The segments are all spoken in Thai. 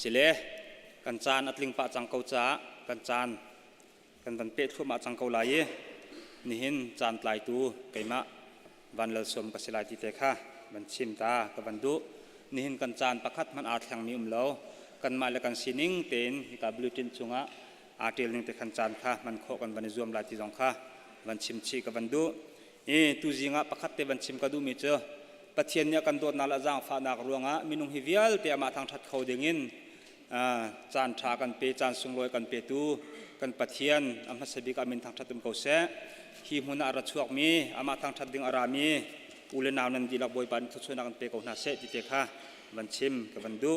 สิเลกันจานอัดลิงปะจังเกาจ้ากันจานกันบันเป็ดทั่วมาจังเกาไหลนี่เห็นจานปลายตูไก่มะวันเลสมกัสลายติเตค่ะบันชิมตากับบันดุนี่เห็นกันจานประคัดมันอาแทงมีเลากันมาแล้วกันสินิ่งเต็นกับบลูตินจุงะอาเทลนิ่งเตกันจานค่ะมันโคกันบันรวมลายติจงค่ะบันชิมชีกับบันดุตูจิงะประคัดเตบันชิมกระดูมีเจอปะเทียนเนี่ยกันโดนนาละจางฟ้านักรวงะมินุงฮิวิลเตะมาทางทัดเขาเด้งินจานชากันเปจานสุงลอยกันเปตูกันปะเทียนอามาสบิกอามินทางทัดตุมเขาเสฮีมุนารัชวกมีอามาทางทัดดึงอารามีอุเลนาวนันดีลักบอยปันทุชนักกันเปเขาหน้าเสติเตค่ะบันชิมกับบันดุ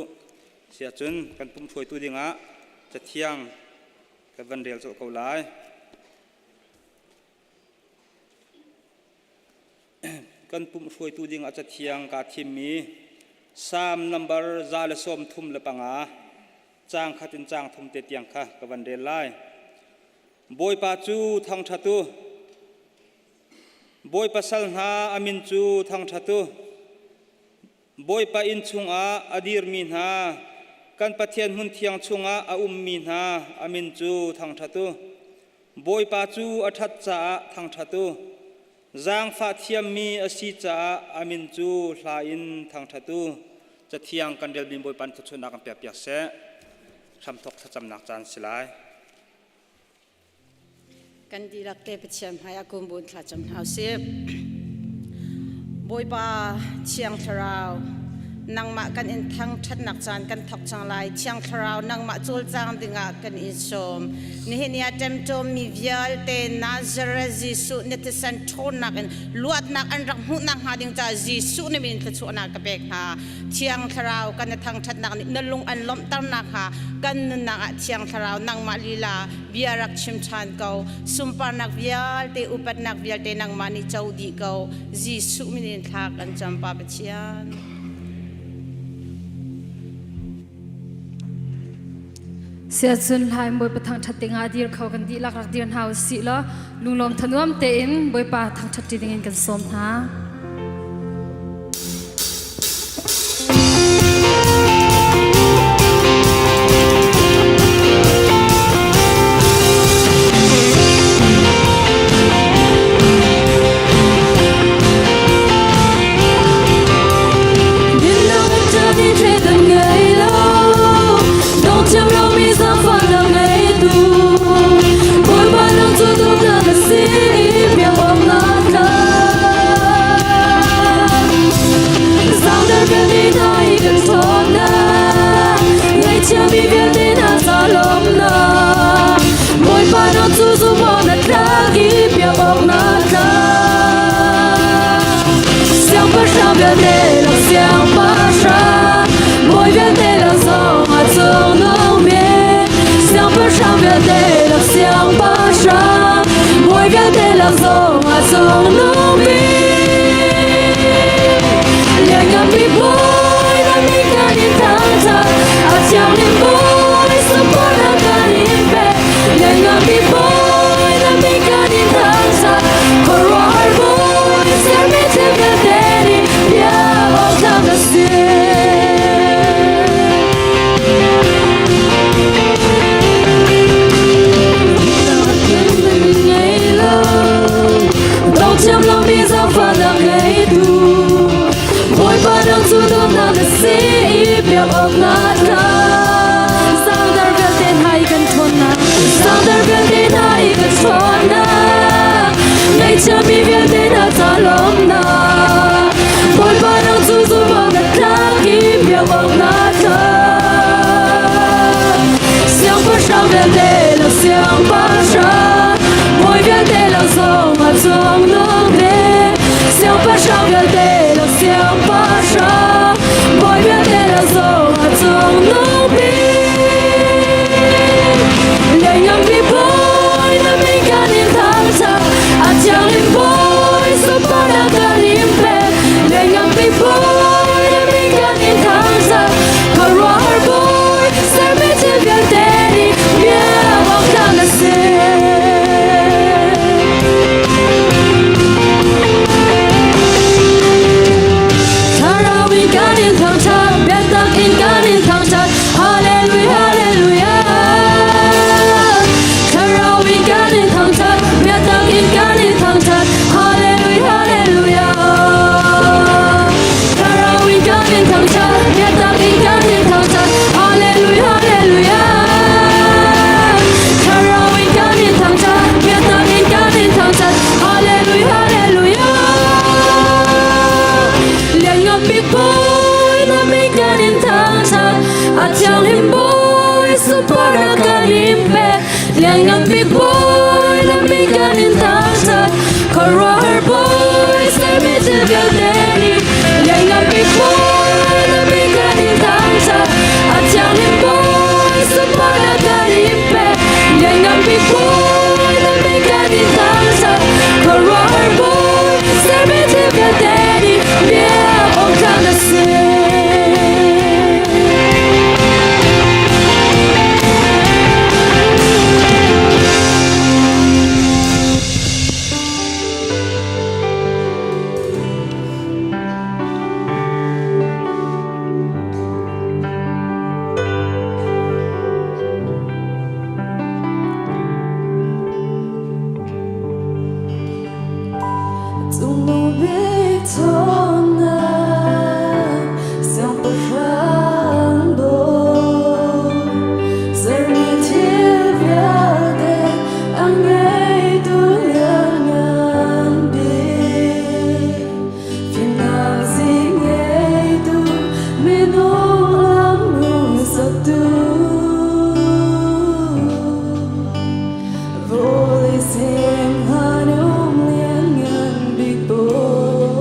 เสียจุนกันปุ่มช่วยตู้ดิงะจะเที่ยงกับบันเรียลสุเขาไลกันปุ่มช่วยตู้ดิงอาจจะเที่ยงกาทิมมี3 number ซาเลสมทุ่มละปังอาจางขัดินจางทุ่มเตียงค่ะกับวันเดลไลบอยปาจูทางทัตุบอยปาสัลหาอามินจูทางทัตุบอยปาอินชุงอาอดีร์มินหากันปะเทียนหุ่นเทียงชุงอาอุมมินหาอามินจูทางทัตุบอยปาจูอัฐจ่าทางทัตุจางฟาเทียมมีอสิจ่าอามินจูลาอินทางทัตุจะเที่ยงกันเดลบินบอยปันทุชนักกันเปียกเปียกเสทำทกจำนักจานสิไลกันดีรักเตปเชียมให้อากุมบุญขจำเอาเสียบอยปาเชียงทราวนังมากันอินทั้งชัดนักจานกันทกจังไลเชียงทราวนังมาจูลจางดึงอากันอินชมนี่เห็นยาเต็มโจมมีวิลเตนาซาเรซิสุเนติสันโทนักอินลวดนักอันรักหุ่นนักหาดิงจ่าซิสุนี่เป็นทศนักกระเบกหาเชียงทราวกันทั้งชัดนักนลุงอันล้มตั้งนักหากันนักเชียงทราวนังมาลีลาวิอารักชิมชานเกาสุมปานักวิลเตอุปัตนักวิลเตนังมานิเจ้าดีเกาซิสุมินินทักกันจำปาเปเชียนเสียจนหายบอยปะทางชัดติงอาดีร์เขากันดีลักเดียนหาวสิละลุงลมทะนวมเตอินบอยปะทางชัดติงกันสมหา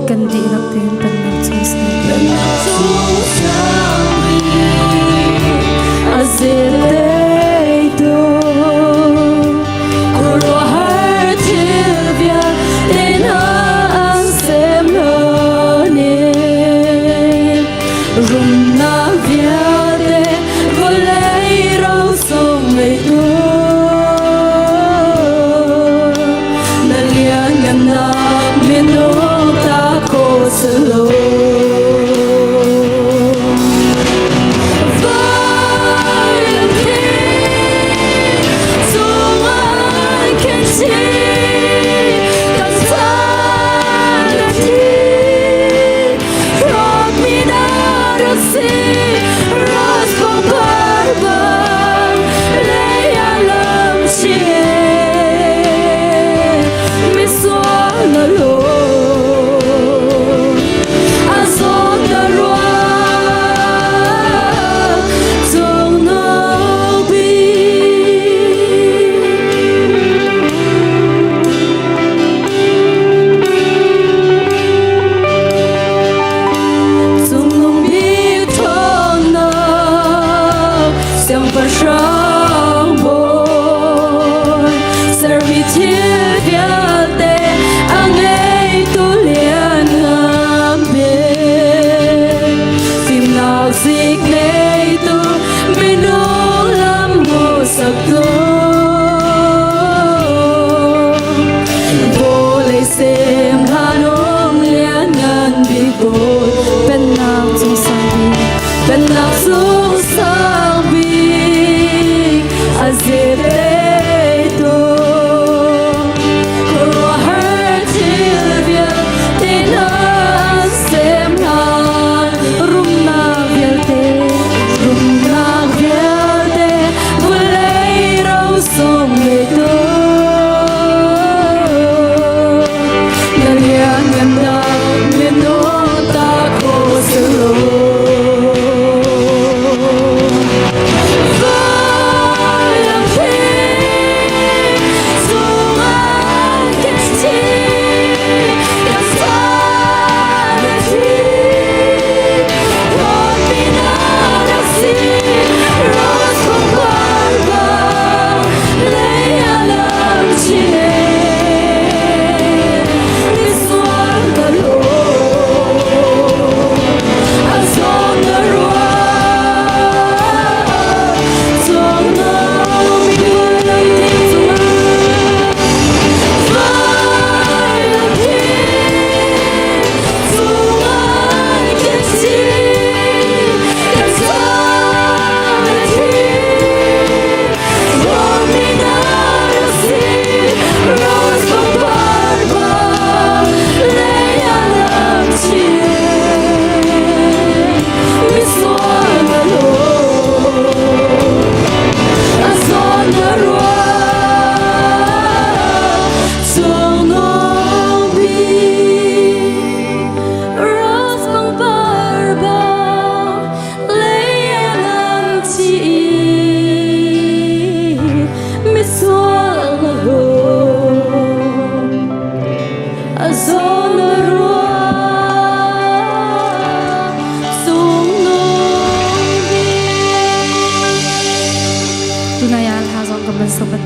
kan di nak tin tan nak chung sa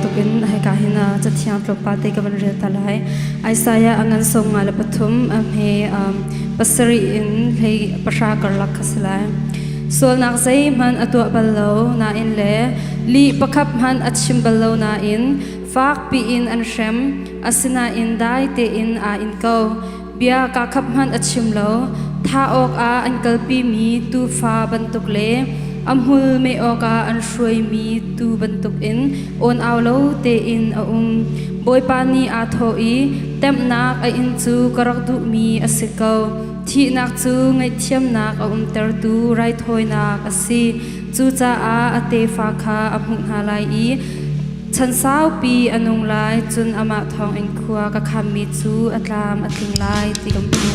tukin hai kahina chathiam propa te kaban re talai Isaiah angan song ngala pathum he pasari in hei pasha karlak khaslai sol nak sei man atwa ballo na in le li pakhap man achim ballo na in fak pi in an shem asina in dai te in a in ko bia ka khap man achim lo tha ok a an kalpi mi tu fa bantuk le amhul me oka an shroi mi tu bantuk in on aulo te in a boi pani a tho I tem nak a in chu karak du mi asikau thi nak chu ngai thiam nak a ter tu rai thoi nak asi chu cha a ate fa kha amhun halai I chan sao pi anung lai chun ama thong en khua ka kham mi chu atlam atling lai ti kam pu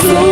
So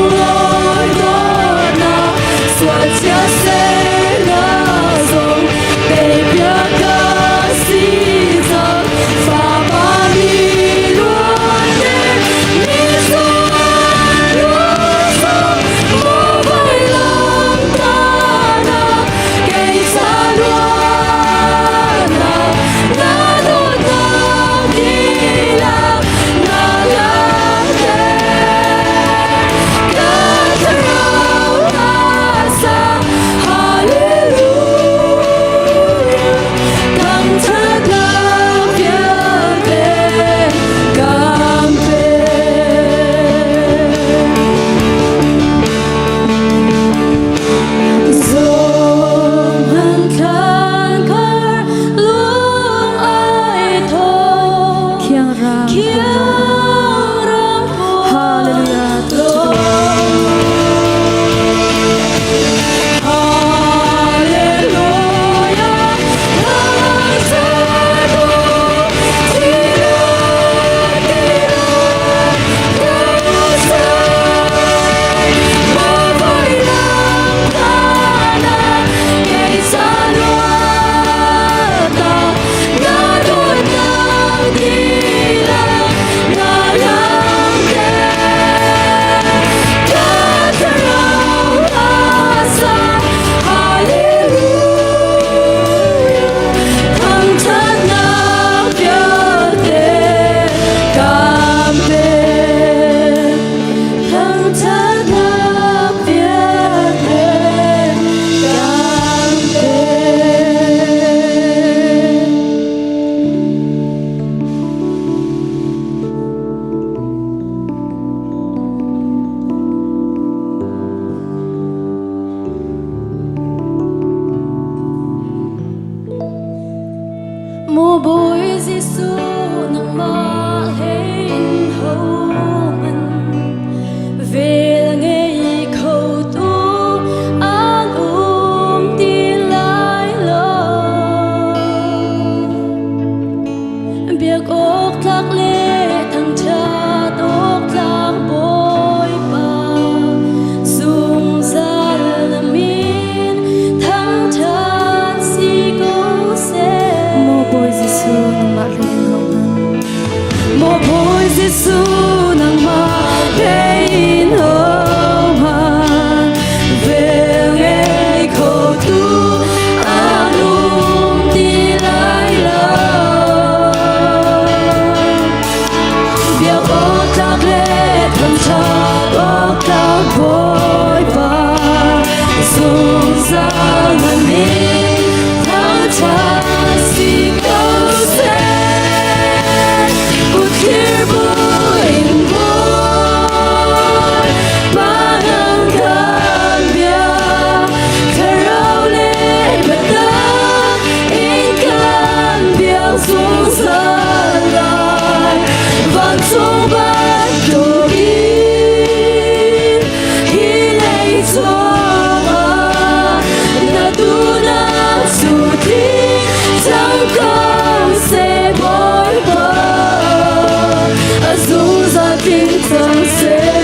Mo boy Giêsu nang ma hein ho man về là nghe khẩu tu an ti lại lo việc ốc thác lệ thằng cha ốc thác bôi ba dùng ra là min thằng cha si câu sẽ mo boy Giêsu nang ma hein ho man mo boy Giêsu nang ma hein ho man về nghe khẩu tu an ti lại lo việc ốc thác lệ thằng cha ốc thác bôi ba dùng ra là min thằng cha si câu sẽ cuộc thi buồn buồn ba năm gần bia thở rau lên bờ đất in căn bia xuống giờ lại vang sông bắt đầu in khi lấy gió na tu na su thi chẳng còn sẽ bối bờ dù ra tiếng chẳng sẽ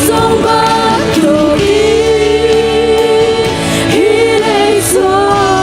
sông bắt đầu đi, hi lấy gió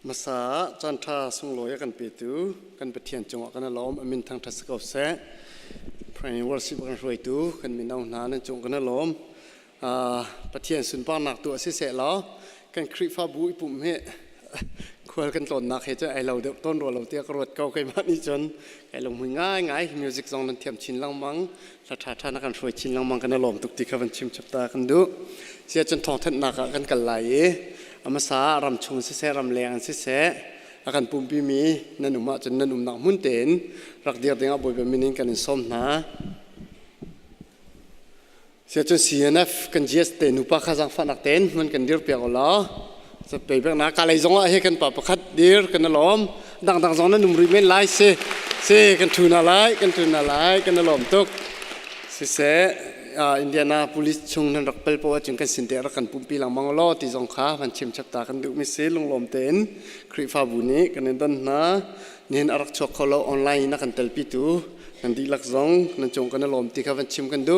มาสาจันทราสงลอยกันเปิดกันเปลี่ยนจังหวะกันล้อมมินทางทัศกเสะพระนิวสิบกันรวยตูกันมินเอาหนานั่นจงกันล้อมปเทียนสุนป้าหนักตัวเสียแล้วกันคริฟ้าบุยปุ่มเฮควรกันต้นนักเหตุไอเราเดือดต้นรัวเราเตี้ยกรวดเก่าไกลมานี่จนไอลงมือง่ายมิวสิกซองนั้นเทียมชินลังมังรัฐาท่านกันช่วยชินลังมังกันล้อมตุกติกกันชิมจับตากันดูเสียจนทองทันนักกันไหลอามาสารำชงเสรำแรงเสอาการปุ่มปีมีนันอุมาจนนันอุมนักมุ่นเต็นรักเดียร์เดียงบ่อยแบบมินิกันในส้มนะเสียจนCNFกันเจสเต็นอุปข้าจังฟันนักเต็นมันกันเดียร์เปียกล้อจะไปแบบนักอะไรจงว่าให้กันปะประคัดเดียร์กันล้อมดังจงนั้นนุ่มริเมนไลเซกันทุนอะไรกันล้อมตุกเสอินเดียนาพุลิสชงนั้นรักเปิลเพราะว่าจึงกันสินเดียรักกันปุ่มปีหลังมังล้อที่จงค้ามันชิมชับตากันดูมิเซลงลมเต็นคริฟ้าบุญนี้กันในต้นนะนี่นรักชกเขาเราออนไลน์นักกันเตลปิตูกันดีลักจงนั่นจงกันลมที่เขามันชิมกันดู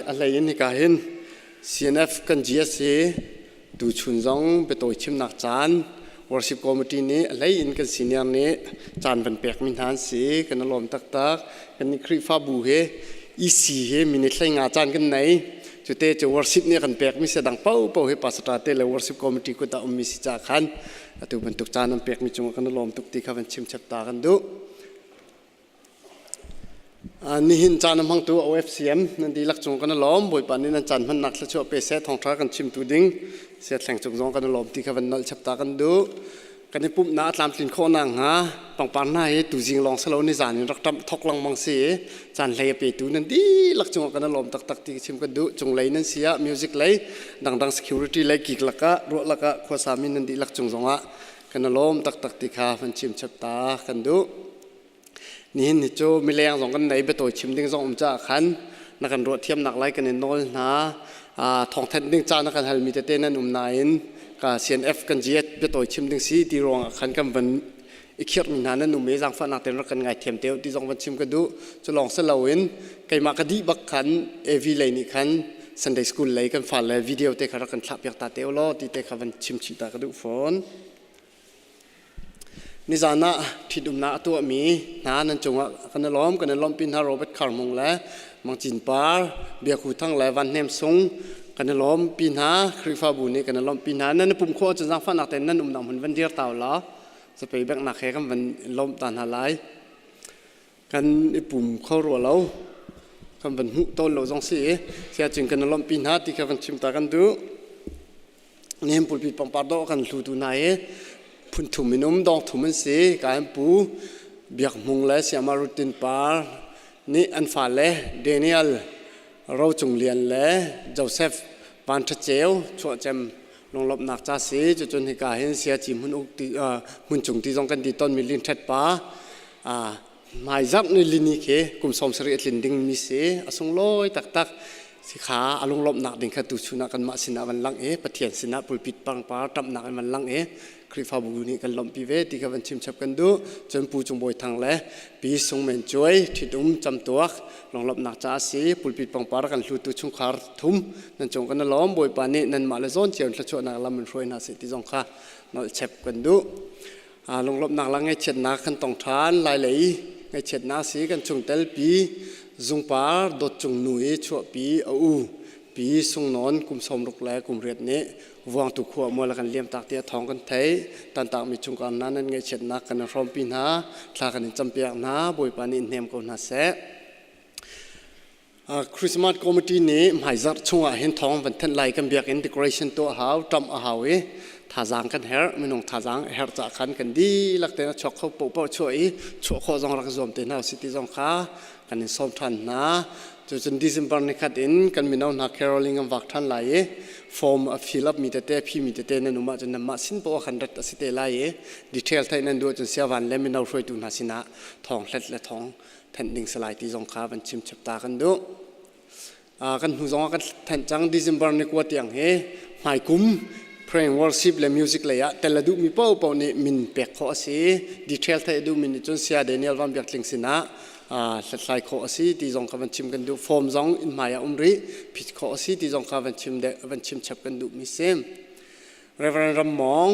อะไรยันนี่ก็เห็น CNF กัน GSC ดูชุนจงไปตัวชิมนักจานworship committee นี้อะไรยันกันซีเนียร์นี้จานเป็นแปลกมินทานสีกันลมตักกันนี่คริฟ้าบุเฮอีสีเฮมินิทไลงาจานกันไหนจุดเตจะ worship เนี่ยกันแปลกมิเสดังเป้าเฮปัสตาเตเล worship committee ก็ตามิสิจากขันตัวบรรทุกจานนั้นแปลกมิจงกันลมตุกตีข้าวันชิมชับตากันดูนี่หินจานน้ำพังตัว OFCM นั่นดีลักจงกันล้อมบ่อยปานนี้นั่นจานมันหนักและชั่วเปเซทองท้ากันชิมตัวดิ้งเสียแหล่งจงกันล้อมที่ข้าวันนัลชับตากันดูกันในปุ่มน้าตามกลิ่นโคนังฮะปังหน้าเฮตุจิงลองสโลนิจานี่รักทำทอกลังมังเสียจานเลยไปตูนั่นดีลักจงกันล้อมตักที่ชิมกันดูจงเลยนั่นเสียมิวสิกเลยดัง security เลยกิกลักะรัวลักะขวาสามินันดีลักจงอ่ะกันล้อมตักที่ข้าวันชิมชับตากันดูนี่นี่โจมีแรงสองกันไหนไปตัวชิมดิ้งสองจ้าขันนักกันรวดเทียมหนักไล่กันในโน้นนะทองแทนดิ้งจ้านักกันฮัลมีเต้นนั่นนายนกับ CNF กันเจียดไปตัวชิมดิ้งสีที่รองขันกันวันอีกเขียนมีนานั่นนุ่มเมจังฟันนักเต้นรักกันไงเทียมเตียวที่สองวันชิมกันดูจะลองเสลาวินไก่มากระดิบักขันเอวีเลยนี่ขัน Sunday School เลยกันฝันเลยวิดีโอเตะขันรักกันทับอยากตาเตียวล้อที่เตะขันวันชิมชิตากระดูฟอนนิจานะที่ดุมนาตัวมีนานั่นจงว่ากันล้อมปินฮาโรเบิร์ตคาร์มงและมังจินปาร์เบียคูทั้งและวันเนมซงกันล้อมปินฮาคริฟาบุนีกันล้อมปินฮานั่นปุ่มโคจนจังฟันนักเต้นนั่นนำมันเดียร์เต่าละจะไปแบกนักแข่กันวันล้อมตันหาไลกันปุ่มเข้ารัวเรากันวันหุต้นเราจงเสียจึงกันล้อมปินฮาที่กันชิมตากันดูนี่ปุ่มปิดปังปาร์โดกันลู่ตูนายพุ่นถุมินุมดองถุมันสีการปูเบียกมุงและเสียมารุตินปาร์นี่อันฟ้าและเดนิเอลเราจงเรียนและโจเซฟปานทเจลช่วยจำลงลบหนักจ้าสีจนเหตุการณ์เห็นเสียจีมุนอุกตีมุนจงที่จงกันดีต้นมิลินเท็ดปาหมายจับในลินิเคกุมสมสริเอลินดิงมิเสอสงลอยตักสิขาอารมณ์ลบหนักดิ่งขัดตุชุนักกันมาสินาวันลังปะเทียนสินาปุลปิดปังปาตับหนักมันลังคริฟาบุนีกันลมปีเวที่กันชิมชับกันดูจนปูจงบอยทางและปีทรงเหม็นช่วยที่ดุมจำตัวลองลบหนักจ้าสีปุลปิดปังปากันลุตุชุงคาร์ทุ่มนั่นจงกันล้อมบอยปานีนั่นมาเลซอนเจียนขจรนักลำมันช่วยนาสิที่จงข้านอลเช็บกันดูลงลบหนักลังไงเช็ดนักขันตองทานลายไหลไงเช็ดนักสีกันจงเตลปีจงปาดดจงหนุ่ยชั่วปีปีทรงนอนกุมสมรุกแลกุมเรียดนี้วางตุกขัวมัวละกันเลี้ยมตากเตียทองกันไทยตันตากมีจงการนั้นไงเช็ดนักกันพร้อมปีนาทากันจำเปียกนาบอยปานินเนมกันนาเสคริสต์มาสคอมมิตี้นี้หมายจัดช่วงเห็นทองวันทันไลกันเบียกอินทิเกรชันตัวหาวจำหาวท่าจางกันเฮร์ไม่น้องท่าจางเฮร์จากขันกันดีลักเตนะช็อกเขาปุ๊บช่วยข้อจงรักจอมเตนะสิติจงข้ากันในสมทันนะจนDecemberนี้ขัดอินกันมีน้องนักแคโรลิงวักทันไลฟอร์มฟิลป์มีแต่พี่มีแต่นั่นนุ่มจนนำมาสินปวขันรัตสิเตไลดีเทลไทยนั่นดูจนเสียวันและมีน้องช่วยดูนาสินะทองเล็ดและทองแผ่นดินสลายที่จงข้าบันชิมชับตากันดูกันหูจงกันแทนจังDecemberนี้กว่าเตียงเฮหมายคุ้มpraying worship และ music เลยอะแต่ละดูมีเป้านี่มินเปียกข้อสิดีเทลไทยดูมินจนเสียเดนิเอลวันเบียกลิงสินะสัตย์ไลข้อสิที่จงข้าวันชิมกันดูฟอร์มจงอินหมายอุ้มรีผิดข้อสิที่จงข้าวันชิมชับกันดูมิเซม Reverend Ramong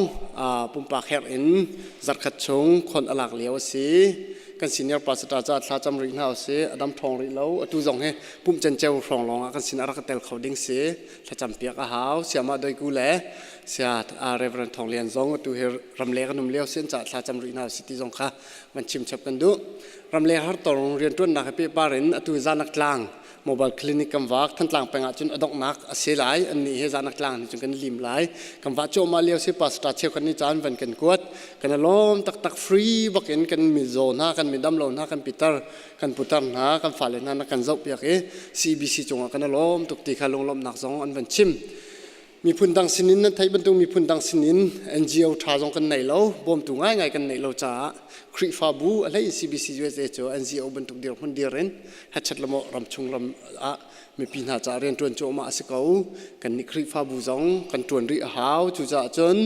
pum pa kher in zat khat chung khon alak leo si kan senior pastor cha thla cham ri na se adam thong ri lo atu jong he pum chen cheu rong long kan sin ara ka tel khoding se thla cham piak a haw siama doi ku le sia Reverend Thong Lian Zong atu he ramle kanum leo sen cha thla cham ri na city jong kha man chim chap kan du ramle har tong rian tun na pe parin atu zanak tlang mobile clinic kam wak than tlang penga chun adok nak ase lai an ni he zanak tlang ni chun kan lim lai kam wa cho ma leo se pastor cheu kan ni chan van kan kuat kan lom tak tak free bakin kan mi zone ha kan mi dam lo na kan pitar kan putar na kan fale na kan zau piak e CBC chunga kan lom tuk ti kha long lom nak zong an van chimมีพุนดังสินินนั้นไทยบรรทุกมีพุนดังสินิน NGO ท่าจงกันไหนแล้วบ่มตุง่ายกันไหนแล้วจ้าคริฟาบูอะไร CBC USA จ้า NGO บรรทุกเดียวคนเดียวเรนฮัดชัดละโมรำชงลำมีปีน่าจะเรียนจวนโจมาสิเกากันนี่คริฟาบูจงกันจวนริหาวจูจ่าจน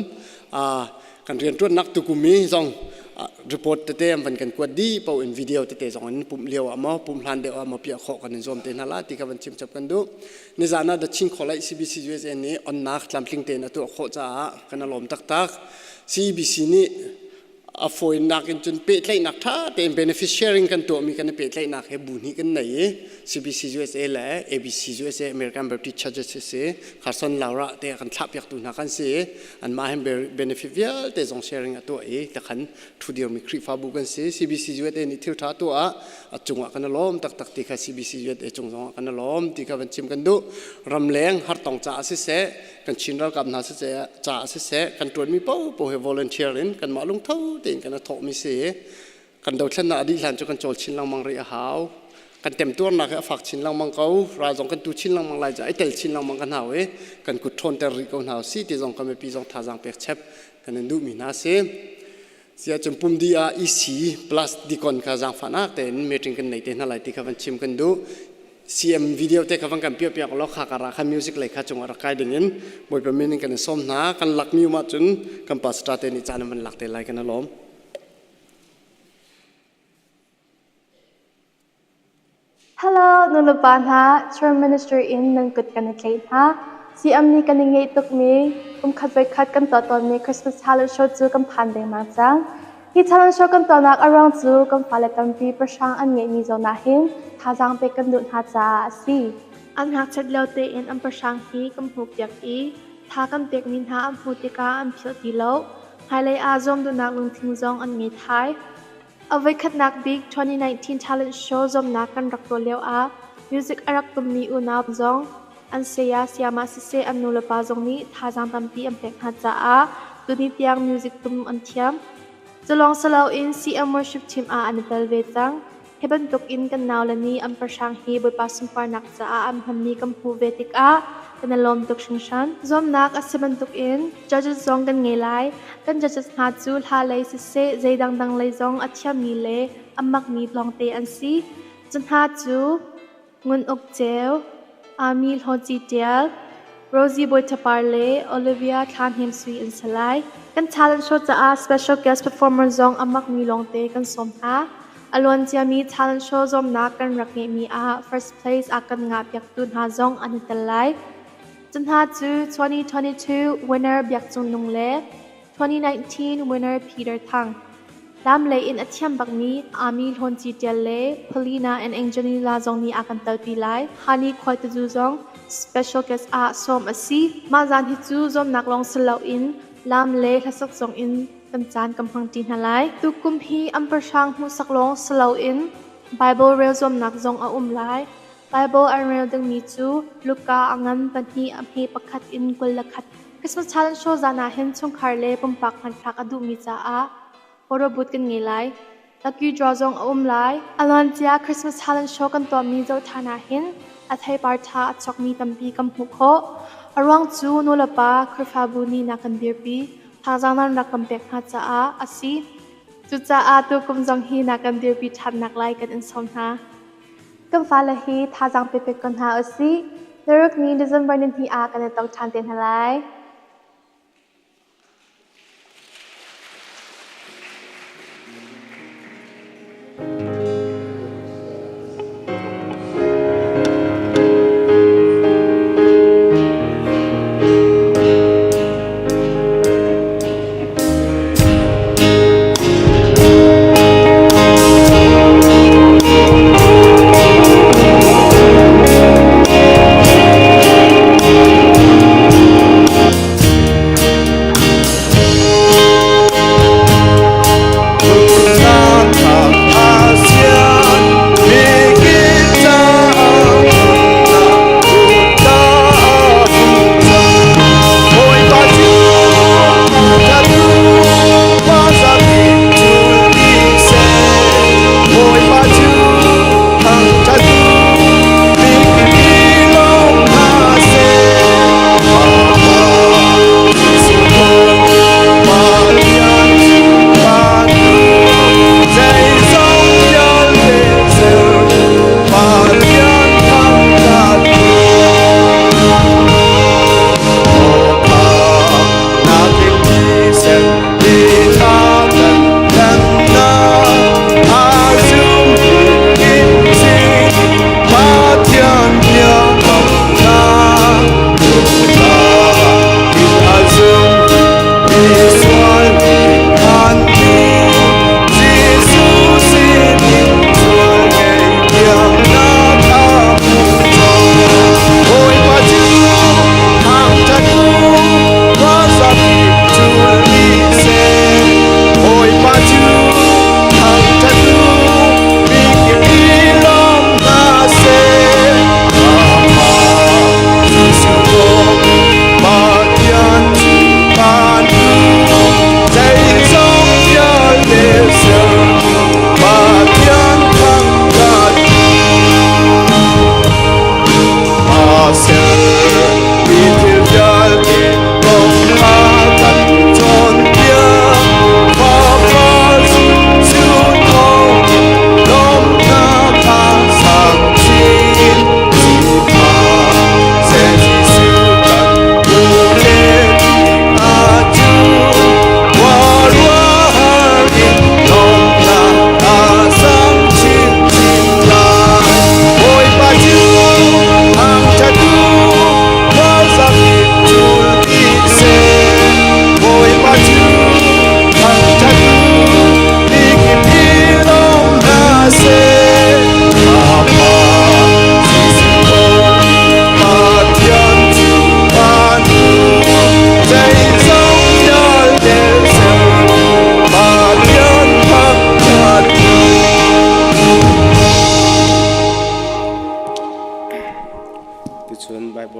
กันเรียนจวนนักตุกุมีจงรีพอร์ตเต้มวันกันกวดดีเป่าอินวิดีโอเต้จงอันปุ่มเลี้ยวอ่ะมั้งปุ่มพลันเดียวอ่ะมั้งเปียขอกันในโซมเต้นฮาลาที่กันวันชิมจับกันดูในจานะดัชชิงขอไล่ CBC USA นี้อันนักลำลิงเต้นตัวขอจ้ากันอารมณ์ตัก CBC นี้ฟอยนักกันจนเปิดไล่นักท่าแต่ benefit sharing กันตัวมีกันเปิดไล่นักให้บุญนี้กันไหน CBC USA และ ABC USA American Baptist Churches เสียขาดส่วนเหล่าระแต่กันทับอยากตัวนักกันเสียอันมาให้ benefit เยอะแต่จง sharing ตัวแต่ขันทุเดียวมีคลิปฟ้าบุกันเสีย CBC USA นี่ทิวท้าตัวจงกันล้อมตักที่ค่ะ CBC USA จงกันล้อมที่ค่ะวันชิมกันดูรำแรงหัดต้องจ่าเสียกันชินเรากับนาเสียจ่าเสียกันตรวจมีเป้าโปรให้ volunteer กันมาลงเท่าเต็งกันทอมีเสียกันเดาชนะอดีตหลังจากกันโจลชินลังมังเรียหาวกันเต็มตัวนักฝากชินลังมังเขารายจงกันตูชินลังมังลายใจเตลชินลังมังกันหาวกันกุดทนแต่ริกอนหาวสิที่จงกันไม่ปีจงท่าจางเปียกเช็บกันนั่นดูมีนาเสียจนปุ่มดีอีสีพลัสดีก่อนข้าจางฝันนักแต่เมติงกันในเต็นอะไรที่ข้าวันชิมกันดูCM วิดีโอเทคฟังกันเปียกๆแล้วข้าการข้ามิวสิกเลยข้าจงรักใครดึงเงินบอยเป็นมินิกันส้มนากันหลักมิวมาจนกันปัสตาเตนิจานมันหลักแต่ไรกันนะล้อม Hello นุลปานฮะ Church Ministry in นังกุดกันในเคลฮะ CM นี้กันยังไงตุกมีกุมขัดไว้ขัดกันต่อตอนนี้ Christmas Talent Show จูกันผ่านได้มาจังที่ Talent Show กันต่อนัก around จูกันฝ่ายกันปีประชาอันไงมีโซนาหินท่าจางไปกันดุนหาจ้าสิอันหักชัดเลี้ยวเตอินอันประชาฮีกันผูกอยากอีท่ากันเด็กมินหาอันพูติกาอันเพียวตีโลไฮไลท์อาจอมดุนักลงทิ้งจงอันไงไทยเอาไว้ขัดนักบิ๊ก2019 Talent Show จอมนักกันรักตัวเลี้ยวMusic อารักตุมมีอุณาบจงอันเสียเสียมาเสียอันนุลปาจงนี้ท่าจางตั้มปีอันเพลงฮัจจ้าตุนิตยัง Music ตุมอันเทียมจะลองสลาวอิน CM Worship Teamอันเตลเวจังให้บรรทุกอินกันนาวและนี้อันประชังฮีบอยปาสุมปานักจ้าอันพันมีกัมพูเวติกกันลมตุกชิงชันจอมนักอัศบรรทุกอินจะจะจงกันไงไลกันจะหาจูลาเลยเสใจดังเลยจงอัจฉริยะอันมักมีลองเตอันซีจนหาจูงุนอกเจลอามิลฮอจิเตียลโรซี่บอยทปาร์เล่โอลิเวียคลานเฮมสวีอินสไลกัน talent show จะspecial guest performer จงอันมักมีลองเตกันสมหาอลวนจะมี talent show จอมนักกันรักเงมีfirst place กันงาบยักตุนหาจงอันเตลายจนหาจู2022 winner ยักจุนนงเล่2019 winner Peter Tangลำเลยอินอัจฉริบักนี้อามีลฮอนจีเจลเล่พลีนาและเองเจนีลาจงนี้กันเตอร์ปีไลฮานีคอยตจูจง special guest สมสีมาจานที่จูจงนักลองสลาวอินลำเลยทัศกจงอินกันจานกำพังจีนฮาไลตุกุมพีอัมประชังหูสักลองสลาวอิน Bible เรียลจงนักจงไล Bible อันเรียลดึงมีจูลูกาอังันปันฮีอัมฮีประคัดอินกุลคัด Christmas Talent Show จานาเห็นชงคาร์เล่ปุ่มปักมันทักอดูมีจ้าพอเราบุตรกันไงไลลักยูดรอจงไลอลอนเจีย Christmas Talent Show กันตัวมีเจ้าฐานะเห็นอัฐิปาร์ทาอัจฉกมีตัมปีกำหุกโคอรวงจูนุลปาคริฟาบุนีนักกันเดียปีทางจางนั้นนักกันเปียกฮัจจ้าอสีจุจ้าตัวกุมจงฮีนักกันเดียปีทันนักไลกันอินสมฮากัมฟ้าละฮีทางจางเปียกกันหาอสีในเรื่องนี้ดิฉันบันทีกันในต้องทันเตียนฮาไล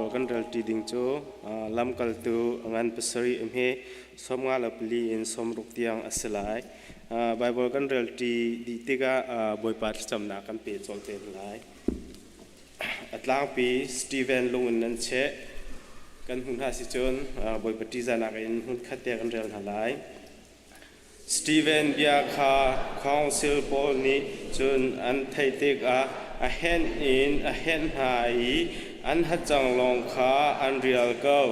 Bible kan ral ti ding chu lam kal tu ngan pasari emhe somnga lapli in somruk tiang aselai Bible kan ral ti di tiga boypat chamna kan pe cholte lai atlang pi Stephen lungun nan che kan hun ha si chon boypati jana in hun khate kan ral halai Stephen bia kha council pol ni chun an thaitik a hen in a hen hai an hachang long kha an real go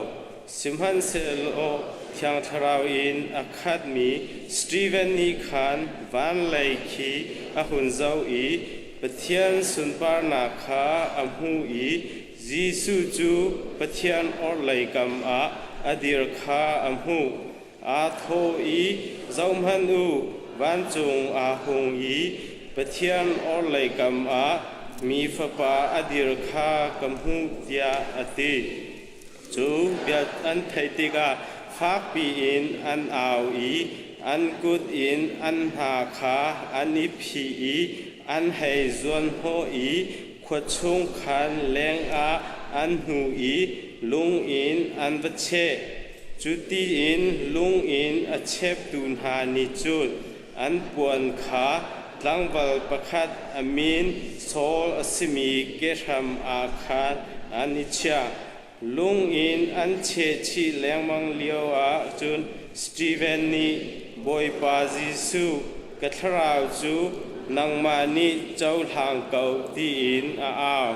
simhan sel o thiang tharau in a khat mi Stephen ni khan van lai khi a hun zau i pathian sun par na kha a mu i Jisu chu pathian or lai kam a adir kha a mu a tho i zaumhan u van chung a hung i pathian or lai kam a mi fapa adir kha kam hu tia ati chu biat an thaitika phak pi in an au i an kut in an ha kha an i phi i an hei zon ho i khwat chung khan leng a an hu i lung in an vache chuti in lung in a chep tun ha ni chut an puan kha tlangwal pakhat amin sol asimi ketham a khan anicha lung in an che chi lengmang lio a chun Stephen ni boy pa Jisu kathrau chu nangma ni chau hang kau ti in a aw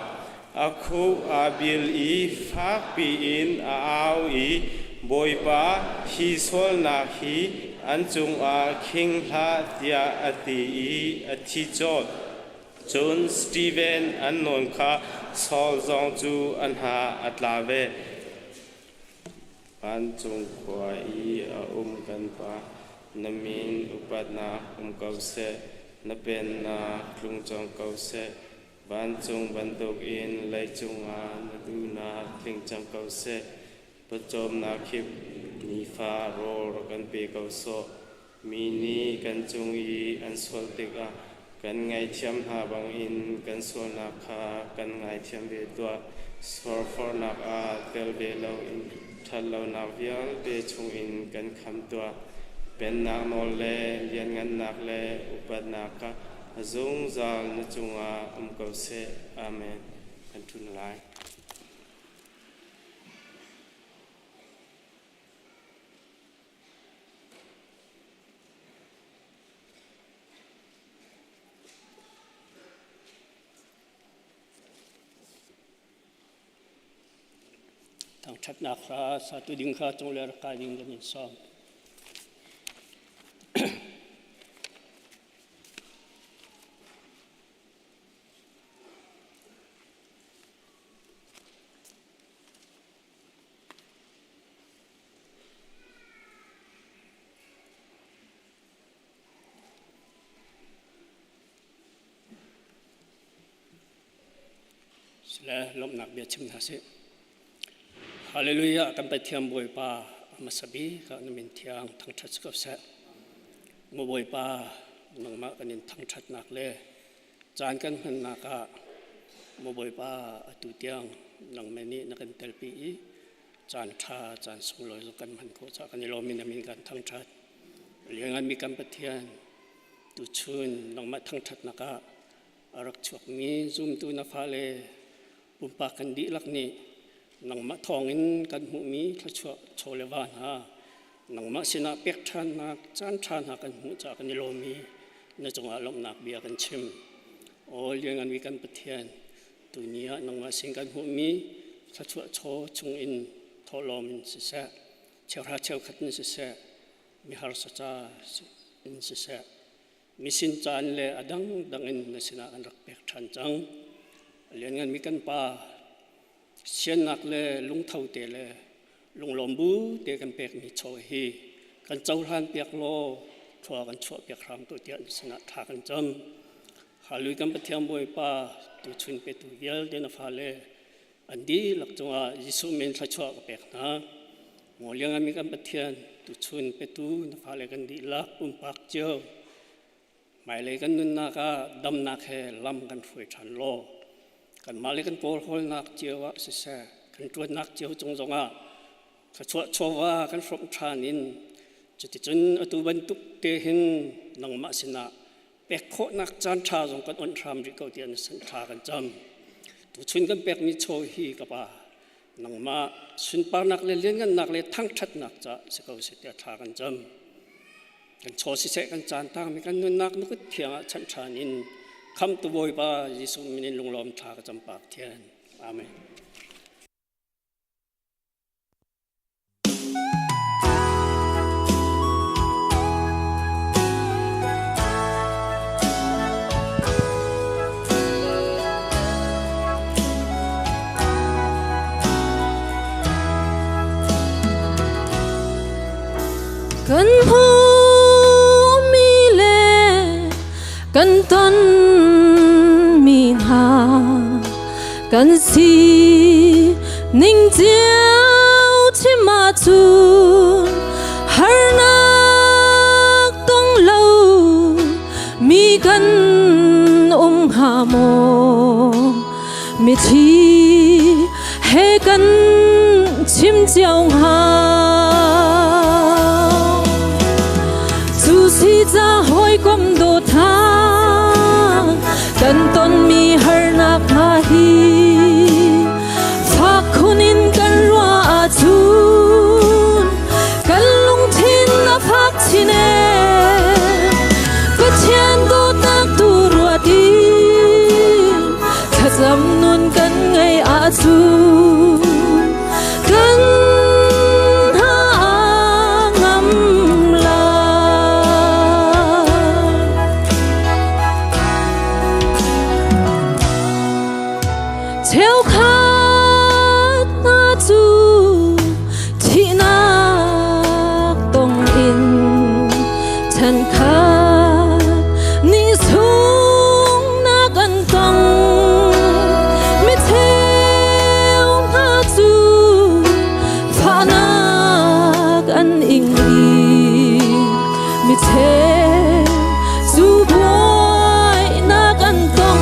akhu abil i phak pi in a aw i boy pa hi sol na hi an chung a king ha tia ati i athi chot chun Stephen an non kha sol zong chu an ha atlave an chung khwa i a kan pa namin upat na kau se na pen na klung chong kau se ban chung bandok in lai chung a na du na kling chang kau se pachom na khip ni fa ro kan pe kau so mi ni kan chung i an sol tik a kan ngai thiam ha bang in kan sol na kha kan ngai thiam ve to sor for na a tel ve lo in thal lo na vial be chung in kan kham to pen na nol le lian ngan nak le upat na ka zung zal na chung a kau se amen kan thun lai thằng chất nạc ra sa tu ding kha trong lẽ cái ding lên som sila lom nak biar chim nasi Hallelujah kan pathiam boy pa masabi ka namin thiang thang that skop sa mo boy pa nangma kanin thang that nak le chan kan han naka mo boy pa atu tiang nang meni nakan telpi i chan tha chan sunglo kan man ko cha kan lo min namin kan thang that liangan mi kan pathian tu chun nangma thang that naka arak chuak mi zum tu na pha le pumpa kan di lak ni nang ma thongin kan mu mi thla chwa cholewan ha nang ma sina pek than na chan than ha kan mu cha kan lo mi na chunga lom nak bia kan chim ol yang an wi kan pathian tu nia nang ma sing kan mu mi thla chwa cho chung in tholom in se sa cheu ra cheu khat ni se sa mi har sa cha in se sa mi sin chan le adang dangin na sina kan rak pek than chang lian ngan mi kan pa xiên nạc lệ lung thâu tê lệ lung lom bu tê kan pek mi cho hi kan chau han pek lo thua kan chua pek ram tu tian sna tha kan cham halui kan pathiam boi pa tu chun pe tu yel de na pha le andi lak chunga Jisu men thla chua ka pek na ngoliang ami kan pathian tu chun pe tu na pha le kan di la pum pak cheu mai le kan nun na ka dam na khe lam kan phui than lo kan mali kan pol hol nak chewa se sa กันตัวนักเจียวจงอ่ะขชวชัวว่ากันฟรมทานินจุดจนอตุบันตุกเตหินนังมาสินะเป็กโคนักจันทราจงกันอันทรามริกเอาเดียนสันทากันจำตุชุนกันเป็กมีโชฮีกับป่านังมาสุนปานักเลี้ยงกันนักเลี้ยทั้งชัดนักจะสกาวเสตียทากันจำกันโชสิเสกันจานตั้งมีกันนุนนักนุกเทียงชันชานินคำตัวบอยป่ายิสุมินินลงลมทากันจำปากเทียนอาเมนกันผู้มีเล่กันต้นมีหากันสีนิ่งเจียวที่มาจูนหานักต้องเล่ามีกันหาโมมีที่ให้กันชิมเจียวหาสิจะหอยกมโดทากันต้นมีหานักหาฮีฝากคนอินกันรัวอาจูนกันลงทิ้งนับพักที่เน่ก็เชียนโดนักตัวรัวดีถ้าจำนวนกันไงอาจูนกันเที่ยวขาดนาจูที่นักต้องอินฉันขาดนี่สูงนักอันต้องไม่เที่ยวนาจูฟ้านักอันอิงอีไม่เที่ยวจูบวยนักอันต้อง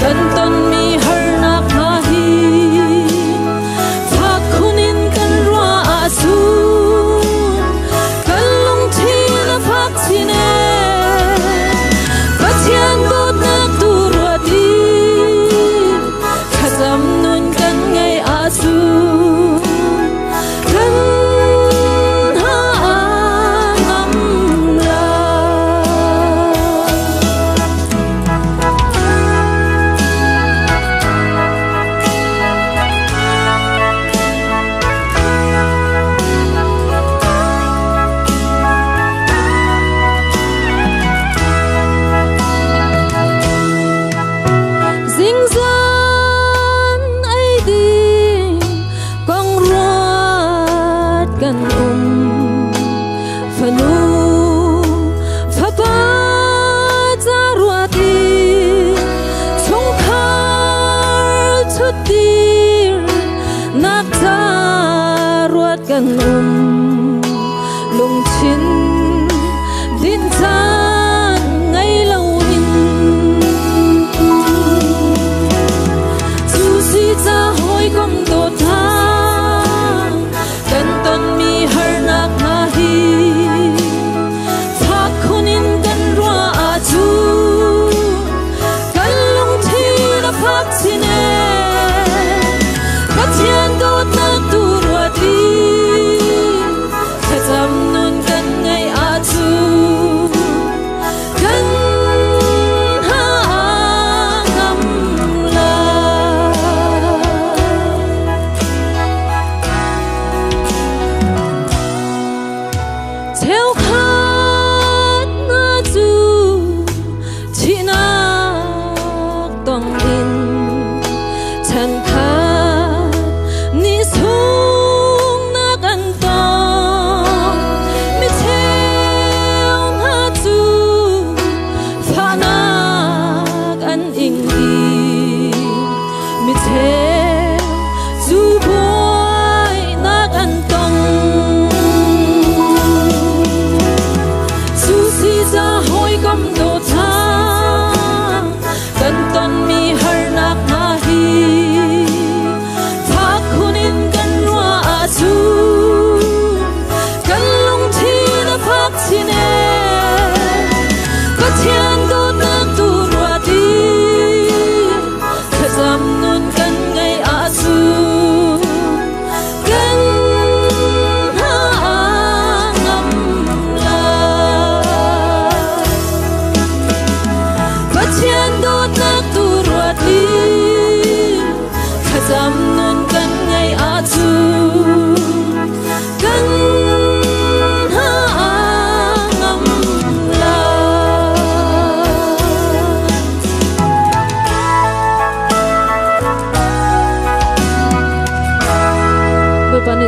กันต้นมีหานักหาฮีฝากคนอินกันรัวอาจูกันลงที่นับพักที่เน่ก็เทียนโดดนักตัวรัวดีถ้าจำนวนกันไงอาจูกันหางำลากันลงชิ้นดินจานไงเราอินจูสิจะหอยกมโดทากันต้นมีหานักหาฮีฝากคนอินกันรัวอาจูกันลงที่นับพักที่เน่ก็เทียนโดดนักตัวรัวดี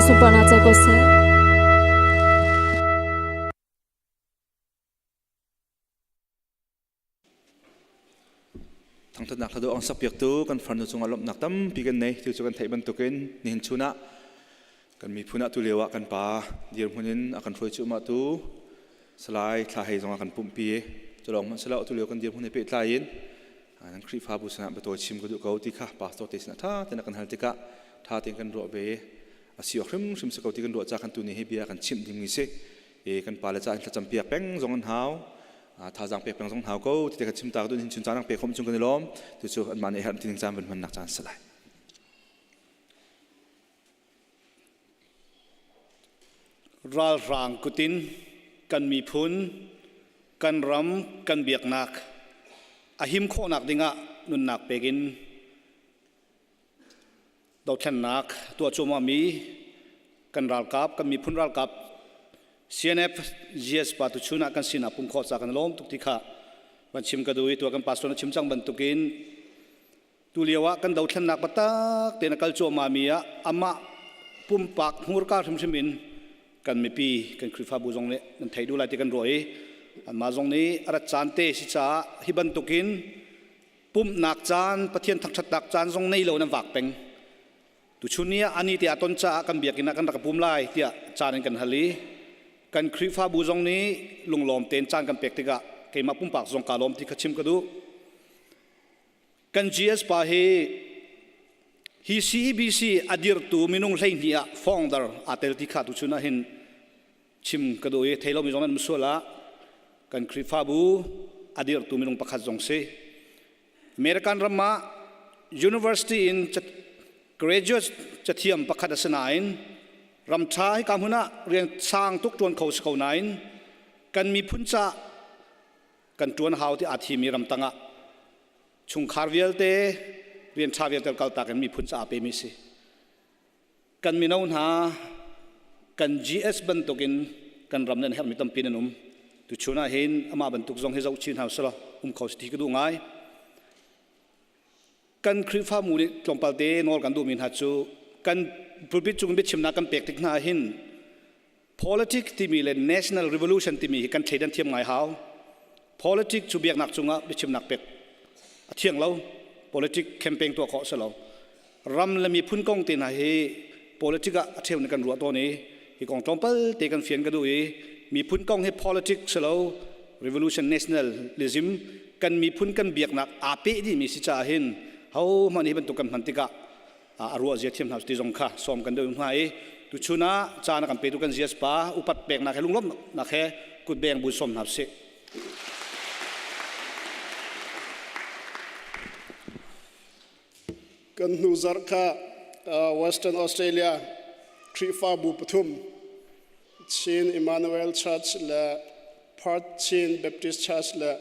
super na cha ko seทั้งทัดนักทัดองสับเปียกตู้กันฟันจุงอารมณ์หนักตั้มปีกันในที่จุกันไทยบรรทุกินนิหินชุนะกันมีผู้นักตุเลียวกันป่าเดียร์คนนี้อากันช่วยจุมาตู้สลายทลายจงอากันปุ่มปีจะลองมันสลายตุเลียวกันเดียร์คนนี้เปิดลายยินนั่นคริฟาบุษณะประตูชิมกระดูกเขาที่ข้าป่าตัวเตสนะท่าแต่นักกันฮัลติกะท่าเต็งกันรัวเบอาศัยครึมชิมสกาวที่กันรัวจากกันตัวนี้ให้เบียกันชิมดิ่งนี้เสกันป่าและจากกันจำเปียกแป้งจงกันหาวท่าจังเปียกแป้งจงหาวเขาที่กันชิมตาตัวนี้ชิมจานังเปียกคมจงกันล้อมตัวจุอันมันเอหันที่นิ่งจำเป็นมันนักจานสลายรัลรังกุตินกันมีพุนกันรำกันเบียกนักอาหิมโคนักดิงะนุนนักเปกินดาวเทนนักตัวโจมามีกันรัลกับกันมีพุนรัลกับ CNF GS ปาตุชุนักกันสินาปุ่มข้อจากกันล้มทุกที่ข้าวันชิมกระดุยตัวกันปัสสาวะชิมจังบรรทุกินตุเลียวะกันดาวเทนนักปะตักเตนักโจมามีอะอามาปุ่มปักหูรกาชิมมินกันไม่ปีกันคริฟาบูจงเนี่ยมันไทยดูแลที่กันรวยอันมาจงนี้อาจารย์เตสิจ้าฮิบันตุกินปุ่มนักจานประเทศทักชัดนักจานจงในเหล่านั้นฝากเป็นตุชุนนี้อันนี้ที่อาต้นจ้ากันเบียกินกันรักปุ่มไล่ที่จานกันฮัลลีกันคริฟาบูจงนี้ลุงลอมเต็นจานกันเปียกติกะเกี่ยมาปุ่มปากจงกาลอมที่ขชิมกระดูกัน GS ปาเฮฮี CEBC อดีตตัวมินุงเล่นที่ฟองดาร์อาเตลที่ขาดตุชุนนะเห็นชิมกระดูกเทลมีจงนั้นมุสละกันคริฟาบูอดีตตัวมินุงประคัดจงเซอเมริกันรัมมา University in graduate จะเทียมประคัดสนายรำช้าให้การหัวหน้าเรียนสร้างทุกจวนเขาสกาวไนกันมีพุนจ่ากันจวนหาวที่อาทีมีรำตังะชุงคาร์เวลเตเรียนชาเวียเตลกาตากันมีพุนจ่าเปมิสิกันมีน้องหากัน GS บรรทุกินกันรำนั้นเห็นมีตั้มปีนนุ่มตุชนะเห็นอามาบรรทุกจงให้เจ้าชินหาวสละเขาสติกระดูง่ายกันคริฟามูนิตรงปัลเตนอลกันดูมินฮัจูกันพูดพิจุงบิชิมนักกันเปกติกนาหิน politics ที่มีเลย national revolution ที่มีกันเทดันเทียมไงหาว politics จูเบียกนักจุงะบิชิมนักเปกเที่ยงเรา politics แคมเปญตัวเขาสละรำและมีพุ่นกองตีนาเฮ politics อะเที่ยวในกันรัวตัวนี้ที่กองตรงปัลเตกันเฟียนกันดูมีพุ่นกองให้ politics สละ revolution nationalism กันมีพุ่นกันเบียกนักอาเปที่มีสิจ่าหินเขามันนี่เป็นตัวกันพันติกะอารัวเจียเทียมหาสติจงค่ะซ้อมกันเดินมาตุชุนะจานักกันไปตุกันเจียสปาอุปัตเบงนักให้ลุงล้มนักให้กุดเบงบุษสมหาสิกันนูซาร์ค่ะ Western Australia คริฟาบูปทุมชิน Emmanuel Church และ Perth ชิน Baptist Church และ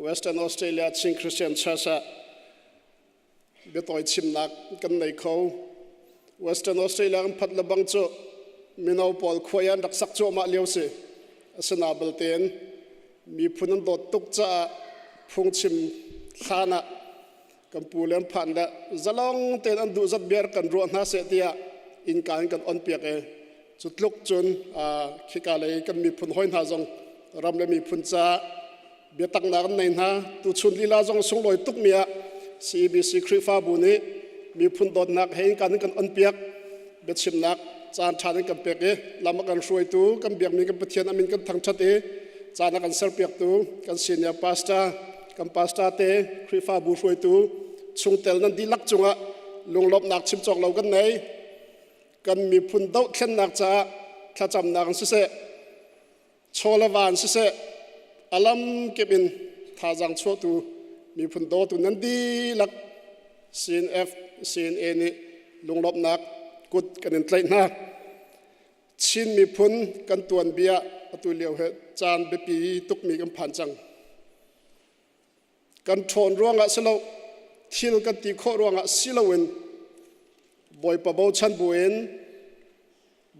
Western Australia ชิน Christian Churchเบตอยชิมนักกันในเขา Western Australia กันพัดระบังโจมีนาวปอลขวยันรักสักโจมาเลี้ยวสิสนาเบลเตนมีผู้นั้นโดดตุกจ่าพงชิมขานะกันปูเลี้ยงพันละจะลองเตนอันดูจัดเบียร์กันรัวน่าเสียทีอินการกันอ่อนเปียกจุดลุกจนขี้กาเลยกันมีผู้ห้อยหาจงรำเลยมีผู้จ่าเบียร์ตั้งนากันในนะตุชุนลีลาจงส่งลอยตุกเมียCBC คริฟาบุนี้มีพุ่นโดนนักให้การกันอันเปียกเบ็ดชิมนักจานชากันเปียกลำกันช่วยตู้กันเบียกมีกันเทียนอามินกันทั้งชัดจานกันเสือเปียกตู้กันซีเนียพาสต้ากันพาสต้าเตคริฟาบุช่วยตู้ชงเตลนั้นดีลักจุงะลงลบนักชิมจอกเรากันไหนกันมีพุ่นโดดเข็นนักจ้าข้าจำนักสิเสโชลวานสิเสอลัมเก็บินท่าจังชัวตู้มีพุ่นโตตุนันดีลัก CNF CNA นี่ลงลบนักกุดกันในใจนักชินมีพุ่นกันตวนเบียตุเลียวเหจานเบปีตุกมีกันผ่านจังกันทนร่วงอ่ะสลาวทิลกันตีโคร่วงอ่ะสิลาวินบอยปะโบชันบุเอน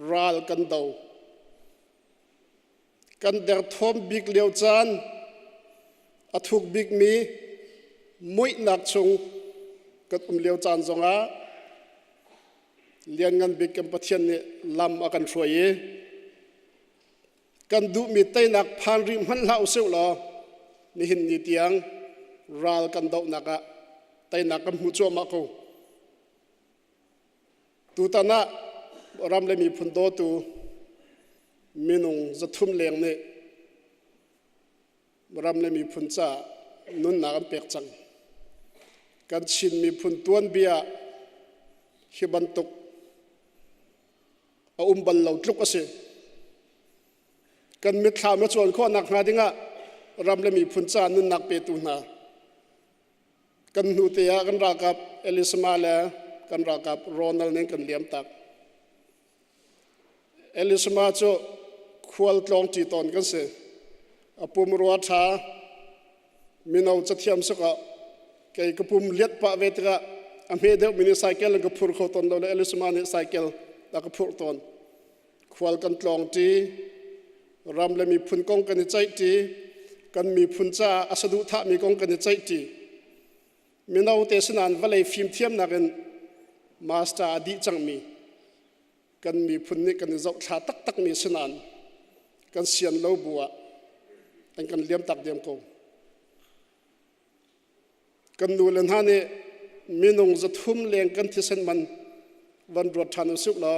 รัลกันดาวกันเดร์ทอมบิกเลียวจานอทุกบิกมีมุ้ยนักชงกัดเลียวจานจงอา เลียนงันบิกกันปะเทียนเนี่ยลำอากันช่วยกันดูมีเตนักพานริมหันเล่าเสียวลอนี่หินนี่เตียงรัลกันดอกนักเตนักกันหูจัวมากูตูตานะรำเลยมีพันโดตูมีนงจะทุ่มแรงเนี่ยรำเลยมีพันจ่านุนนักเปียกจังกันชินมีพันตัวนเบียฮิบันตุกบันเหล่าลุกเสกันมิตรข่าวมาชวนข้อนักหาดิงะรำเลยมีพันจ่านุนนักเปตูนากันหูเตียกันรักกับเอลิสมาเลกันรักกับโรนัลเนกันเลี้ยมตักเอลิสมาโจควลตลองจีตอนกันเสอปุ่มรัวท้ามินเอาจะเทียมสักแกก็ปุ่มเลียดปะเวทกะอเมเดมินิไซเคิลก็พูดเขาตอนเราเอลิสมาเนี่ยไซเคิลแล้วก็พูดตอนควลกันตลองจีรำเลยมีพุนกงกันในใจจีกันมีพุนจ้าอาสดุท่ามีกงกันในใจจีมินเอาเตสนานวันเลยฟิล์มเทียมนักกันมาสเตอร์ดีจังมีกันมีพุนนี่กันจะชาตักมีสนานกันเสียนเล่าบัวกันเลี้ยมตักเลี้ยมโกกันดูเล่นฮานี่มีนงจะทุ่มแรงกันที่เส้นมันวันรวดทานุสุกล้อ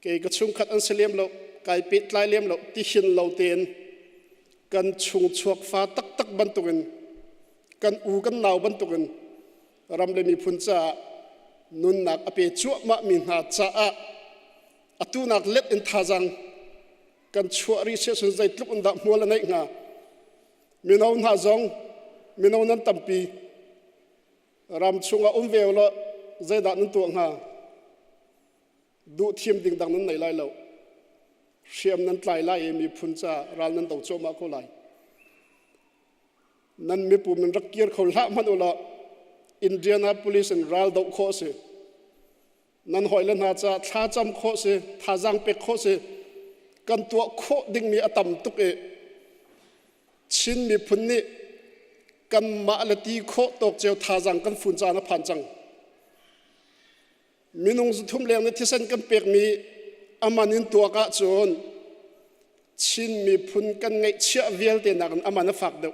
เกยกระชุ่มขัดอันเสลียมเราไก่ปิดลายเลี้ยมเราที่หินเราเตียนกันชุงชวกฟ้าตักบรรทุกันกันอูกันหนาวบรรทุกันรำเลยมีพุนจ่านุนนักอเปจัวมะมีนาจ่าอตูนักเล็ดอินทาจังกันชัวรีเชสนใจทุกอันดับมัวละในงามีนาวนาจงมีนาวนั้นตั้มปีรำชุงอาเวลละใจดักนั้นตัวงาดูทีมดิ่งดังนั้นในไล่เราเชียมนั้นไล่ไล่มีพุนจ่ารัลนั้นต้องโจมาเขาไล่นั้นมีปุ่มมันรักเกียร์เขาละมันอุละอินเดียนาโพลิสและรัลดอกโคเซนั้นหอยละนาจะท่าจำโคเซท่าจังเป็กโคเซกันตัวโคดิ่งมีอตัมตุกชินมีพุนนี่กันมาละตีโคตกเจียวท่าจังกันฝุ่นจานผ่านจังมีนุ่งสุทุ่มแรงในที่เส้นกันเปียกมีอามานินตัวกะจนชินมีพุนกันไงเชื่อเวลเตนักอามันฝากเดา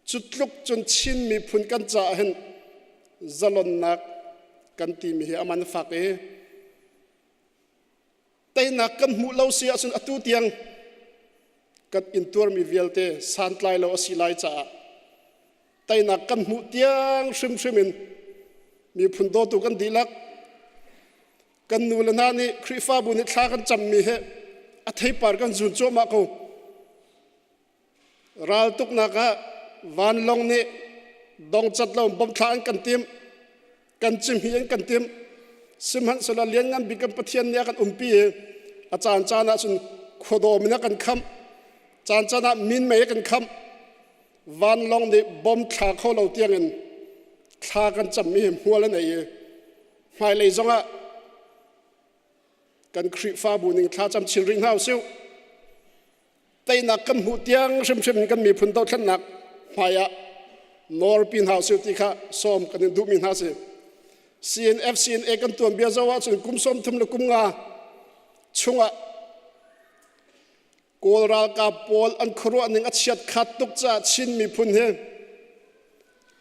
จุดลุกจนชินมีพุนกันจ่าเห็นจลนนักกันตีมีอามันฝากแต่นักกันหูเล่าเสียจนอตุเตียงกันอินตัวมีเวลเตสันไลเราสิไลจ่าแต่นักกันหูเตียงชิมมีพุนโดตุกันดีลักกันนูลนานี่คริฟ้าบุญนี่ทากันจำมีเหอัฐิปาร์กันจุนโจมากูรัลตุกนักวันลงนี่ดองจัดเราบอมทานกันเตียมกันจิมเฮียนกันเตียมสิมหันสละเลี้ยงงานบิกันปะเทียนเนี่ยกันปีอาจารย์จานะสุนโคโดมินะกันคำจานจานะมินเมย์กันคำวันลงนี่บอมทาเขาเราเตียงเงินทากันจำมีหัวแล้วไหนไม่เลยจังอะกันคริฟ้าบุญทาจำชิลริงเฮาซิวแต่นักกันหูเตียงชิมกันมีพุนโตขันนักพายะนอร์ปินเฮาซิวที่ข้าส้มกันดูมินฮาซิ CNF CNA กันตัวเบียร์จาวะจนกุมส้มทุ่มละกุมงาช่วงอะโกลราลกาปอลอันครัวนึงอัดเฉียดขัดตุกจ่าชินมีพุนเฮ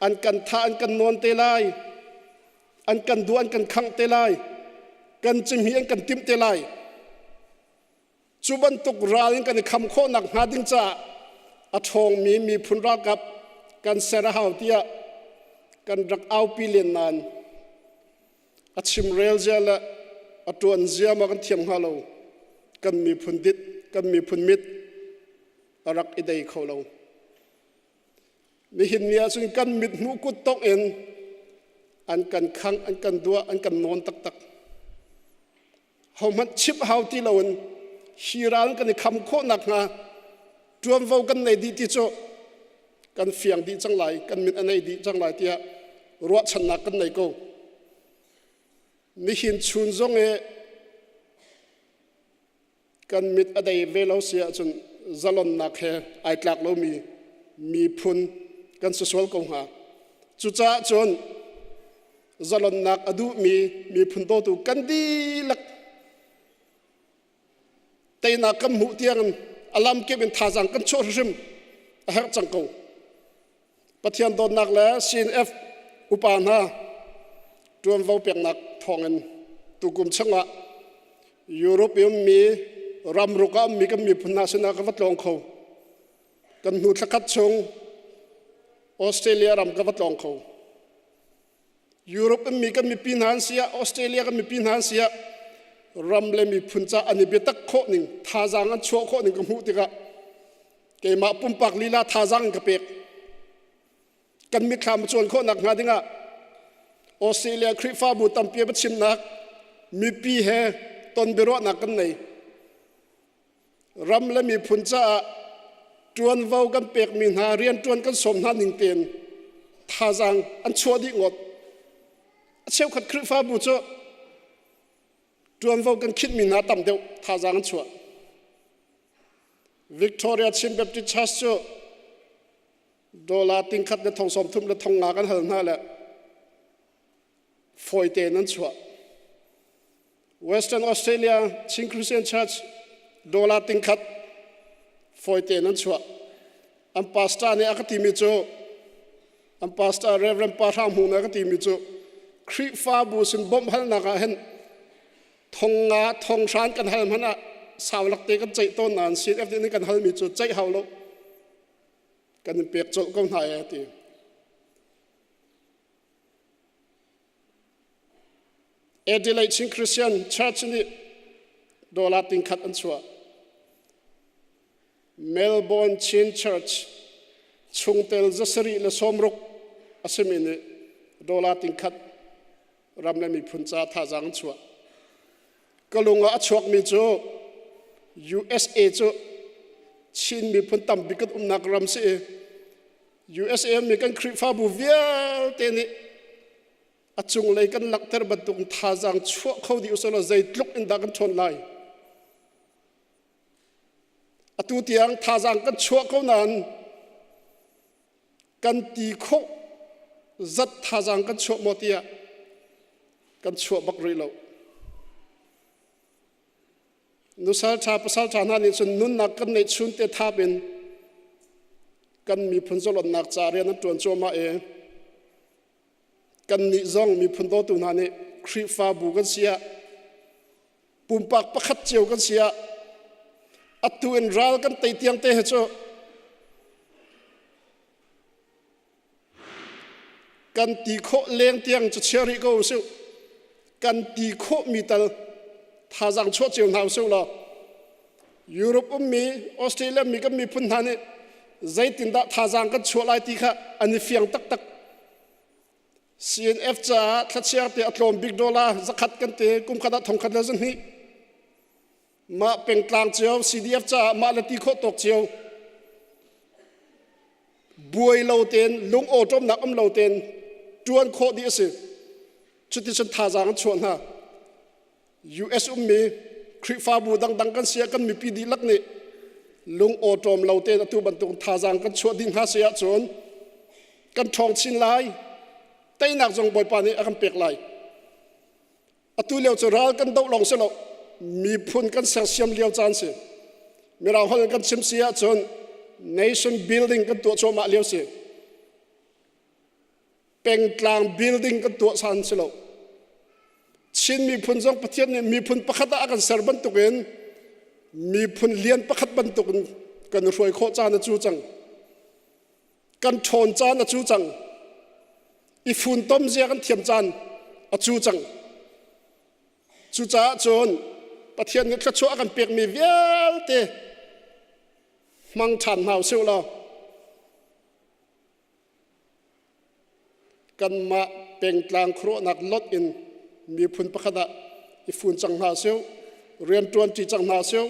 อันกันท่าอันกันนอนเตลัยอันกันดูอันกันขังเตลัยกันจิมเฮียนกันติมเตลัยจุบันตุกราลกันคำโคนักหาดิงจ่าอัทองมีพุนรักกับกันเสระหาวเตียกันรักเอาปีเลียนนานอัชิมเรลเจละอัตวันเจียมากันเทียมฮาโลกันมีพุนดิดกันมีพุนมิดรักอิเดย์เขาเรามีหินเมียซึ่งกันมิดมุกุตตกเอ็นอันกันขังอันกันดัวอันกันนอนตักเขามันชิบหาวที่เราฮีรานกันในคำโคนักงาจวมเฝ้ากันในดีที่โจกันเฟียงดีจังไรกันมิดอันในดีจังไรที่รัวชนะกันในกูมีหินชุนจงกันมิดอะไรเวลาเสียจนจลนนักไอ้กลักเรามีพุนกันสุสวลกงหาจุจ้าจน zalon nak adu mi phundo tu kan di lak tay na kam mu tiang alam ke ben thajang kan chor rim a her changko pathian don nak la CNF upana tuam vau pek nak thongen tukum changa European mi ramruka mi kam mi phuna sena ka watlong kho kan nu thakat chung Australia ram ka watlong kho Europe mi kam mi pinhansia Australia kam mi pinhansia ramle mi phuncha ani betak kho ning thajang an chho kho ning ka mu tika ke ma pumpak lila thajang ka pek kan mi kham chon kho nak nga dinga Australia khrifa bu tampia bachim nak mi pi he ton bero nak kan nei ramle mi phuncha tuan vau kan pek min ha rian tuan kan som na ning ten thajang an chho di ngot cheu khat khrifa bu cho tuan vau kan khit min na tam deu thajang an chho Victoria Chin Baptist Church cho dola ting khat na thong som thum la thong nga kan hal na la foi te nan chho Western Australia Chin Christian Church dola ting khat foi te nan chho am pastor ne akati mi cho am pastor Reverend Patham hu na akati mi cho khri fa bu sin bom hal na ka hen thong nga thong san kan hal hana sawlak te kan chai ton nan CF ni kan hal mi cho chai haulo kan pek chol ko na ya ti Adelaide Chin Christian Church ni dola ting khat an chua Melbourne Chin Church chungtel zasari le somruk asemine dola ting khat ramle mi phuncha thajang chua kalunga achok mi cho USA cho chin mi phun tam bikat nak ram se USA mi kan khrifa bu vial te ni achung lei kan lakter batung thajang chua khodi usolo zai tluk in da kan thon lai atu tiang thajang kan chua kho nan kan ti kho zat thajang kan chua motia kan chua bak ri lo nusal cha pasal cha na ni chun nun nak kan nei chun te tha ben kan mi phunzolon nak cha re na ton choma e kan ni zong mi phundo tu na ne khri fa bu kan sia pumpak pakhat cheu kan sia atu en ral kan tei tiang te he cho kan ti kho leng tiang chu cheri ko su kan ti kho mi tal thajang cho cheu nau su lo Europe mi Australia mi kan mi phun thane zaitin da thajang kan cho lai ti kha ani fiang tak tak CNF cha thachia te atlom big dollar zakhat kan te kum khada thong khat la zan hi ma peng tlang chiao CDF cha ma la ti kho tok chiao buai lo ten lung o tom nak am lo ten tuan kho di ase chuti chan thajang chon ha US mi khri fa bu dang dang kan sia kan mi pi di lak ne lung o tom lo ten atu ban tung thajang kan chho din ha sia chon kan thong chin lai tay nak jong boy pa ni akam pek lai atu leo cho ral kan dau long se lo mi phun kan sa siam leo chan se mera hol kan sim sia chon nation building kan to cho ma leo se peng tlang building kan to san se lo chin mi phun jong pathian ni mi phun pakhata akan serban to gen mi phun lian pakhat ban to kan roi kho cha na chu chang kan thon cha na chu chang i phun tom zia kan thiam chan a chu chang chu cha chon pathian ni thla chu akan pek mi vial te mang than hau seu lo kan ma peng tlang khro nak lot in mi phun pakhada i phun chang na seu rian tuan ti chang na seu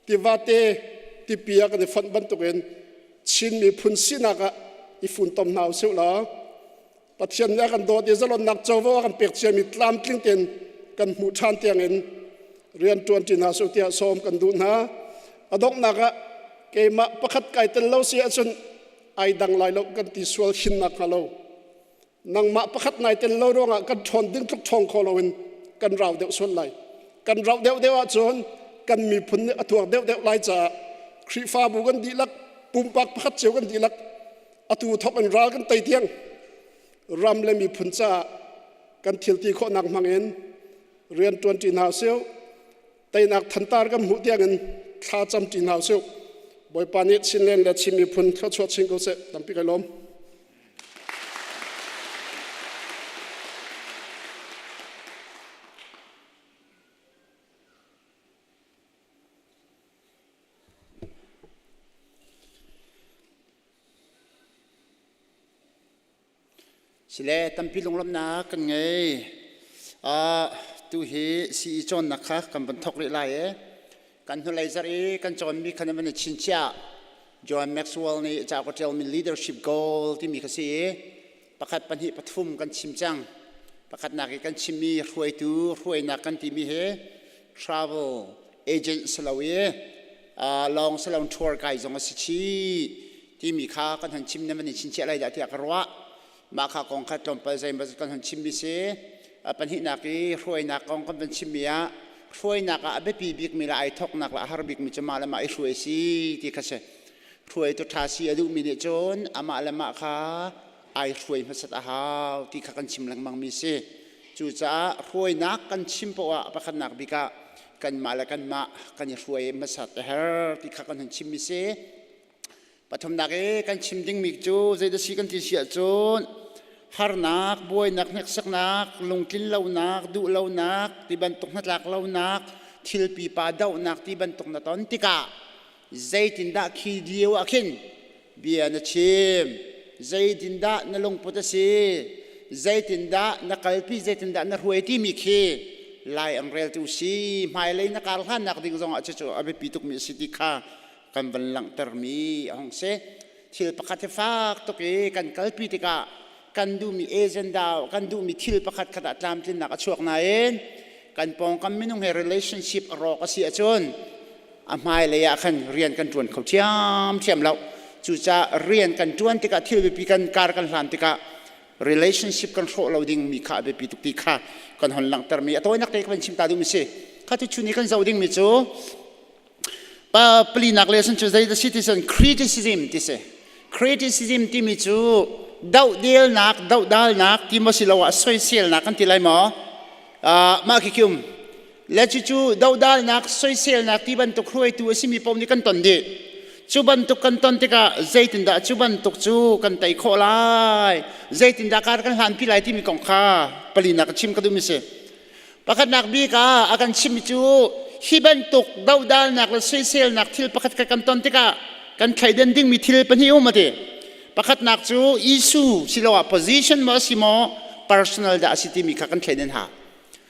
ti wate ti pia kan fan ban to gen chin mi phun sinaka i phun tom nau seu la pathian ya kan do de zalon nak chowo kan pek che mi tlam tling ten kan mu than tiang en rian tuan ti na so tia som kan du na adok naka ke ma pakhat kai tel lo si achun ai dang lai lo kan ti sual hin nak halo นังมาประคัดนายเต็นเล่าเรื่องกันชนดึงทุกช่องคอลวินกันเราเดียวส่วนไหลกันเราเดียวจนกันมีผลเนี่ยตัวเดียวไหลจะครีฟ้าบุกันดีลักปุ่มปักประคัดเจียวกันดีลักตัวทบอันรากันไตเตียงรำเลยมีผลจะกันทิลตีโคนักมังเงินเรียนจวนจีนหาเซียวไตนักทันตากันหูเตียงเงินข้าจำจีนหาเซียวบอยปานิชินเลนและชิมีผลข้าชดชิงกุเสตั้มปีกลมสิเลตั้มปีลงลำนากันไงตัวเฮสีจอนนะคะกันบรรทุกเรือไหลกันทุไลซารีกันจอนมีขนาดมันชินเชียจอห์นแม็กซ์เวลล์นี่จากก็จะมี leadership goal ที่มีขสีประคัดปัญหาปฐุมกันชิมจังประคัดนักกันชิมมีรวยตัวรวยนักกันที่มีเฮ travel agent สลาวีลองสลาวทัวร์ไกด์จงสิชีที่มีค่ากันหันชิมนั่นมันชินเชียอะไรได้ที่อักรัวมาข้ากองขัดจอมไปใจมากันหันชิมมีเสปัญหานักรวยนักกองกันเป็นชิมมีรวยนักอาเบปีบิกมีละไอทอกนักละฮาร์บิกมีจะมาละมาไอรวยสิที่ขสีรวยตัวทาสีอดูมีเนจนอามาละมาข้าไอรวยมาสัตว์หาวที่ข้ากันชิมหลังมังมีเสจู่จ้ารวยนักกันชิมปะประคันนักบิกะกันมาละกันมากันรวยมาสัตว์ฮาที่ข้ากันชิมมีเสปฐมนักกันชิมดิ้งมิกจูใจจะสีกันที่เสียจนฮาร์นักบวยนักเน็กสักนักลงกินเหล้านักดูเหล้านักที่บรรทุกนักเหล้านักทิลปีปาดาวนักที่บรรทุกนักตอนติกาใจตินดาขีเดียวอาคินเบียนชิมใจตินดานลงพุทธศีใจตินดานกัลปีใจตินดานรวยที่มีเคลายอังเรลตุสีหมายเลยนักการขันนักดิ่งจงอาจจะอาเบปิตุกมีสิทธิค่ากันบันลังเตอร์มีห้องเสทิลประคัตฟากตุกีกันกัลปีติกากันดูมีเอเจนดาวกันดูมีทิลประคัตขนาดตามที่นักช่วงนั้นกันปองกันไม่ต้องให้ relationship รอกเสียจนอาไม่เลยอะคันเรียนกันจวนเขาเทียมเราจู่จะเรียนกันจวนติกาทิลไปปีกันการกันหลานติกา relationship กันโชว์เราดิ่งมีค่าไปปีตุกติค่ากันหันหลังเติมมีตัวนักเตะกันชิมตาดูมิเซ่ข้าที่ชุนี้กันจะดิ่งมิจูปลีนักเลสันจูใจ the citizen criticism ที่เซ่ criticism ที่มิจูดาวเดียลนักดาวดาลนักที่มาสิลาวะสวยเสียลนักกันที่ไรหมอมาคิคุมและจู่ๆดาวดาลนักสวยเสียลนักที่บรรทุกรวยตัวสิมีปมนี้กันตอนเดียจู่บรรทุกกันตอนที่กะใจตินดาจู่บรรทุกจู่กันไตโคลายใจตินดาการกันหันพิไลที่มีกองข้าปลีนักชิมกันดูมิเซ่ประคัดนักบีกาอาการชิมจู่ฮิบรรทุกดาวดาลนักและสวยเสียลนักที่ประคัดกันตอนที่กะกันไข่เด่นดิ้งมีทิลเป็นหิวมาเดประคัดนักจู่อิสูสิลาวะ position มาสิโม personal ดาสิที่มีกันไข่เด่นหา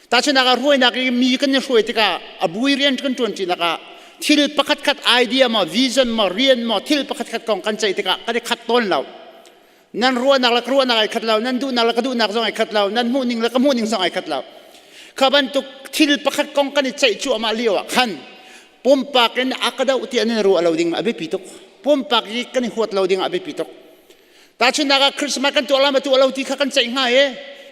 แต่ฉันนักรวยนักมีกันรวยติกาอบุยเรียนกันจวนจีนักทิลประคัดขัดไอเดียมาวิชั่นมาเรียนมาทิลประคัดขัดกองกันใจติกาก็ได้ขัดต้นเรานั่นรวยนักละรวยนักไอขัดเรานั่นดูนักละก็ดูนักส่งไอขัดเรานั่นมูนิงละก็มูนิงส่งไอขัดเราข้าบันทุกทิลประคัดกองกันใจชั่วมาเลี้ยวขันปุ่มปากกันอักดาอุติอันนี้รู้เราดิ่งอภิปิตุกปุ่มปากกันหัวเราดิ่งอภิปิตุกแต่ฉันนักคริสต์มาสกันตัวเรามาตัวเราที่ข้ากันใจง่าย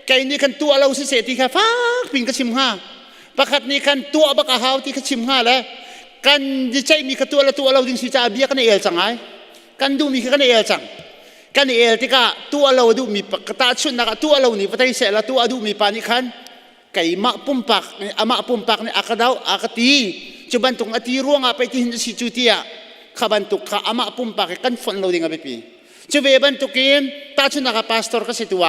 แกนี่กันตัวเราเสียที่ข้าฟ้าปิงกระชิมห้าประคัดนี่กันตัวบักหาวที่กระชิมห้าแล้วกันดิใจมีกันตัวเราดิ่งสิจ่าเบียกันเอลจังไงกันดูมีกันเอลจังกันเอลที่กะตัวเราดูมีปกติชุนนักตัวเรานี่ปฏิเสธแล้วตัวดูมีปานิคันไก่มะปุ่มปักอามาปุ่มปักนี่อากาดาวอากาตีจุบันตุงอตีร่วงอาไปที่หินสิจุติยาข้าบันตุกข้าอามาปุ่มปักกันฝนเราดิ่งอาไปปีจุเวบันตุกินตาชุนนักพาสตอร์ก็สิตัว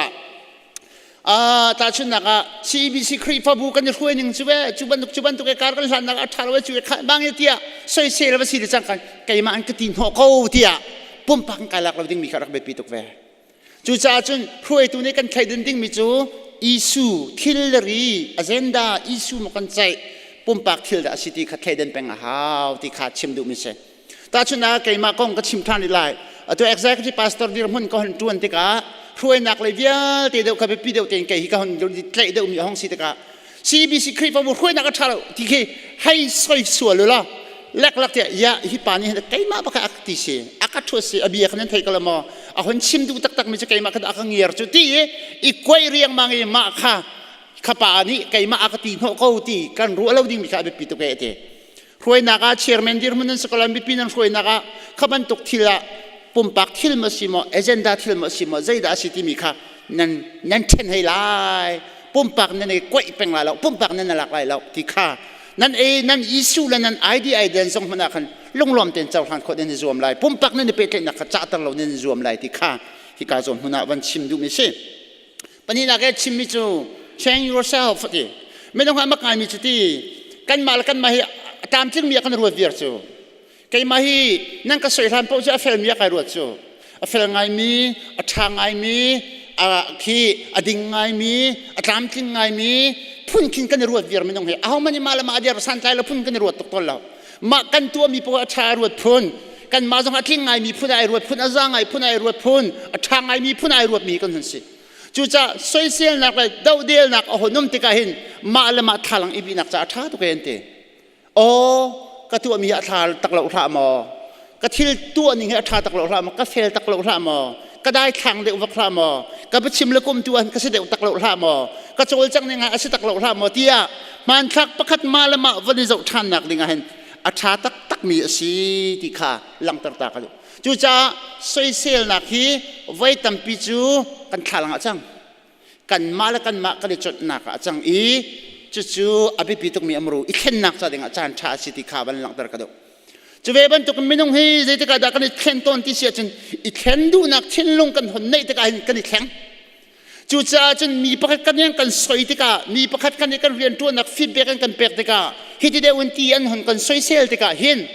ตาชุนนักCBC ครีฟ้าบุกันรวยหนึ่งจุบันตุกการกันหลานนักอัฐารวจุบางอย่างที่สวยเสียแล้วสิริจังกันไก่มาอันกตินหัวเขาที่ปุ่มปักกันหลักเราดิ่งมีการรักเบปีตุกเวจู่จ้าจุนรวยตัวนี้กันใครดิ่งมีจู่อิสูทิลรีอเจนดาอิสูมันกันใจปุ่มปักทิลดาสิที่ขัดใครดิ่งเป็นหาวที่ขาดชิมดูมิเซ่ตาชุนนักไก่มากองก็ชิมทานได้ ตัว executive pastor ดิรมุนก็หันจวนติการวยนักเลยเดียวที่เดียวกับพี่เดียวเต็งไก่ก็หันจวนเตะเดียวมีห้องสิติกา CBC คลิปว่ารวยนักก็ชาลที่เขาให้สวยสวยเลยล่ะเล็กๆเนี่ยยาฮิปานี่ไก่มาปะกะอักติเสอักชัวเสอเบียขนาดไทยก็ละมอเอาหันชิมดูตัก tak mi kai ma ka akang yer chu ti i koi riang mangi ma kha khapa ni kai ma akati no ko ti kan ru lo ding mi ka be pitu ke te roi naga chairman dir mun sekolah bi pinan roi naga khaban tok thila pumpak thil ma simo agenda thil ma simo zaida siti mi kha nan ten hai lai pumpak nan e koi peng la lo pumpak nan lak lai lo ti kha nan issue la nan idea den song hna khan lunglom ten chaw han kho den zoom lai pumpak nan pe tle na kha cha tar lo nen zoom lai ti kha hi ka zon hna wan chim du mi se pani na ke chim mi chu change yourself ti me dong ha ma kai mi chu ti kan mal kan ma hi tam ching mi kan ru vir chu kai ma hi nan ka soi han po cha fel mi ka ru chu a fel ngai mi a thang ngai mi a khi a ding ngai mi a tam ching ngai mi phun kin kan ruat vir menong he aw mani mala ma adir san tai la phun kan ruat tok tol la ma kan tua mi po a tha ruat phun kan ma jong a tling ngai mi phun ai ruat phun a za ngai phun ai ruat phun a tha ngai mi phun ai ruat mi kan han si chu cha social nak la dau del nak a honum ti ka hin ma la ma thalang ibi nak cha tha to ken te o ka tua mi a thal tak lo tha mo ka thil tua ni he tha tak lo tha mo ka fel tak lo tha mo ka dai thang de wa kha mo ka ba chim le kum tuan ka se de tak lo tha mo ka chol chang ne nga a se tak lo tha mo tia man thak pakhat ma la ma vani zo than nak dinga hen a tha tak mi si ti kha lang tar ta ka chu cha social nak hi vai tam pi chu kan thalang a chang kan ma la kan ma ka le chot nak a chang i chu abi pi tok mi amru i khen nak cha dinga chan tha si ti kha ban lang tar ka do chu ve ban tok minung hi ze te ka da kan khen ton ti sia chen i khen du nak chen lung kan hon nei te ka hin kan khen chu cha chen mi pakhat kan yang kan soi te ka mi pakhat kan kan rian tu nak feedback kan pek te ka hi ti de un ti an hon kan soi sel te ka hin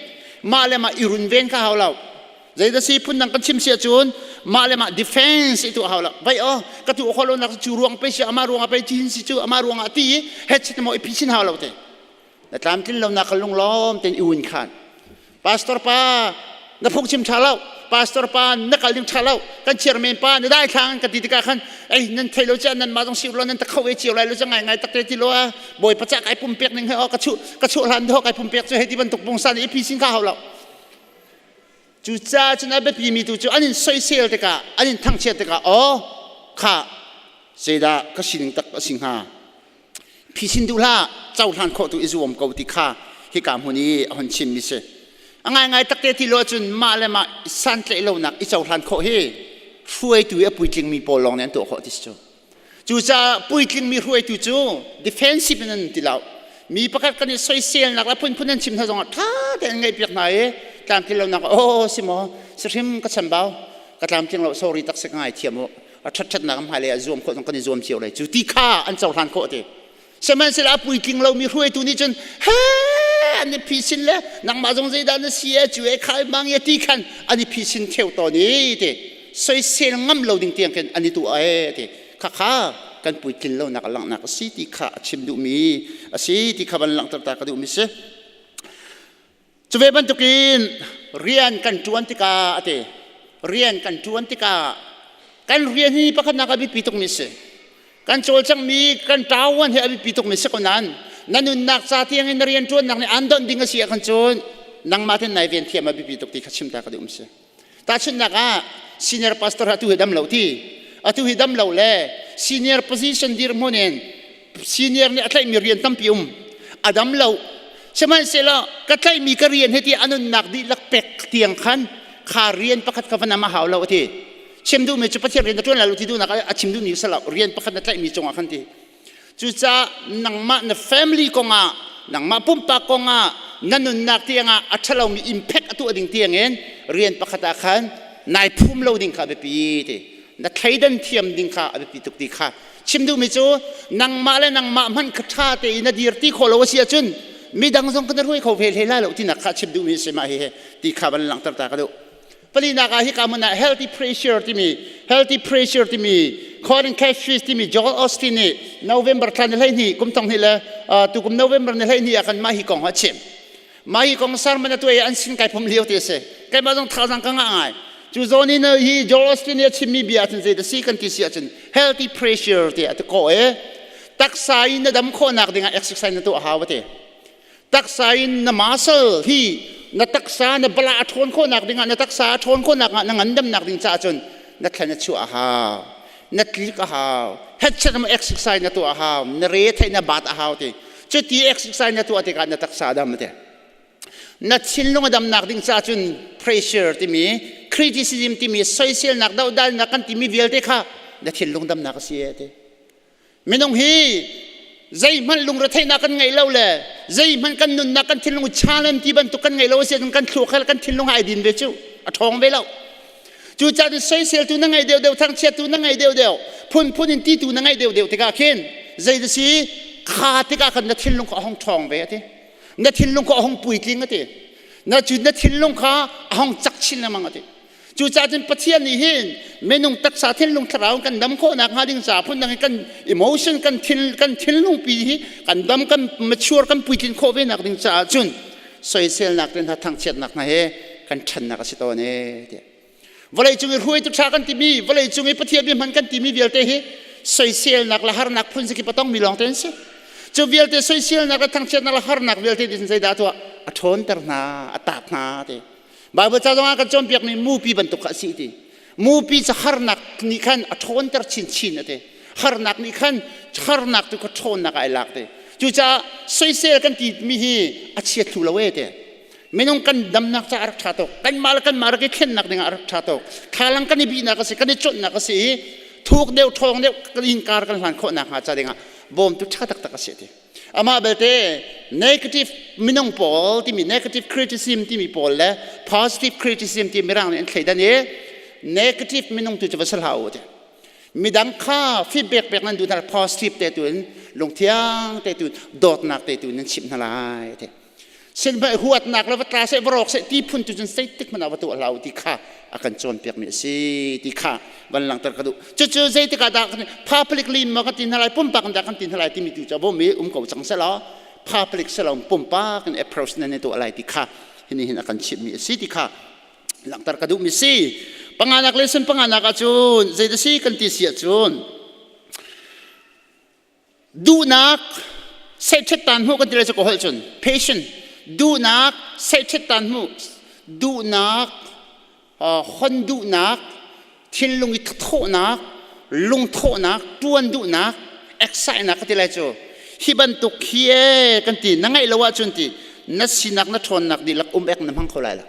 ma le ma irun ven ka haulau zai da si pun nang kan chim sia chun ma le ma defense itu haulau bai o ka tu kholo nak chu ruang pe sia ama ruang pe tin si chu ama ruang ati het chit mo ipisin haulau te na tlam tin lo na kalung lom ten iun khan pastor pa na phok chim thalau pastor pa na kalim thalau kan chairman pa na dai thang ka ti ka khan ai nan thailo cha nan ma jong siu lo nan ta khawe chiu lai lo cha ngai tak te ti lo a boi pa cha kai pum pek ning he o ka chu lan do kai pum pek chu he ti ban tok pong san e pi sin kha haulau chu cha chu na be pi mi tu chu anin soi sel te ka anin thang che te ka o kha seda ka sin tak sing ha pi sin du la chau than kho tu izuom ko ti kha hi kam huni hon chim mi se angai tak te ti lo chun ma le ma san tle lo nak i chau than kho he fuai tu e puitling mi polong nen to kho tis chu cha puitling mi ruai tu chu defensive nan ti lau mi pakat kan soi sel nak la phun nan chim tha jong tha te ngai pek na e tam ti lo nak o simo srim ka chambao ka tam ting lo sorry tak se ngai thiamo a that na kam hale a zoom kho kan zoom chiu lai chu ti kha an chau than kho te seman sila puitling lo mi ruai tu ni chun ha ani pisin le nang ma jong zai da na sia chu e khai mang ye ti khan ani pisin theu to ni te soi sel ngam lo ding tiang ken ani tu ae te kha kha kan puitin lo nak lang nak si ti kha chim du mi si ti kha ban lang ta ka du mi se chu ve ban tukin rian kan tuan ti ka ate rian kan tuan ti ka kan rian ni pakhat na ka bi pitok mi se kan chol chang mi kan tawan he abi pitok mi se ko nan nanun nak sa tiang in rian tuan nak ni andon ding sia kan chon nang maten nai ven thiam abi pitok ti khachim ta ka dum se ta chun naka senior pastor atu hidam lo ti atu hidam lo le senior position dir monen senior ni atlai mi rian tampium adam lo seman sela katlai mi ka rian heti anun nak di lak pek tiang khan kha rian pakhat ka vana ma haw lo ti chimdu me chu pathir rian tuan la lo ti du nak a chimdu ni sala rian pakhat na tlai mi chong khan ti chu cha nang ma na family ko nga nang ma pumpa ko nga nanun nak tianga athalo mi impact atu ading tiangen rian pakhata khan nai phum lo ding kha be pi te na thaidan thiam ding kha be pi tuk ti kha chimdu mi chu nang ma le nang ma man khatha te ina dir ti kholo sia chun mi dang jong kan roi kho vel hela lo ti na kha chimdu mi se ma he ti kha ban lang tar ta ka do pali na ka hi ka mana healthy pressure ti mi Colin Cassius ti mi Joel Austin ni November than lai ni kum tong ni la tu kum November ni lai ni akan ma hi kong ha chem ma hi kong sar mana tu e an sin kai phom liu te se kai ma jong tha jang ka ngai chu zoni na hi Joel Austin ni chim mi bia chen ze the second ti sia chen healthy pressure ti at ko e tak sai na dam kho nak dinga exercise na tu ha wa te tak sai na muscle hi na taksa na bala thon ko nak dinga na taksa thon ko nak na ngandam nak ding cha chun นัดทันนัดชัวหาวนัดลิกหาวเฮ็ดฉันมาเอ็กซ์ไซส์นัดตัวหาวนัดเรทให้นัดบาดหาวที่จุดที่เอ็กซ์ไซส์นัดตัวที่การนัดตักษาดำที่นัดชิลลงดำนักดิ้งซาจุนเพรสเชอร์ที่มีคริติซิซึมที่มีโซเชียลนักดาวดันนักกันที่มีวิลที่ข้านัดชิลลงดำนักเสียที่ไม่ต้องฮีใจมันลงระเทนักกันไงเล่าเลยใจมันกันนุนนักกันทิลลงชาเลนที่บรรทุกกันไงเล่าเสียกันคลุกกันทิลลงไอดินเวจูทองไปแล้วจูจ่าจะใช้เซลตัวนั่งไงเดียวทางเชียตัวนั่งไงเดียวพุ่นที่ตัวนั่งไงเดียวที่กาเข็นใจจะสีขาที่กากันนัดทิลลงของทองไปที่นัดทิลลงของปุ๋ยจริงที่นัดจุดนัดทิลลงของห้องจักชินละมั้งที่จูจ่าจะปะเทียนนี่เห็นเมนุ่งตักษาทิลลงทราวกันดำโคนักหาดิ้งสาพุ่นนั่งกันอิโมชันกันทิลลงปีกันดำกันมาชัวร์กันปุ๋ยจริงโคเวนักดิ้งสาจุนใส่เซลนักเป็นทางเชียนักนะเฮกันชันนักสิตัวเนี่ยวันไหนจุงรวยตุชากันที่มีวันไหนจุงปะเทียบมันกันที่มีเวลเตะใส่เซลนักละหานักพุ่นสกิปต้องมีลองเต้นสิจูเวลเตะใส่เซลนักทางเชียนักละหานักเวลเตะดินใส่ดาตัวอัฐนตรนาอัตานาเตบาบจ้าจงอากันจอมเปียกมีมูปีบรรทุกสิทีมูปีจะหานักนี่ขันอัฐนตรชินเตหานักนี่ขันหานักตุกอัฐนนักไอลักเตจูจ้าใส่เซลกันที่มีฮีอัจฉริยะทุลเวเตไม่ต้องกันดำนักจะอารักชาตกกันมาร์กเข็นนักdenganอารักชาตกทาลังกันบีนักสิกันจดนักสิทุกเดียวทองเดียวกันอินการกันหลังคนนักหาจะdenganบอมตุชาตักสิอามาเบลเต้ negative ไม่ต้องพอที่มี negative criticism ที่มีพอและ positive criticism ที่มีร่างเนี่ยใครดันเนี่ย negative ไม่ต้องตุจะภาษาลาวเต้มีดังค่า feedback แบบนั้นดูนะ positive แต่ตัวนั้นลงเที่ยงแต่ตัวดอดนักแต่ตัวนั้นชิมทลายเต้เช่นแบบหัวหนักแล้วตราเสบรอกเสที่พุ่นจุดจนเสติกมันเอาตัวเราที่ข้าอาการจนเปียกมีสิที่ข้าวันหลังตระกดูจู่ๆเสติกาดักพาพลิกลิมมากันตินทลายปุ่มปากกันดักกันตินทลายที่มีตัวจะบ่มีเก่าจังเสละพาพลิกเสละปุ่มปากกัน approach ในตัวอะไรที่ข้าเห็นอาการชิมมีสิที่ข้าหลังตระกดูมีสิปังานักเลสันปังานักจุนเสด็จสิกันติเสียจุนดูนักเสด็จตันหัวกันติเลยจะโกหกจุน patientดูนักเสร็จตันหูดูนักคนดูนักทิ้งลงอีกโทนักลงโทนักตัวนดูนักเอ็กไซนักก็ที่ไรจูฮิบันตุกเฮียกันตีนั่งไงละวะจุนตีนัดสินักนัดชนนักดีลักเอ็กน้ำพังเขาไรละ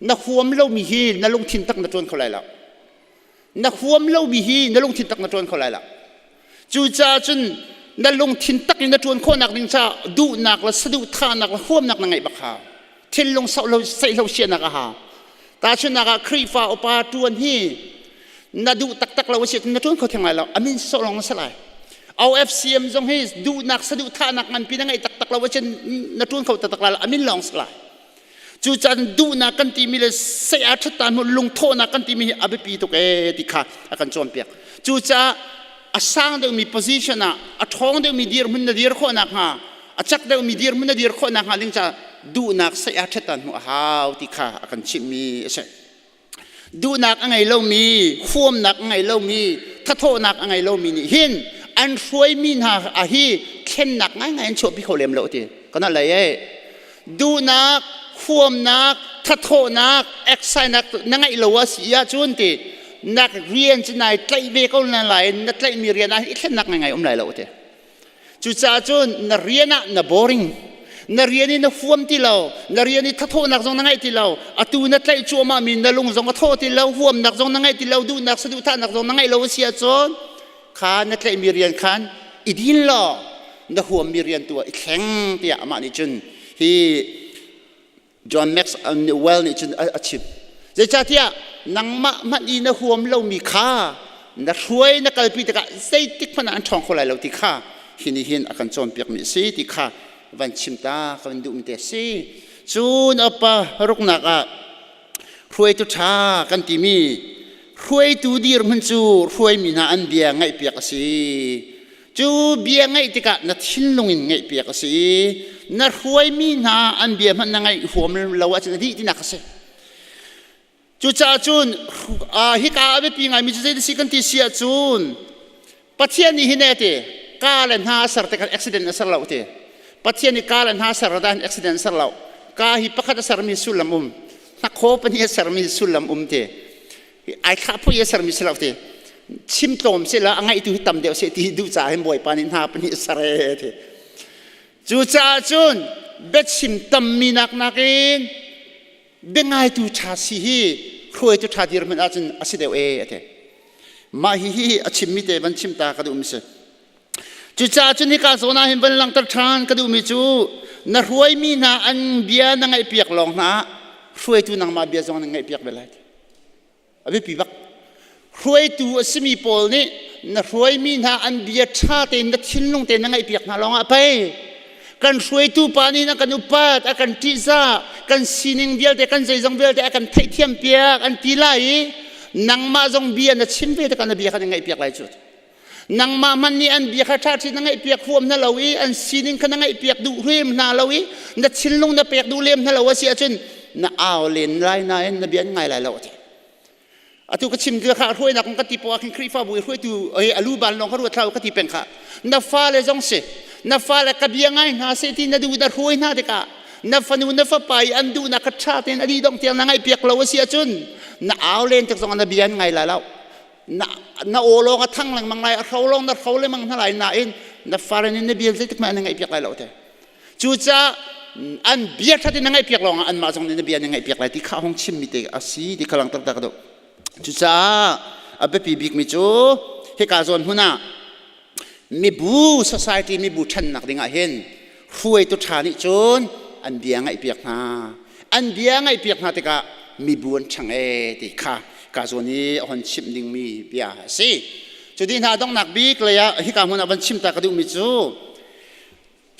นักหัวมเล่ามีฮีนัดลงทิ้งตักนัดชนเขาไรละนักหัวมเล่ามีฮีนัดลงทิ้งตักนัดชนเขาไรละจูจ่าจุนนั่นลงทิ้งตักนี่นัดชวนคนนักดิ้งจ้าดูนักละสะดุท่านักละห่วมนักนั่งไงบักฮาทิ้งลงเสาเราใส่เราเชียนักฮาตาชนักครีฟ้าอุปาจวนฮีนัดดูตักเราเชียนัดชวนเขาทำไงเราอามินโซลงสลายเอา FCM จงให้ดูนักสะดุท่านักมันปีนั่งไงตักเราเชียนัดชวนเขาตักเราอามินลองสลายจู่จันดูนักกันที่มีเลยเสียชัดตามุลงโทนักกันที่มีอาบิปีตุกติขาอาการจอมเปียกจู่จ้าอาสางเดียวมี position นะอาท้องเดียวมีดีร์มันดีร์คนนักฮะอาจักเดียวมีดีร์มันดีร์คนนักฮะลิงจะดูนักเสียชัดตามุฮาวติขาอาการชิมีใช่ดูนักอะไรเรามีข่วมนักอะไรเรามีทัดโทนักอะไรเรามีนี่หินอันช่วยมีนะอาฮีเข็นนักง่ายๆชอบพี่เขาเลี้ยงเราทีก็นั่นแหละดูนักข่วมนักทัดโทนักเอ็กไซนักนั่งไงเราว่าเสียจุนทีนักเรียนจะไหนใกล้เบกเอานั่นไหลนักใกล้มีเรียนอะไรแค่นักยังไงไหลเราเถอะจุดจ้าจุนนักเรียนน่ะ boring นักเรียนนี่น่ะฟ้วมที่เรานักเรียนนี่ทัดโทนักจงนั่งไงที่เราอัตุนักใกล้ชัวมามีนักลงจงกระโทที่เราฟ้วมนักจงนั่งไงที่เราดูนักสะดุดท่านักจงนั่งไงเราเสียจนข้านักใกล้มีเรียนขันอีดินล่อนักฟ้วมมีเรียนตัวแข็งเตี่ยมานี่จุนที่จอห์นแม็กซ์เวลนี่จุนอาชีพเจ้าเที่ยนังมันอีน่ะหัวมเรามีค่านักช่วยนักการพิจารณาใส่ติ๊กพนันทองคนไรเราติค่าหินอาการจอมเปียกมีสิติค่าวันชิมตาวันดูมีแต่สิจูนอปะรุกนักช่วยตุชากันที่มีช่วยตูดีร์มันจูช่วยมีนาอันเบียงไงเปียกสิจูเบียงไงติกะนัดทิ้งลงไงเปียกสินัดช่วยมีนาอันเบียมันไงหัวมเราว่าจะดีที่นักสิจู่จ้าจุนฮิกาเวปีไงมิจะได้สิกันที่เสียจุนปัจเจียนี่หินเอติกาเลนหาสารแต่กันอุบิเหตุสารเราเตปัจเจียนี่กาเลนหาสารแต่กันอุบิเหตุสารเรากาฮิปะขัดสารมีสุลลัมนักโคปนี่สารมีสุลลัมเต ไอ้ข้าผู้เยสรมิสลาวทีชิมโตมเสร็จแล้วไงตัวที่ตำเดียวเสียทีดูจ่าให้บ่อยปานินหาปนิสระทีจูจ่าจุนเบ็ดชิมตำมีนักนักเองเบ่งไงตัวชาสีฮีครวยตัวชาดีรมันอาจจะอาศัยเดียวทีมาฮีอาชิมมิเตบันชิมตากระดูมิสจูจ่าจุนที่การสวนาเห็นบันลังตระชานกระดูมิจูน่ารวยมีนาอันเบียนังไอเปียกลองนะรวยตัวนังมาเบียจงนังไอเปียกเบลัยอภิปีบักรวยตัวสมีโพลนี่น่ารวยมีนาอันเบียชาเต็นนัดชินลงเต็นนังไอเปียกนาลองไปกันรวยตัวปานี่นักันอุปัตกันทิซากันซีนิงเบียลแต่กันใจจงเบียลแต่กันไทยเทียมเปียกันตีไลนังมาจงเบียนัดชิมเบียแต่กันเบียกันนังไอเปียกไรจุดนังมามันนี่อันเบียข้าชาตินังไอเปียกขวมนั่นเราอันซีนิงกันนังไอเปียกดูเรียมนาเรานัดชินลงนัดเปียกดูเรียมนั่นเราเสียจนน่าเอาเล่นไรน่าเอ็นนับเบียนไงไรเราทีอาตุกชิมเกลือข้าวถ้วยนักกติปวาคิงครีฟ้าบุยถ้วยตูอลูบานลงข้าวรัวเท้ากติเป็นข้านับฟ้าเลยจงเสนับฟ้าเลยกับยังไงนาเสตินัดดูดัดถ้วยนาเด็กะนับฟันูนับฟ้าไปอันดูนักกระชากเต็นอดีตดงเตียงนังไอเปียกเราเสียจนน่าเอาเล่นจากตรงนับเบียนไงไรเราน่าโอโลกทั้งหลังมังไรเขาลงนัดเขาเลยมังเท่าไรน่าเอ็นนับฟ้าเลยนับเบียนจะติดมานังไอเปียกไรเราเถอะจู่จ้าอันเบียร์ทัดนังไอเปียกลองอันมาจงนับเบียนนังไอเปียกไรที่ข้าห้องชิมมิเตกอาศัยที่ขลังตักตักดูจุจ้าอับปีบิกมิจูเฮกาซอนหุน่ามีบู society มีบูชันนักดิ่งเห็นรวยตุชานิจูนอันเบียงไอเปียกนาอันเบียงไอเปียกนาติกามีบูนช่างติข้ากาซอนี้อันชิมดิ่งมีเบียสิจุดที่น่าต้องนักบิกเลยอะเฮกาหุน่าบันชิมตากระดูมิจู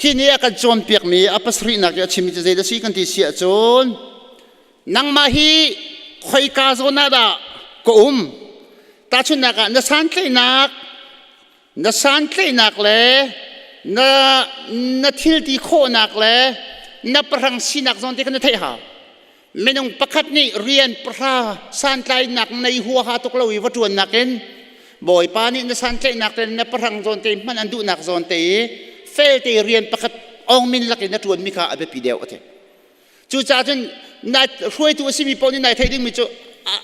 ที่นี่กันโจนเปียกมีอัปสรีนักจะชิมจะเจดสีกันที่เสียโจนนังมาฮีคอยกาซอนาดาก็ตาชุนนักนัสันเคนักเลยนัทิลตีโคนักเลยนับพลังสีนักจนที่กันเทียหาไม่ต้องประคัดนี่เรียนพระสันเคนักในหัวหาตุกลาวิวัตถุนักเองบ่อยปานี่นัสันเคนักเลยนับพลังจนที่มันอันดูนักจนที่เฟลที่เรียนประคัดองมินลักนัดวนมิคาอเบปีเดียวเถอะจู่จ้าจนนัดช่วยตัวสิมีปนินัยไทยดิ้งมิจู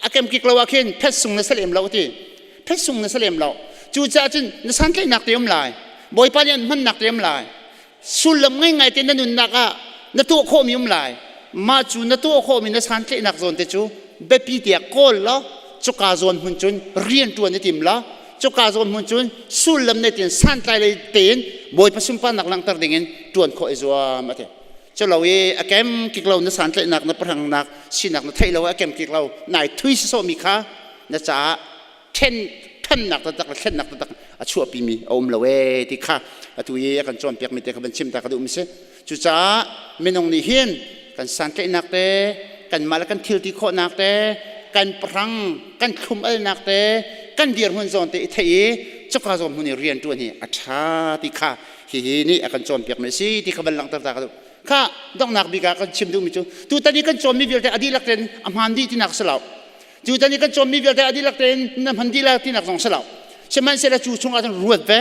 อาเกมกิกลาวาเคนเพชรส่งนัสเลมเราที่เพชรส่งนัสเลมเราจู่จ้าจนนัสันเคนักเตรียมลายบ่อยปานี่มันนักเตรียมลายสุลมง่ายๆที่นั่นนักนัตัวโคมิยมลายมาจูนัตัวโคมินัสันเคนักโซนเตจูเบปีเดียโกลละจุกาโซนหุ่นจุนเรียนตัวในทีมละจุกาโซนหุ่นจุนสุลมในทีมสันไตเลยเตียนบ่อยผสมปนนักลังตัดดิ่งตัวโคอิจวามาเถอะเจ้าเราอาเกมกิกเรานัสันเคนักนับพลังนักสินักนัไทยเราอาเกมกิกเรานายทุยโซมิคานัจ้าเช่นท่านนักตัดเช่นนักตัดชั่วปีมีอมเราที่ข้าตุยกันจนเปียกมีแต่กันชิมตากระดูมิเสจู่จ้าไม่นงนี่เฮียนกันสันเคนักเตกันมาแล้วกันทิลที่โคนักเตกันพลังกันคุมเอลนักเตกันเดียร์หุ่นจนเตไทยจุกาโซนหุ่นเรียนตัวนี้อัชาที่ข้าฮีนี่กันจนเปียกไม่สิที่เขาบันลังตากระดูข้าต้องนักบิกากันชิมดูมิจูตัวตอนนี้กันจอมมีเวลแต่อดีลักเรนอัมฮันดีที่นักสลาวตัวตอนนี้กันจอมมีเวลแต่อดีลักเรนนัมฮันดีลักที่นักสองสลาวเช่นมันเสร็จจูชงอาจจะรวดแวะ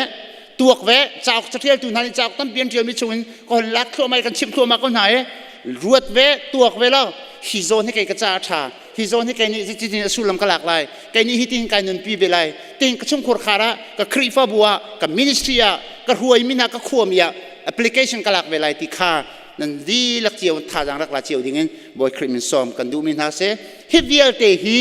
ตัวแวะจากจะเที่ยวตัวนั้นจากตั้งเปลี่ยนเที่ยวมิจูนก็ลักทั่วมากันชิมทั่วมาก็ไหนรวดแวะตัวแวะแล้วฮิโซนให้แกกระจาชาฮิโซนให้แกนี่จริงๆสุลมกลากลายแกนี่ฮิติงการนุนปีเวลัยติงกระชุ่มขวดขาระกับครีฟ้าบัวกับมินิสทรีกับรวยมินากับขวมีแอปพลิเคชันกลากเวลัยที่ข้านั่นดีลักเจียวท่าจังรักลักเจียวดิ่งบ่อยครีมินซ้อมกันดูมินฮาเซ่ฮิวิลเตฮี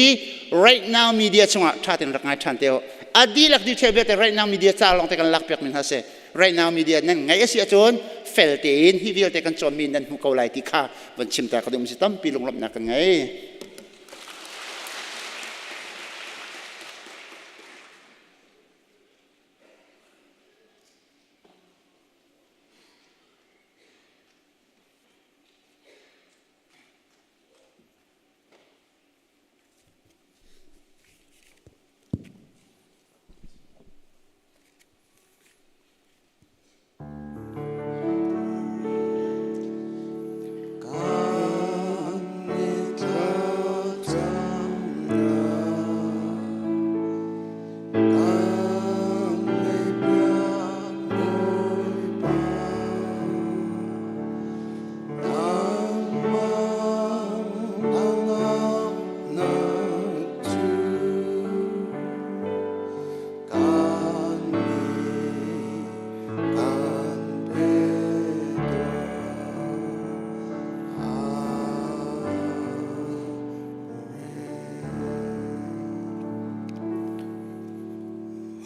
right now media ช่วงท่าเต็นรักไงท่านเตียวอดีลักดิเทเบต right now media จ้าลองแต่กันลักเปียกมินฮาเซ่ right now media นั่นไงเสียจนเฟลเตนฮิวิลเตกันจอมมินนั่นหุกเอาไหลที่ข้าวันชิมตากระดุมสิตั้มปีลงรับหนักกันไง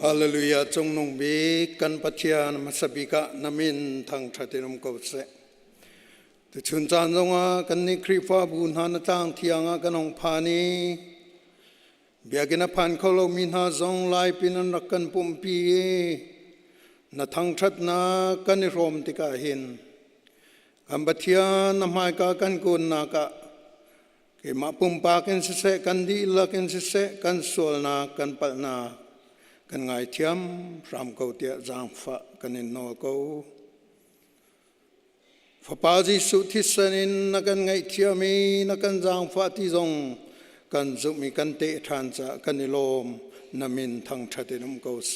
ฮาเลลูยาจงนงบีกันปัจจานมัสบิกะนามินทางชาตินมกบเสตุชุนจานจงอากันนิคริฟ้าบุญหานตางที่อ่างกันองพานีเบียกินพันเขาเรามินหาจงไลปินันรักกันปุ่มปีนาทางชัดนากันนิรมติกาหินกันปัจจานนำให้กากันกุนนากะเกมาปุ่มปากันเสกันดีละกันเสกันสวลนากันปัลนากันไงเทียมรำเกาเตียจางฟ้ากันนินโนเกาฟ้าปาจิสุทิสนินนักันไงเทียมีนักันจางฟ้าที่จงกันจุมีกันเตะทานจะกันนิลมนามินทางชาตินมเกาเส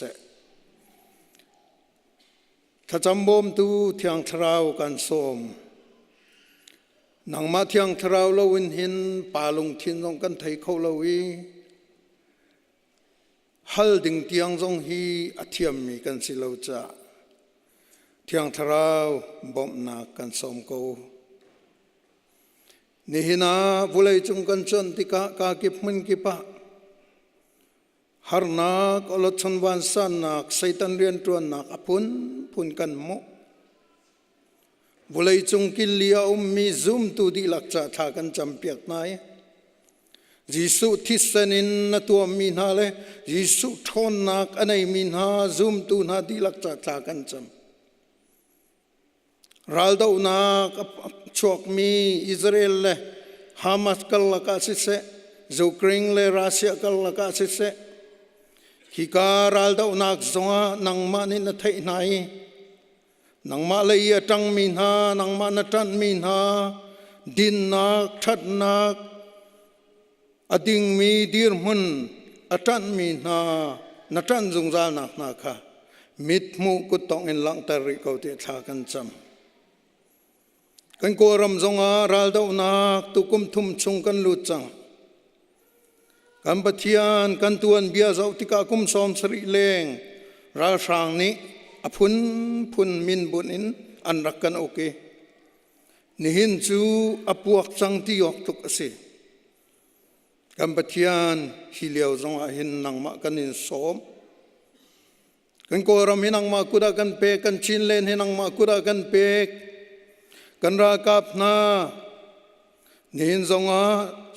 ถ้าจำบ่มตูเทียงทราวกันสมนังมาเทียงทราวเราวินหินป่าลงทินจงกันไทยเขาเราวีฮัลดิงเตียงจงฮีอธิยมมีกันสิเลวจ่าเทียงทราวบ่มนากันสมกูนี่หินาบุเลยจงกันจนติกากากิบมันกิปะฮาร์นักอลชนวันสันนักไซตันเรียนตัวนักอพุนพุนกันโมบุเลยจงกิลเลียมีซุมตูดีลักจ่าทากันจำเปียกนายยิสุทิศนินนตัวมินหาเลยิสุทอนนักอันไหนมินหาซุมตูนาดีลักจ่าทากันจำรัลดาวนักชวกมีอิสราเอลเลฮามัสกัลลักาสิเซยูเครนเลรัสเซียกัลลักาสิเซฮิการัลดาวนักจงอานังมานินไทยนายนังมาเลยจังมินหานังมานตันมินหาดินนักชัดนักอดิ่งมีดีร์มุนอตันมีนาตันจงจานักนักค่ะมิดมุกุตองอินลังตริกเอาเตชากันจำกันโกรำจงอารัลดาวนักตุกุมทุมชงกันลุจังกันปะเทียนกันตวนเบียเจ้าติกากุมสอมสริเลงราชางนี้อพุนพุนมินบุญอินอันรักกันโอเคนี่หินจูอปวกจังที่ยกตุกสิกันปะเทียนฮิเลียวจงอาหินนังมากันอินสอมกันโกรำหินังมากุดากันเปกันชินเลนหินังมากุดากันเปกันรากาบนานี่หินจงอา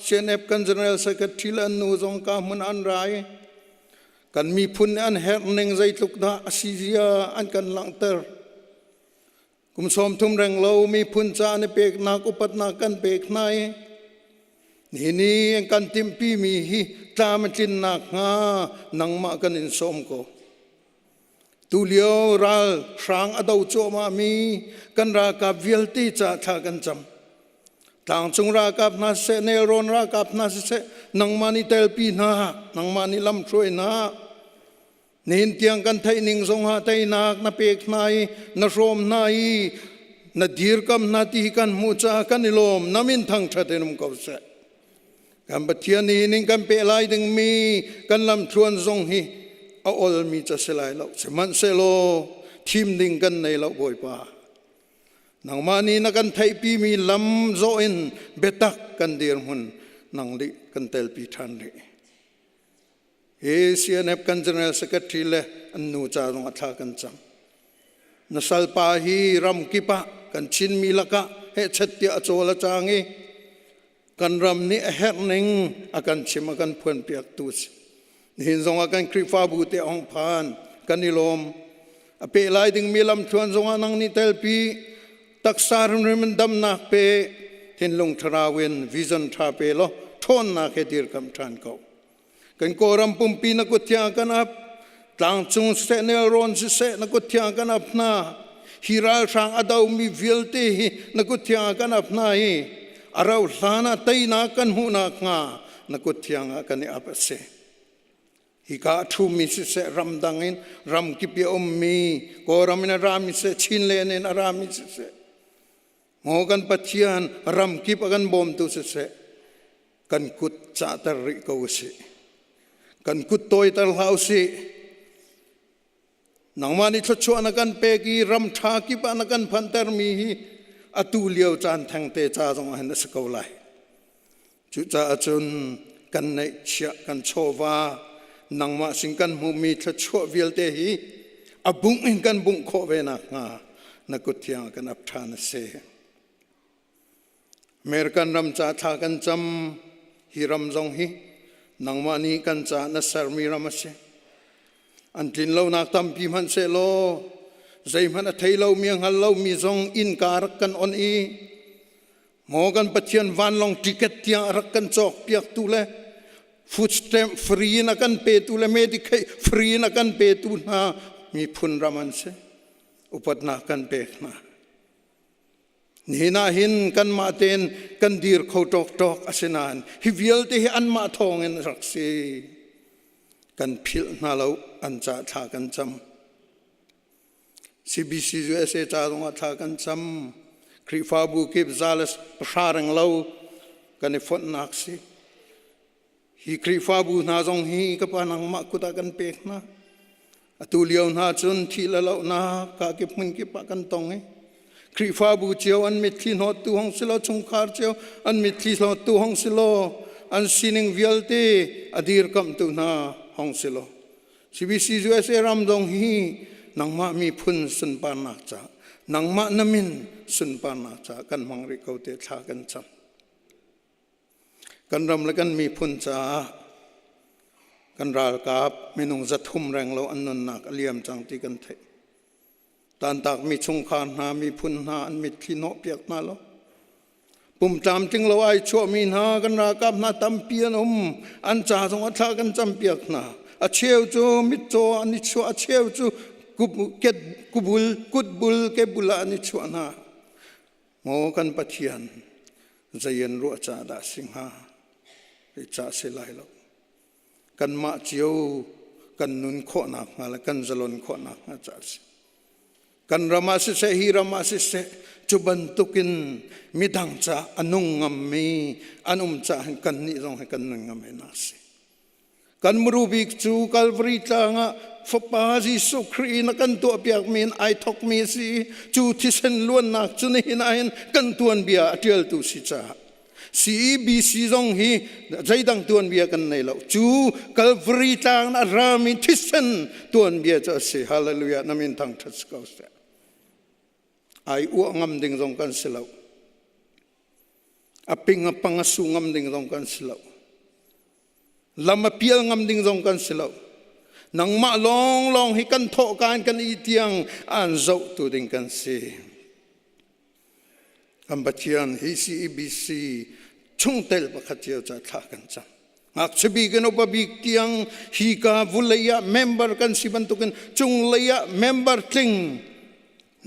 เชนเอฟกันเจเนอเรลเซกทิลันนูจงกามันอันไรกันมีพุนอันเฮร์เนงใจตุกดาอสิเซียอันกันลังเตอร์กุมสมทุมแรงเรามีพุนจานเปกนักอุปัตนากันเปกนายนี่กันติมปีมีฮีตามจินนักงานังมากันอินสมโกตุเลียวรัลสางอดาวโจมามีกันรากาบเวลตีจ่าทากันจำต่างจงรากาบนาเสเนรอนรากาบนาเสนังมานิเตลปีนานังมานิลำช่วยนานินเตียงกันไทยนิงทรงหาไทยนักนาเปกนายนาโรมนายนาดีร์กัมนาตีกันมูจากันนิลมนามินทังชาเตนุมกบเสกันปะเทียนีนิงกันเปลายดึงมีกันลำชวนทรงฮีเอาอลมีจะเสลายเราสมันเซโลทีมดิ่งกันในเราบ่อยป่านังมานีนักันไทยปีมีลำโซอินเบตักกันเดียร์หุ่นนังลิกันเตลปีทันรีเอเชียเนบกันเจเนอเรลเซกทรีเลอันนูจารงอัฐากันจังนัสัลปาฮีรำกิปะกันชินมีละกะเฮชัดเตียโจละจางกันรำนี้เฮร์นิงอากันชิมอากันเพื่อนเปียกตุสหินทรงอากันคริฟ้าบูเตองพานกันนิลมอเปลายดึงมีลำชวนทรงอานังนิเตลปีตักสารมันดำนักเปเห็นลงทราเวนวิจันทราเปโลทนนักเฮดิร์กำทานเขากันโกรำปุ่มปีนักกุฏยากันอับต่างจงเสเนลรอนเสนักกุฏยากันอับนาฮิรัลช่างอดาวมีวิลตีนักกุฏยากันอับนาอาราวลานาไตนักกันหูนักงานักกุฏยากันอับเสฮิกาทูมิเสรำดังอินรำกิปยอมมีโกรำมินารามิเสชินเลนินอารามิเสโง่กันปัจจัยรำกิปกันบอมตุเสกันกุดจ่าตริกาวสิกันกุดโตยตลหาวสินังมานิชชวนกันเปกีรำชากิปนักันพันเตอร์มีอตุเลียวจานแทงเตจ่าจงหันสกาวไลจุจ่าจนกันในเชียกันโชวา นังมาสิงกันมุมีทชัววิลเตหีอบุงอินกันบุงโคเวนักงานักุที่ยังกันอับทานเสเมรกันรำจ่าทากันจำฮิรำจงฮีนังมานีกันจ่านัสรมีรำเสอันทินเรานักตำพิมันเสโลใจมันไทยเราเมียงฮัลเรามีจงอินการกันออนอีหมอกันปะเทียนวันลองติเกตที่ยังรักกันจอกเปียกตุเลฟูดสเต็มฟรีนักันเปตุเลเมดิเคฟรีนักันเปตุนามีพุนรามันเสอุปนักกันเปกนานี่นาหินกันมาเตนกันดีร์เขาตอกอาศัยนานฮิวิลเตหิอันมาทองเงินรักเสกันพิลนาเราอันจ่าทากันจำCBC USA จ่าตรงทากันจำคริฟาบูกิบซาเลสประชารังเรากันในฝนนักสิฮีคริฟาบูนาจงฮีกับปานังมากุตากันเปกนะตุเลียวนาจนทีละเรานากาเก็บมันเก็บปากันตรงไงคริฟาบูเจียวอันมิทีนอตูห้องสิโลชงคาร์เจียวอันมิทีนอตูห้องสิโลอันซินิงวิลเตอดีร์กัมตูนาห้องสิโล CBC USA รำจงฮีนังมามีพุนสุนปานักจ่านังมานามินสุนปานักจ่ากันมังริเขาเตชากันจังกันรำและกันมีพุนจ่ากันราลกาบมีนงจัดทุ่มแรงเราอันนันนักเลียมจังที่กันเทตานตากมีชงคานนามีพุนนาอันมีที่โนเปียกนาเราปุ่มจามจึงเราไอชั่วมีนากันรากาบนาตำเปียนอันจ่าทรงอัฐากันจำเปียกนาอาเชียวจูมิโจอันนี้ชั่วอาเชียวจูกุบุลเกบุลานิชวนาโมกันปะเทียนใจเย็นรัวจ่าดาสิงหาจ่าเสลายเรากันมาเจียวกันนุนโคนักอะไรกันจลนโคนักนะจ่าสิกันรามาสิเสฮีรามาสิเสจุบันตุกินมิดังจ่าอนุงมมีอนุมจ่ากันนิจงให้กันนุงมมีนาสิกันมรูบิกจูกัลวริตางะฟปาจิสุครีนักันตัวเปียกมีนไอทอกมีสีจูที่เส้นล้วนนักจุนหินไอกันตัวเบียเทียลตุสิจ้าสีบีสีจงฮีใจดังตัวเบียกันในเราจูกัลวริตางะรามิที่เส้นตัวเบียจะเสียฮาเลลูยานามินทางทัศกาเสไออ้วงำดิ่งจงกันสิเราอปิงอปังสูงำดิ่งจงกันสิเราลำมาเปียงงำดิ่งจงกันสิเรานังมาลองให้กันโถกันกันอีเตียงอันเจ้าตัวดิ่งกันสิคำบัดเชียนฮิซีบีซีช่งเตลปะขัดเจียวจะท่ากันจังอักษบีกันอุปบิกเตียงฮีกาวุเลยะเมมเบอร์กันสิบันตุกันจงเลยะเมมเบอร์ทิง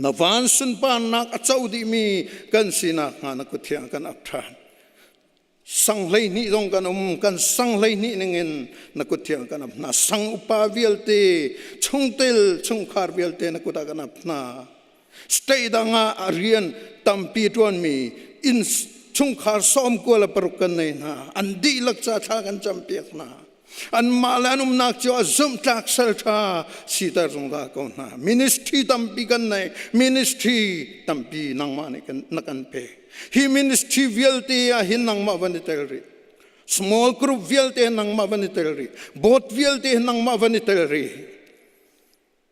นวันสุนปานักเจ้าดีมีกันสินักงานกุเทียงกันอับทานสังเลยนี่ตรงกันสังเลยนี่นึงนักกุฏิกันอับนาสังอุปาวิลเตชงเตลชงคาร์วิลเตนักกุฏกันอับนาสเตย์ดังอาเรียนตัมปีตวนมีอินชงคาร์ซ้อมกัวละปรุกันในนาอันดีลักษณะกันจำเปียกนาอันมาลานุมนักจ่อซุ่มตักเซลท่าสีตาจงตาก่อนนามินิสทรีตัมปีกันในมินิสทรีตัมปีนังมาในกันนักันเปHe ministry vialte ya hinang ma vanitelri. Small group vialte nang ma vanitelri. Both vialte nang ma vanitelri.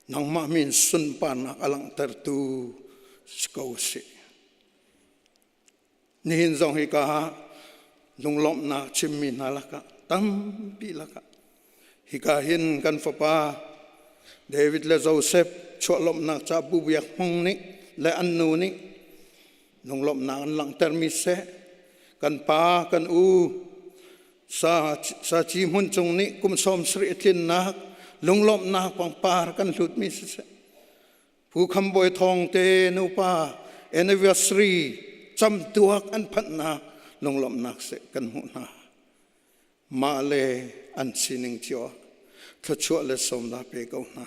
Nang ma min sun pa na alang tertu skausi. Nihin zong hika lung lom na chimmin halaka tampi laka. Hika hin kan fapa David le Joseph cholom na cha bubiak hong ni le annu ni nung lom na an lang termise kan pa kan u sa chi mun chung ni kum som sri tin nak lung lom na pang par kan lut mi se pu kham boy thong te nu pa anniversary cham tuak an phat na lung lom nak se kan hu na ma le an sining chio thachua le som na pe ko na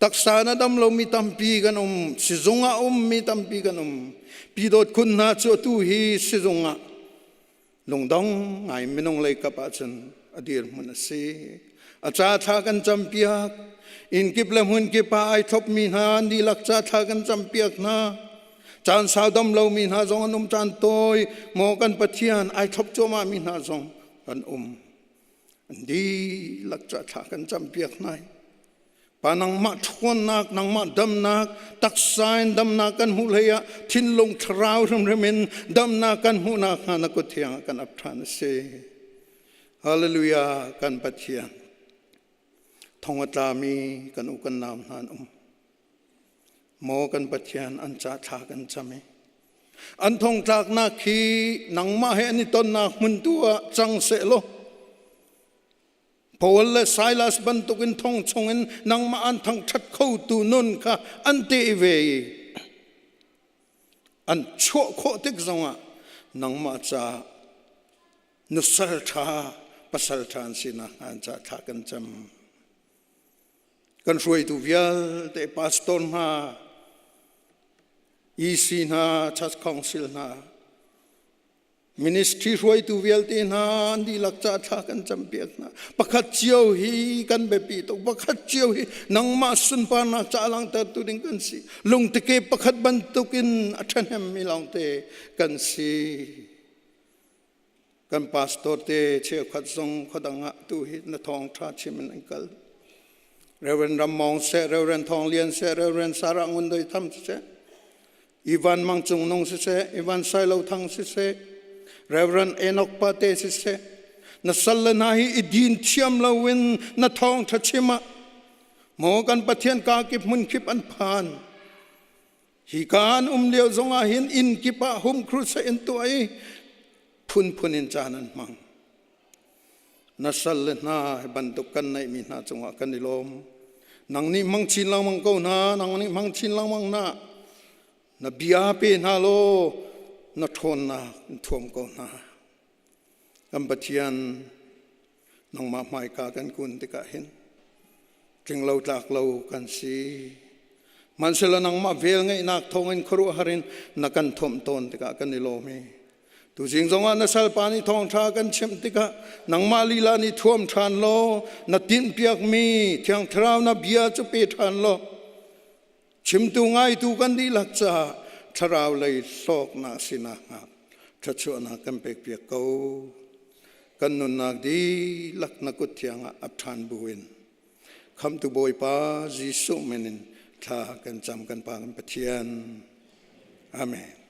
taksana dam lo mi tampi kan sizunga mi tampi kan pidot kun na chu tu hi sizunga lungdong ngai minong lei kapa chen adir mun se acha tha kan champiak in kiplam hun ki pa ai thop mi na ni lak cha tha kan champiak na chan sao dam lo mi na jong anum chan toy mo kan pathian ai thop choma mi na jong kan ดีหลักจะทากันจำเปียกไหนปานังมาทวนนักนังมาดำนักตักสายดำนักกันหูเลยะทินลงทราวรำเรมินดำนักกันหูนักหานักเทียงกันอับทานเสฮาเลลูยากันปัจเจียนทองตามีกันอุกันนามนานโมกันปัจเจียนอันจะทากันจำไหมอันทองจากนักขีนังมาเฮนิตนนักมุนตัวจังเสโลพอลและไซลัสบรรทุกินทองชงอินนังมาอันทั้งชัดเข้าตูนุนค่ะอันเตเวอันชั่วโคติกจังอ่ะนังมาจะนุสลชาปัสลชานสินะอันจะทักกันจำกันช่วยตูเวียลเตปาสตอนมาอีซีนาชัดคองซิลนามินิสทรีช่วยตูเวลตีนาดีหลักจะทักกันจำเปียกนะประคัดเจียวฮีกันเบปีตกประคัดเจียวฮีนังมาสุนปานาจะลังเตตุดิงกันสิลงตะเกประคัดบรรทุกินอัฐานมิลังเตกันสิกันพาสตอร์เตเชื่อขัดทรงขดังะตูฮินทองทราชิมันอังกลเรเวนรำมองเสเรเวนทองเลียนเสเรเวนสาระงุนโดยทำเสอีวันมังจงนงเสอีวันไซเลวทังเสเรเวนเอนอกปาเตเสนัสลนาฮีอิดินเทียมลาวินนัทองทัชิมะโมกันปะเทียนกากิบมุนคิบอันพานฮีการเลียวจงอาหินอินกิปะหุมครุเซอินตัวไอพุนอินจานันมังนัสลนาบรรทุกันในมีนาจงอากันนิลมนังนี้มังชินลังมังเกานานังนี้มังชินลังมังนานาบิอาเปนาโลนาทนนาทวมเกานากัมปเทียนนังมาหมายกากันกุนติกาเห็นจึงเราจากเรากันสีมันเสลนังมาเวลไงนักทองอินครัวหรินนักันทมตนติกากันนิโลมีtu jing zong an sal pani thong tha kan chem tika nang ma lila ni thuam than lo na tin piak mi thiang thrau na bia chu pe than lo chim tu ngai tu kan di lak cha thrau lei sok na sina nga tha chu na kan pek piak ko kan nun nak di lak na kut thiang ap than buin kham tu boy pa jisu menin tha kan cham kan pa kan pathian amen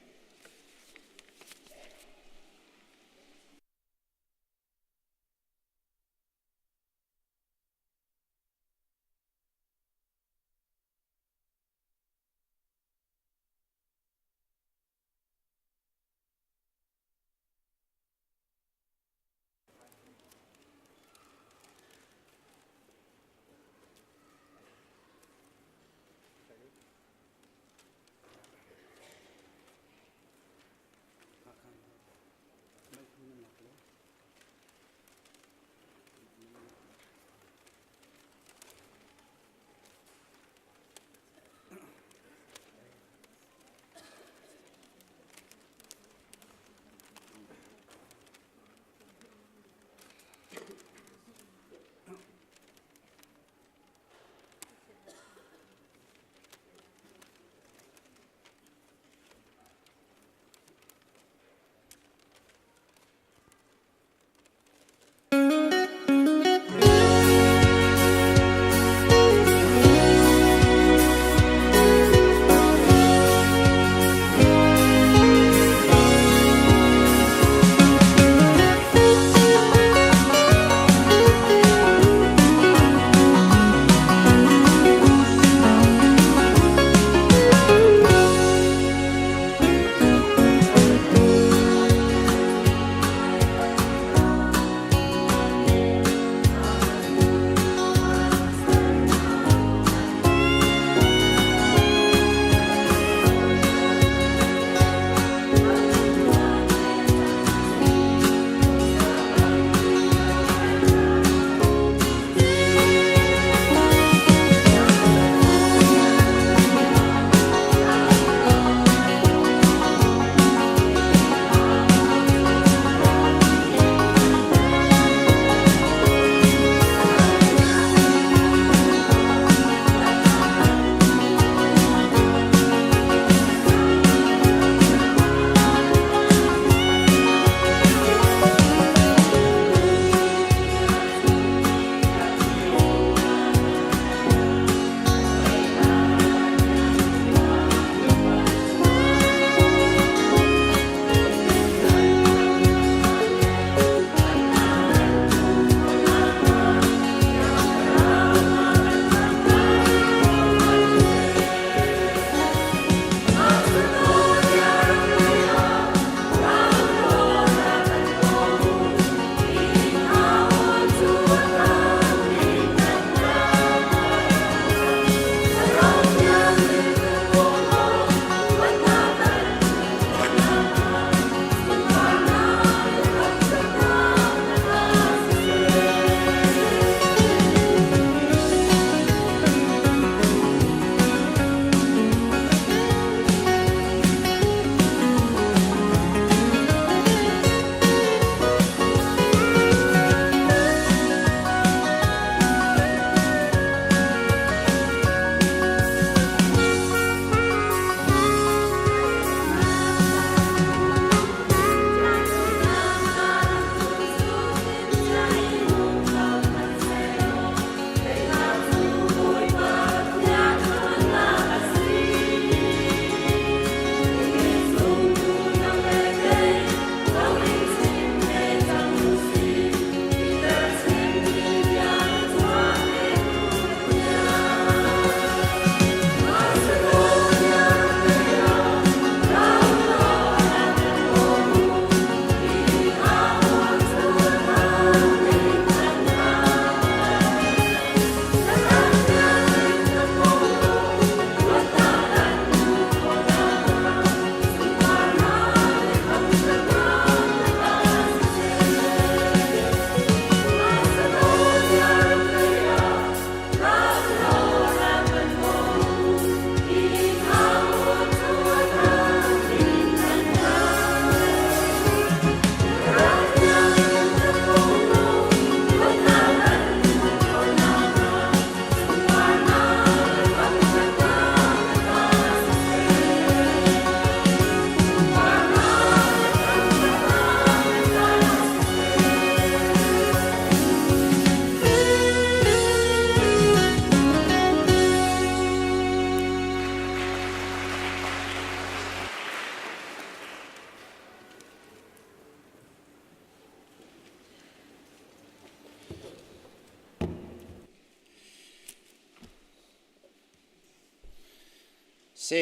สิ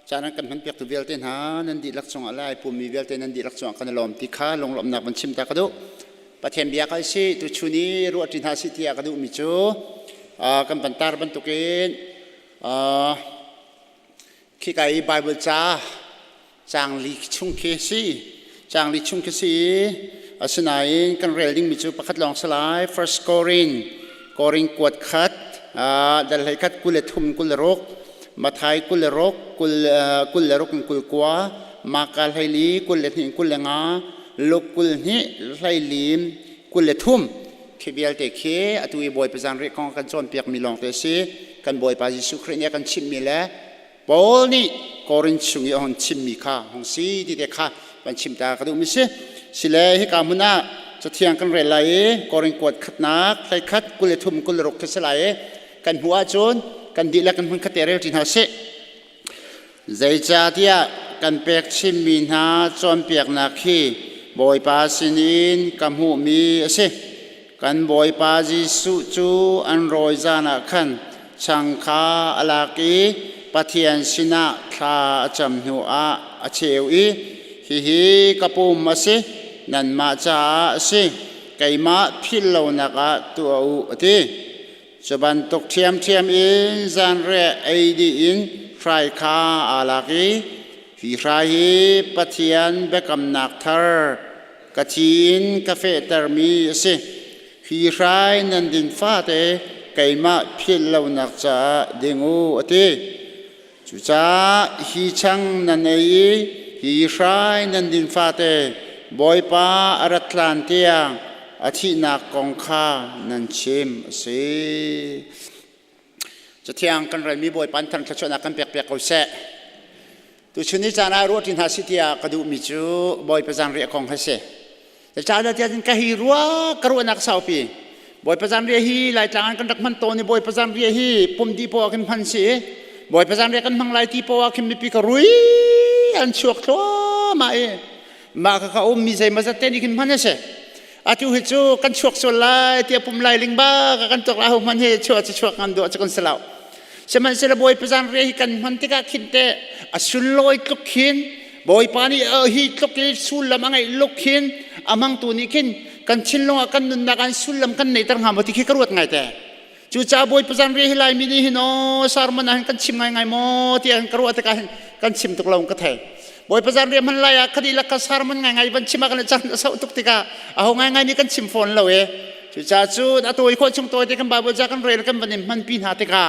จานันกันมันเปียกตัวเวลเตนหานันดีลักษณะอะไรปุ่มมีเวลเตนนันดีลักษณะกันลมที่ข้าลงลมหนักมันชิมตากระดูประเทศเบียกันสิตัวชุนี้รัวจินหาสิที่กระดูมิจูกันปันตาบันตุกินขี้ไก่ไบเบิลจ้าจางลีชุ่งเคซีจางลีชุ่งเคซีสนัยกันเรลลิงมิจูประคัดลองสลาย first scoring กวดคัดดัลให้คัดกุลทุ่มกุลรกมาไทยกุลรกกุลรกกุลกว่ามาการให้ลีกุลหิงกุลงาลูกกุลหิให้ลีมกุลทุ่มเคเบียลเตเคอตุยบอยประจันเรียกกันจนเปียกมีลองเตซีกันบอยปาจิสุครีเนี่ยกันชิมมีแล้วบอลนี่กอรินชุงยอนชิมมีค่ะหงสีที่เด็กค่ะมันชิมตากระดูมิสิสิเลให้กามุนาจะเทียงกันเรลัยกอรินกวดขัดนักใครคัดกุลทุ่มกุลรกเทสลายกันหัวจนกันดีแล้วกันพุ่งขัดเตะเร็วจินหาเสใจจ่าที่กันเปียกชิมมีนาจนเปียกนักขี้บอยปาสินินกันหูมีเสกันบอยปาจิสุจูอันโรยจานักขันช่างคาอลากีปะเทียนสินะคาจำหัวเชวีฮิกระปุมมาสินันมาจ่าสิไก่มาพิลโลนักตัวอุติจบันตกเทียมอินจันเรไอดีอินใครคาอาลากีฮิใครปะเทียนเบกำนักทาร์กะจีนกาเฟตร์มีสิฮิใครนันดินฟ้าเตไก่มาพิลโลนักจ่าดิงูติจุจ้าฮิชังนันเอฮิใครนันดินฟ้าเตบอยป้าอารัตลานเตียงอาทินักกองข้านันชิมสิจะเที่ยงกันเรมีบอยปันทันขชนักกันเปียกเอาเสะตัวชนิดจานารวดินหาสิทยากระดูมิจูบอยประจันเรียกองให้เสะแต่จานเดียนกะฮิรัวกระวนักสาวปีบอยประจันเรียฮีหลายจานกันรักมันโตนี่บอยประจันเรียฮีปุ่มดีพอกันพันสีบอยประจันเรียกันมังไลที่พอกันมีปีกรุยอันชวกทัวมามาเขามีใจมาสเตนิกันพันเสะอาทิตย์หิจูกันชวกส่วนไล่เตียปุ่มไล่ลิงบ้ากันตกลาหุมันเฮชัวจะชวกกันดูจะกันสลาวสมัยเสร็จบอยประจันเรียกันมันติกาขินเตอสุลลอยลุกขินบอยปานีฮิลุกขินสุลละมังไงลุกขินอามังตัวนี้ขินกันชินลงกันนุนนักันสุลละกันในตั้งหามติขิกรวดไงแต่จู่จ้าบอยประจันเรียฮิไลมินีฮิโนสารมันหันกันชิมไงโมเตียงกรวดกันชิมตกลงกันแทบอยประจันเรียมันไล่คดีลักษณะมันไงบันชิมากันจังสาวตุกติกาเอาไงนี่กันชิมฟอนเราจู่จ้าจู่ตัวอีกคนชงตัวที่กันบาบจากกันเรียนกันบันมันปีนหาติกา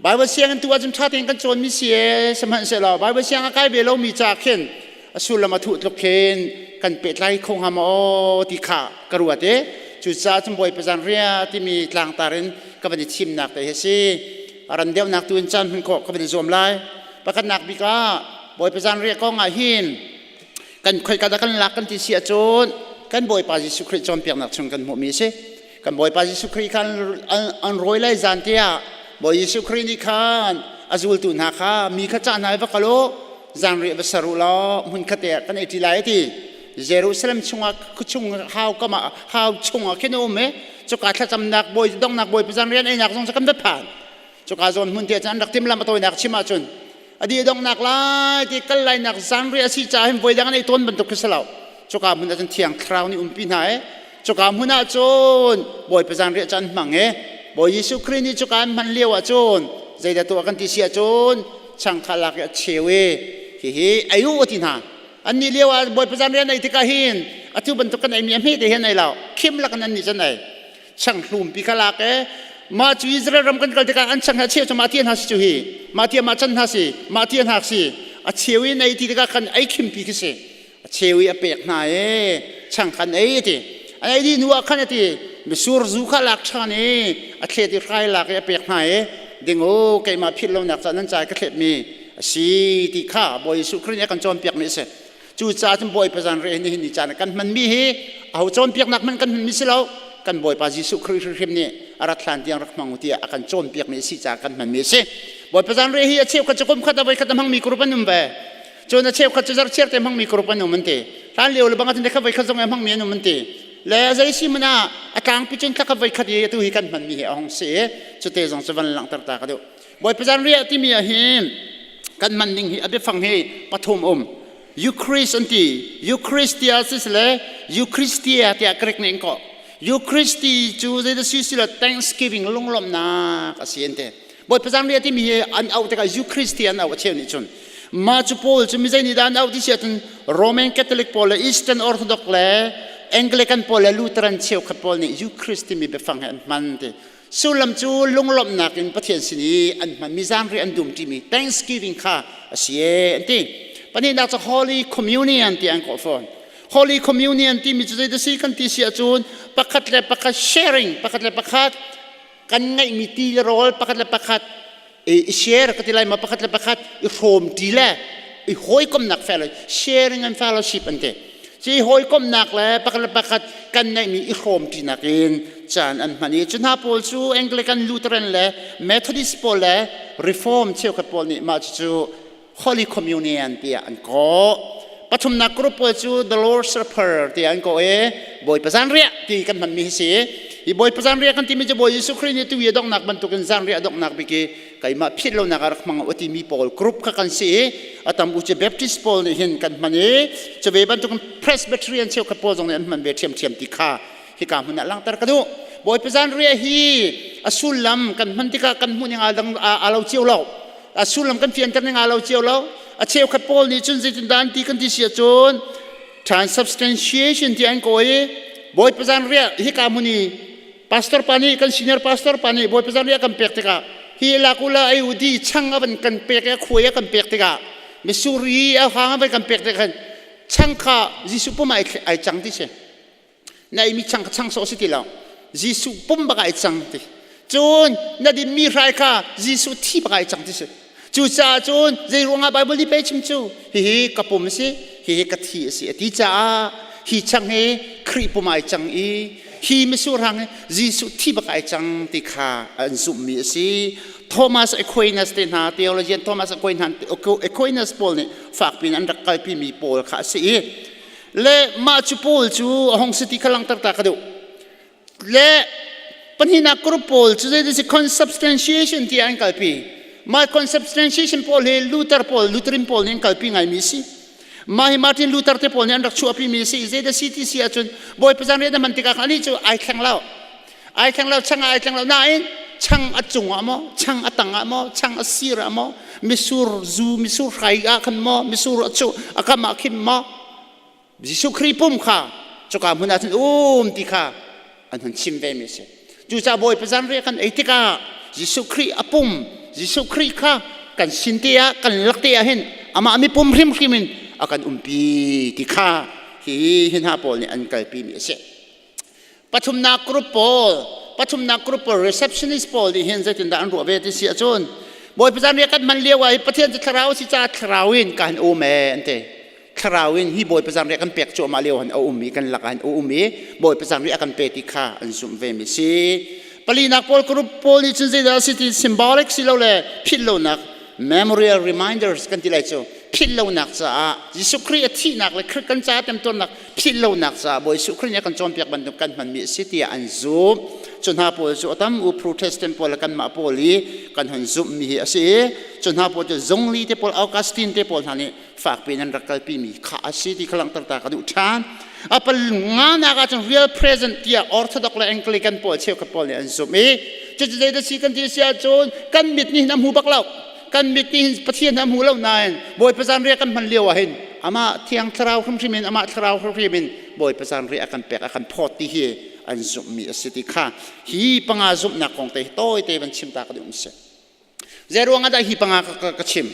บาบเสียงกันตัวจนชาติกันโจนมิเสียสมันเสร็จแล้วบาบเสียงใกล้เบลมีจากเข็นสุลมาถุตกเข็นกันเป็ดไล่คงหามอติขากระวดจู่จ้าจำบอยประจันเรียที่มีกลางตาเรนกันบันชิมหนักแต่เฮซีอารันเดียวหนักตัวจันมันก็กันบันโจมไล่ประกันหนักบิกาบอยประจันเรียกก็ง่ายหินกันคอยกันกันลักกันที่เสียโจนกันบอยปาจิสุคริจอมเปียกหนักชงกันหมดมีสิกันบอยปาจิสุคริกันอันรวยไล่จันเตียบอยสุครินิคันอาจูลตุนหาคามีขจานายวักโลจันเรียบสรุลามุนขเตะกันเอติไลที่เยรูซาเล็มชงกุชงฮาวก็มาฮาวชงแค่โน้มเมจุกอาจจะนักบอยดองนักบอยประจันเรียนไอ้นักสงสัยกันเด็ดผ่านจุกอาจจะมุนเตียจันรักทิมลำมาตัวนักชิมาจนอดีตดองนักไล่ที่กันไล่นักจันเรียสิจ่าให้บอยดังในต้นบรรทุกเสลาจุกอามุนอาจจะเที่ยงคราวนี้ปีนหายจุกอามุนอาจนบอยประจันเรียจันมังบอยยิสุครินิจุกอามันเลี้ยวจนใจเดตัวกันที่เสียจนช่างขลักเชเวฮิอายุที่นั่นอันนี้เลี้ยวบอยประจันเรียในที่กาหินอาทิตย์บรรทุกกันไอเมียไม่ได้เห็นในเราเข้มลักนั้นนี่จะไหนช่างลุ่มปีขลักมาจูอิสราเอลรำกันกันที่การอันช่างหาเชี่ยวจะมาเทียนหาสิจูฮีมาเทียนมาจันหาสิมาเทียนหาสิอาเชี่ยวในที่การกันไอคิมปีกสิอาเชี่ยวเปียกนายช่างกันไอที่อันนี้นัวขันที่มิสูรซูขลักชานีอาเทียที่ใครลักเปียกนายดึงโอ้ใครมาพิลลงนักจันนั้นใจก็เข็ดมีสีที่ข้าบอยสุครีเนี่ยกันจอมเปียกนี่เสจู่จ้าจมบอยประจันเรนนี่จานกันมันมีเอาจอมเปียกนักมันกันมีสิแล้วกันบอยปาจิสุครีเรียมนี่อารัตลันที่ยังรักมังอุติอากันจอมเปียกนี่สิจากกันมันมีสิบอยประจันเรฮีเชี่ยวขัดจะกุมขัดเอาไว้ขัดมังมีกรุปันนุ่มไปจนเชี่ยวขัดจะจัดเชี่ยวแต่มังมีกรุปันนุ่มมันเตะร้านเลี้ยวหรือบางทีเด็กเขาไปขัดตรงมังมีนุ่มมันเตะแล้วใจสิมันอ่ะกลางพิจิตรเขาไปขัดยี่ตัวหิกันมันมีเอาของเสียจุดเตะสองสวรรค์หลังตากันดู บอยประจันเรียที่มีเห็นกันมันนิ่งฮีอภิฟังฮีปฐมยูคริสต์ตียูคริสเตียสิสเลยูคริสเตียที่อักเรกเนี่ยก็ยูคริสตีจูเจตสิสิละ Thanksgiving ลงลมนาก็เสียนเตบอยประจันเรียที่มีอันเอาแต่กับยูคริสเตียนเอาเชื่อนี่ชนมาจูโพลจะมีใจนิดานเอาที่เสียจนโรมันคาทอลิกโพลอีสเทิร์นออร์โธดอกซ์และแองเกลิกันโพลและลูเทรันเชียวขับโพลนี่ยูคริสต์มีไปฟังอันมันเตสุลมจูลงลมนักinประเทศสินีอันมันมีจานเรียนดุมที่มี Thanksgiving ค่ะเสียอันที่ปนี้น่าจะ Holy Communion ที่อันก็ฟัง Holy Communion ที่มีจุดเด่นสิกันที่เสียจูนประคัดและประคัด sharing ประคัดและประคัดกันไงมีตีโรลประคัดและประคัดshare กันที่ไรมาประคัดและประคัดโฮมตีแลหอยก้มหนักแฟล sharing and fellowship อันที่ที่หอยก้มหนักแล้วประคัดและประคัดกันไงมีโฮมตีนักเองจานอันมันนี่จุดหาโพลจูแองเกลิกันลูเทรันและเมทอดิสโพลและรีฟอร์มเชี่ยวกับโพลนี่มาจู Holy Communion ที่อันก็ปฐมนักกรุ๊ปโพลจู The Lord's Supper ที่อันก็บอยประจันเรียที่กันมันมีเสียอีบอยประจันเรียกันที่มีจะบอยยิสุคริสต์ที่วีดอกนักบรรทุกันจันเรียดอกนักไปกี่ใครมาพิจารณาการมังอติมีโพลกรุ๊ปกันเสียอาตมาอุจเบปติสโพลนี่เห็นกันมันนี่จะไปบรรทุกันเพรสเบเทเรียนเชี่ยวกับโพลตรงนี้มันเวทีเทียมที่ข้าที่การมันนั่งลังตระกดูบอยประจันเรียฮีอสุลัมกันมันที่กันหุ่นยังอาเราเชี่ยวเราอสุลัมกันเพียงกันยังอาเราเชี่ยวเราเชี่ยวกับโพลนี่จนสิจินดานที่กันที่เสียจน transubstantiation ที่อันก็บอยประจันเรียที่การหุ่นนี่pastor pani kan senior pastor pani boy pesan dia kan pek teka hi lakula ayudi chang aban kan pek ya khoya kan pek teka misuri a hang aban kan pek teka chang kha jisu pum ai chang ti se nai mi chang so si ti la jisu pum ba ai chang ti chun na di mi rai kha jisu thi ba ai chang ti se chu cha chun jei ronga bible ni pe chim chu hi ka pum si hi ka thi si ti cha hi chang he khri pum ai chang iฮีไม่สู้รังจีสุที่บักไอจังติขาอันสุมีสิโทมัสเอควินัสเตนหาเทโอโลจีโทมัสเอควินัสโพลเนี่ยฝากเป็นอันรักไกพี่มีโพลขาสิและมาจูโพลจูห้องสติขลังตากระดูและปัญหานักกรุ๊ปโพลจูได้ดิสิ consubstantiation ที่อันไกพี่มา consubstantiation โพลเฮลูเทอร์โพลลูเทอรินโพลเนี่ยไกพี่ไงมีสิมาให้มาร์ตินลูเทอร์เทโพลเนี่ยรักชัวพี่มีสิเจดสิที่เสียจนบอยประจันเรียนมันติกาคันนี้จูไอแข็งเราช่างไอแข็งเราน่าเองช่างอัดจุงอ่ะมั้งช่างอัดตังอ่ะมั้งช่างอัดซีร์อ่ะมั้งมิสูร์ซูมิสูร์ไข่อาคันมั้งมิสูร์อัดจูอาคามาคิมมั้งยิสุครีปุ่มค่ะจุกามุนาทินติกาอันนั้นชิมเวมิสิจูจ่าบอยประจันเรียนกันไอติกายิสุครีอปุ่มยิสุครีค่ะกันสินเตียกันลักเตียเห็นอามามีปุ่มริมมินอาการปีติข้าที่เห็นหาโพลเนี่ยอันไกลปีมีเสียปฐมนักกรุ๊ปโพล receptionist โพลที่เห็นใจถึงด่านรัวเวทีเสียจนบอยประจันเรียกกันมันเลี้ยวไว้ประเทศจะคราวสิจ้าคราวินกันโอเมนเตคราวินที่บอยประจันเรียกกันเปียกโจมาเลี้ยวหันโอมีกันหลักหันโอมีบอยประจันเรียกกันเปติข้าอันสุมเวมิสีปลีนักโพลกรุ๊ปโพลนี่จนใจด่าสิที่ symbolic สิเราเลยพิลโลนัก memorial reminders กันที่ไรโจพิลโลนักจ้ายิสุคริสต์ที่นักเลยคริสกันจ้าเต็มตัวนักพิลโลนักจ้าบอยสุคริสต์เนี่ยกันจอมเปียกบรรทุกกันมันมีสิทธิ์อันซูมจนหาโพลจูตั้มอุโปรเตสแตนต์โพลกันมาโพลีกันหันซูมมีสิจนหาโพลจะจงลีเตโพลออกัสตินเตโพลท่านี้ฝากเป็นอันรักกันปีมีข้าสิที่ขลังตากระดูชานอัปลงานอาการจง real present ที่ออร์โธดอกและแองเกลิกันโพลเชี่ยวกับโพลเนี่ยอันซูมจะได้สิกันที่เสียจนกันมิดนี่น้ำหูบักเล่ากันมิตรที่ประเทศน้ำหูเล่านายบอยประจันเรียกกันมันเลี้ยวเห็นอามาเที่ยงคราวครึ่งมินอามาคราวครึ่งมินบอยประจันเรียกกันเปียกกันพอที่เฮอันสุมีสิทธิข้าฮีปังอาซุมนักของเตยโต้เตยบันชิมตากระดุมเสเจรวงอะไรฮีปังอากระชิม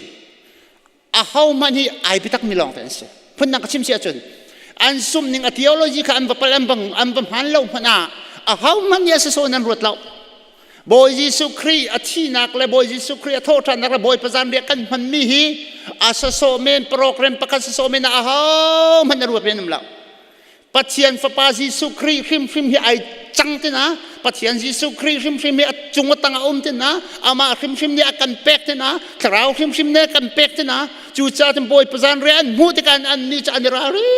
อาเขามันฮีไอพิทักมิลองเตนเสพุ่นนักกระชิมเสียจนอันซุมหนึ่งอธิโอโลจีค่ะอันบัพลัมบังอันบัพฮันเล่าพนาอาเขามันยาสโซนันรวดเล่าบอยยิสุครีอธินักและบอยยิสุครีโทษนักและบอยประจันเรียกกันมันมีฮีอาสโซเมนโปรแกรมประกันสโซเมนอาเขามันรวดเป็นน้ำเล่าปัจจัยฟ้าปายิสุครีฟิมฮีไอจังเตนะปัจจัยยิสุครีฟิมฮีจุงตังอุ้มเตนะอามาฟิมเนี่ยกันเป๊กเตนะคราวฟิมเนี่ยกันเป๊กเตนะจู่จ้าถึงบอยประจันเรียนมูติกันอันนี้จะอันรารี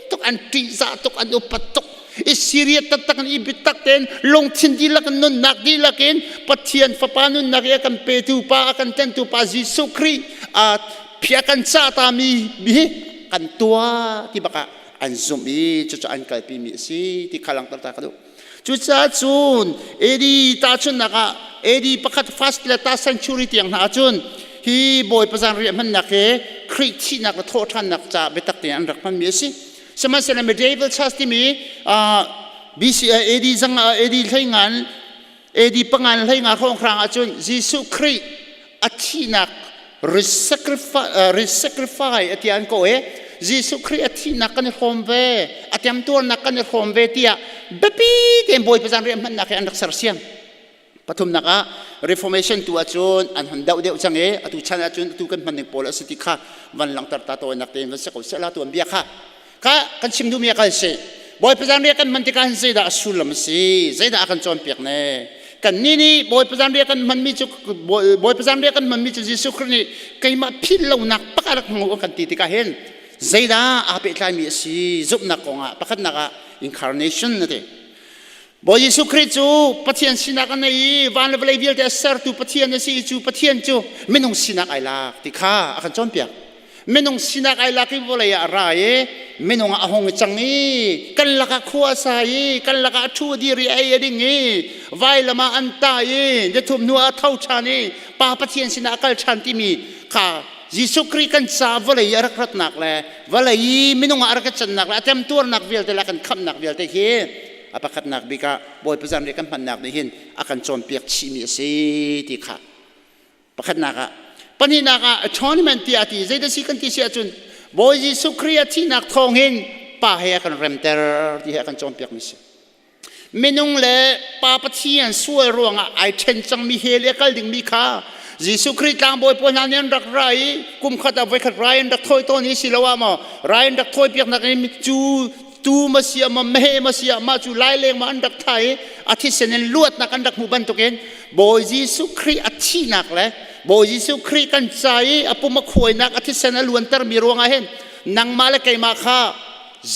ตุกอันตีซาตุกอันอุปตุก อิสเรียตัดตักันอีบิตักเต็นลงทินดีละกันนุนนักดีละกันปัทยันฟ้าปานุนนักกันเปตูปากันเต็นตูปาจิสุครีเพียกันซาตามีบิกันตัวที่บักอันซุมีจุดอันกัลปีมีสิที่ขลังตากันดูจุดจ้าจุนดีตาจุนนักดีประคัดฟาสต์เลต้าเซนชูริที่ยังหาจุนฮีบอยประจันเรียมันนักคริที่นักโทษท่านนักจ่าเบตักเตียนรักมันมีสิสมัยเซนเมเดเวลชาสติมีบีซีดีจังดีให้งานดีปังงานให้งานของครางอาจุนยิสุคริอัที่นักresacrifice อัที่อันก็ยิสุคริอัที่นักกันหอมเวอัที่อันตัวนักกันหอมเวที่แบบนี้เต็มบอยประจันเรียมันนักอันรักษาเสียงปฐมนักreformation ตัวจุนอันหันดาวเดียวจังตุชันอาจุนตุกันมันหนึ่งโพลสิทธิค่ะวันหลังตัดตาตัวนักเต้นวันเสกเอาเสลาตัวเบียค่ะกันชิมดูเมียกันสิบอยประจันเรียกันมันที่กันสิดาสุลมสิสิดากันจอมเปียกเน่กันนี่บอยประจันเรียกันมันมีจุบอยประจันเรียกันมันมีจุยิสุครินี่ใครมาพิลเราหนักปักอะไรของเรากันตีกันเห็นสิดาอาเปิดลายมีสิจุบนักกงปักนัก incarnation นั่นเองบอยยิสุคริจูปัทยันสินักอันนี้วันละเวลาเดียวแต่เสร์ตูปัทยันนี่สิจูปัทยันจูไม่น้องสินักไอลากที่ข้าอากันจอมเปียกไม่น้องสินักไอลากิบอะไรอะไรไม่น้องอาหงจังงี้กันลักขวาใส่กันลักชูดีรีไอดิ่งงี้ไว้ละมาอันตายเดี๋ยวทุ่มนัวเท่าชานี่ป้าปัทยันสินักกันชันที่มีข้ายิสุคริกันซาวันละรักนักเลยวันละไม่น้องอารักจันนักเลยเต็มตัวนักเวลแต่ละกันคำนักเวลแต่เฮอาปะขัดนักบิกาบอยประจำเรียกกันพันนักในหินอาการโจมเปียกชิมิสิที่ขาปะขัดนักปนินักชอนิมันที่อาทิตย์ใจเดสิกันที่เสียจุนบอยยิสุคริยที่นักทองหินป้าเฮียกันเรมเตอร์ที่เฮียกันโจมเปียกมิสิเมนุงเล่ป้าปะเทียนสวยรวงไอเทนจังมีเฮเลียกัลดิ่งมีขายิสุคริตางบอยปนันยันรักไรกุมขัดเอาไว้ขัดไรรักถอยตัวนี้สิละว่ามาไรรักถอยเปียกนักนี้จูตูมาเสียมาเมย์มาเสียมาจูไล่เลงมาอันดักไทยอาทิตย์เสนลวดนักอันดักหมู่บ้านตัวเองบอยยิสุคริอาทินักเลยบอยยิสุคริกันใจอปุมาขวยนักอาทิตย์เสนล้วนเตอร์มีรวงอาเห็นนังมาเลกไก่มาข้า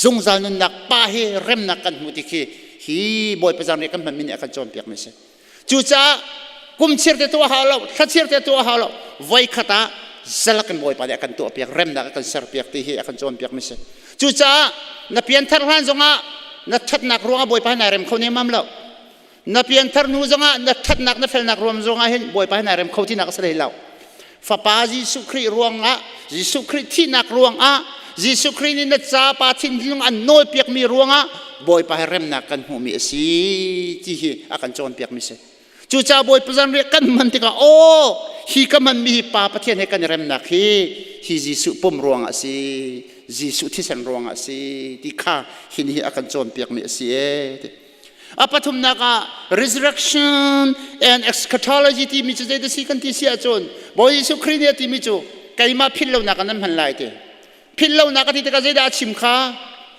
จงจานุนักป้าเฮเร็มนักกันมุติคีฮีบอยประจำเรียกกันมันมีเนี่ยกันจอมเปียกไม่ใช่จู่จ้ากุมเชื่อตัวหาเราขัดเชื่อตัวหาเราไว้ขัดาสลักกันบอยไปเนี่ยกันตัวเปียกเร็มนักกันเสือเปียกที่เฮกันจอมเปียกไม่ใช่จู่จ้านับเพียนทาร์ฮันจงะนับทัดนักรัวบอยไปไหนเร็มเขาเนี่ยมั่มแล้วนับเพียนทาร์นูจงะนับทัดนักนับเฟลนักรัวจงะเห็นบอยไปไหนเร็มเขาที่นักเสด็จแล้วฟ้าป้ายิสุคริรัวงะยิสุคริที่นักรัวงะยิสุครินี่นัดจ้าป้าทิ้งลุงอันน้อยเปียกมีรัวงะบอยไปเร็มนักกันหัวมีสิที่อากันโจนเปียกมีสิจู่จ้าบอยประจันเรียกกันมันติกาโอ้ฮีก็มันมีป้าประเทศให้กันเร็มนักฮียิสุปุ่มรัวงะสิยิสุที่สันรวงสิที่ข้าหินอาการโจมเปียกมีสิอาปัทุมนัก resurrection and eschatology ที่มีจุดเด่นสิกันที่เสียจนบอยยิสุคริสต์ที่มีจุดใครมาพิลเลวนักนั้นพันไล่เตพิลเลวนักที่ตะกะใจได้ชิมข้า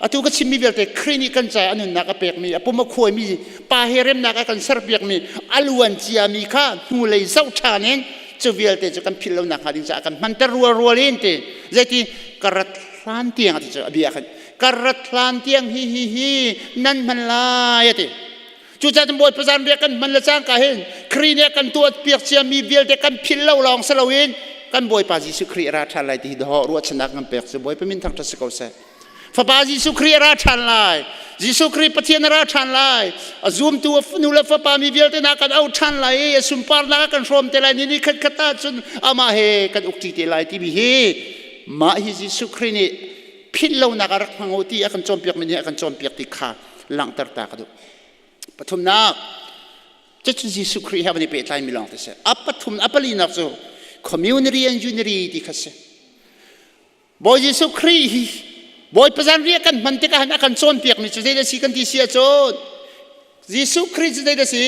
อาตุก็ชิมมีเวลเตครินิกันใจอันนั้นนักเปียกมีอาปุ่มขวยมีป้าเฮเรมนักกันเสร์เปียกมีอลวันจียมีข้าหูเลยเจ้าชาเนนจะเวลเตจะกันพิลเลวนักดิ้งจากกันมันตะรัวเล่นเตใจที่กระลานเตียงที่จะอภิยากันกระลานเตียงฮีนั่นมันลายติจู่จ้าจำบอยประจานเรียกกันมันละจ้างกันเห็นครีเนี่ยกันตัวเปียกเชียมีเวลเด็กกันพิลเล่าลองสลาวินกันบอยปาจิสุครีราชันลายที่ดอรัวชนะกันเปียกสบอยเป็นมินทางทัศกเอาเสฟ้าปาจิสุครีราชันลายจิสุครีปะเทียนราชันลายซูมตัวนูเลฟ้าปามีเวลเตนักกันเอาชันลายสุมปาร์นักกันฟรอมเตลายนี่ขัดขัดตาจนอามาเฮกันอุกจิเตลายที่มีเฮมาฮิจิสุครินี่พิลเลวนักรักพังโอตีอากันโจมเปียกมันเนี่ยอากันโจมเปียกติขาหลังตากันดูปฐมนักจะจิสุคริฮะวันนี้เปิดไลน์มิลองที่เสอัปปฐมอัปลีนักจูคอมมิวนิตี้แอนจูเนอรี่ที่เขาเสบอยจิสุคริบอยประจันเรียกกันมันติกันอากันโจมเปียกมันจะได้สิกันที่เสียโจนจิสุคริจะได้สิ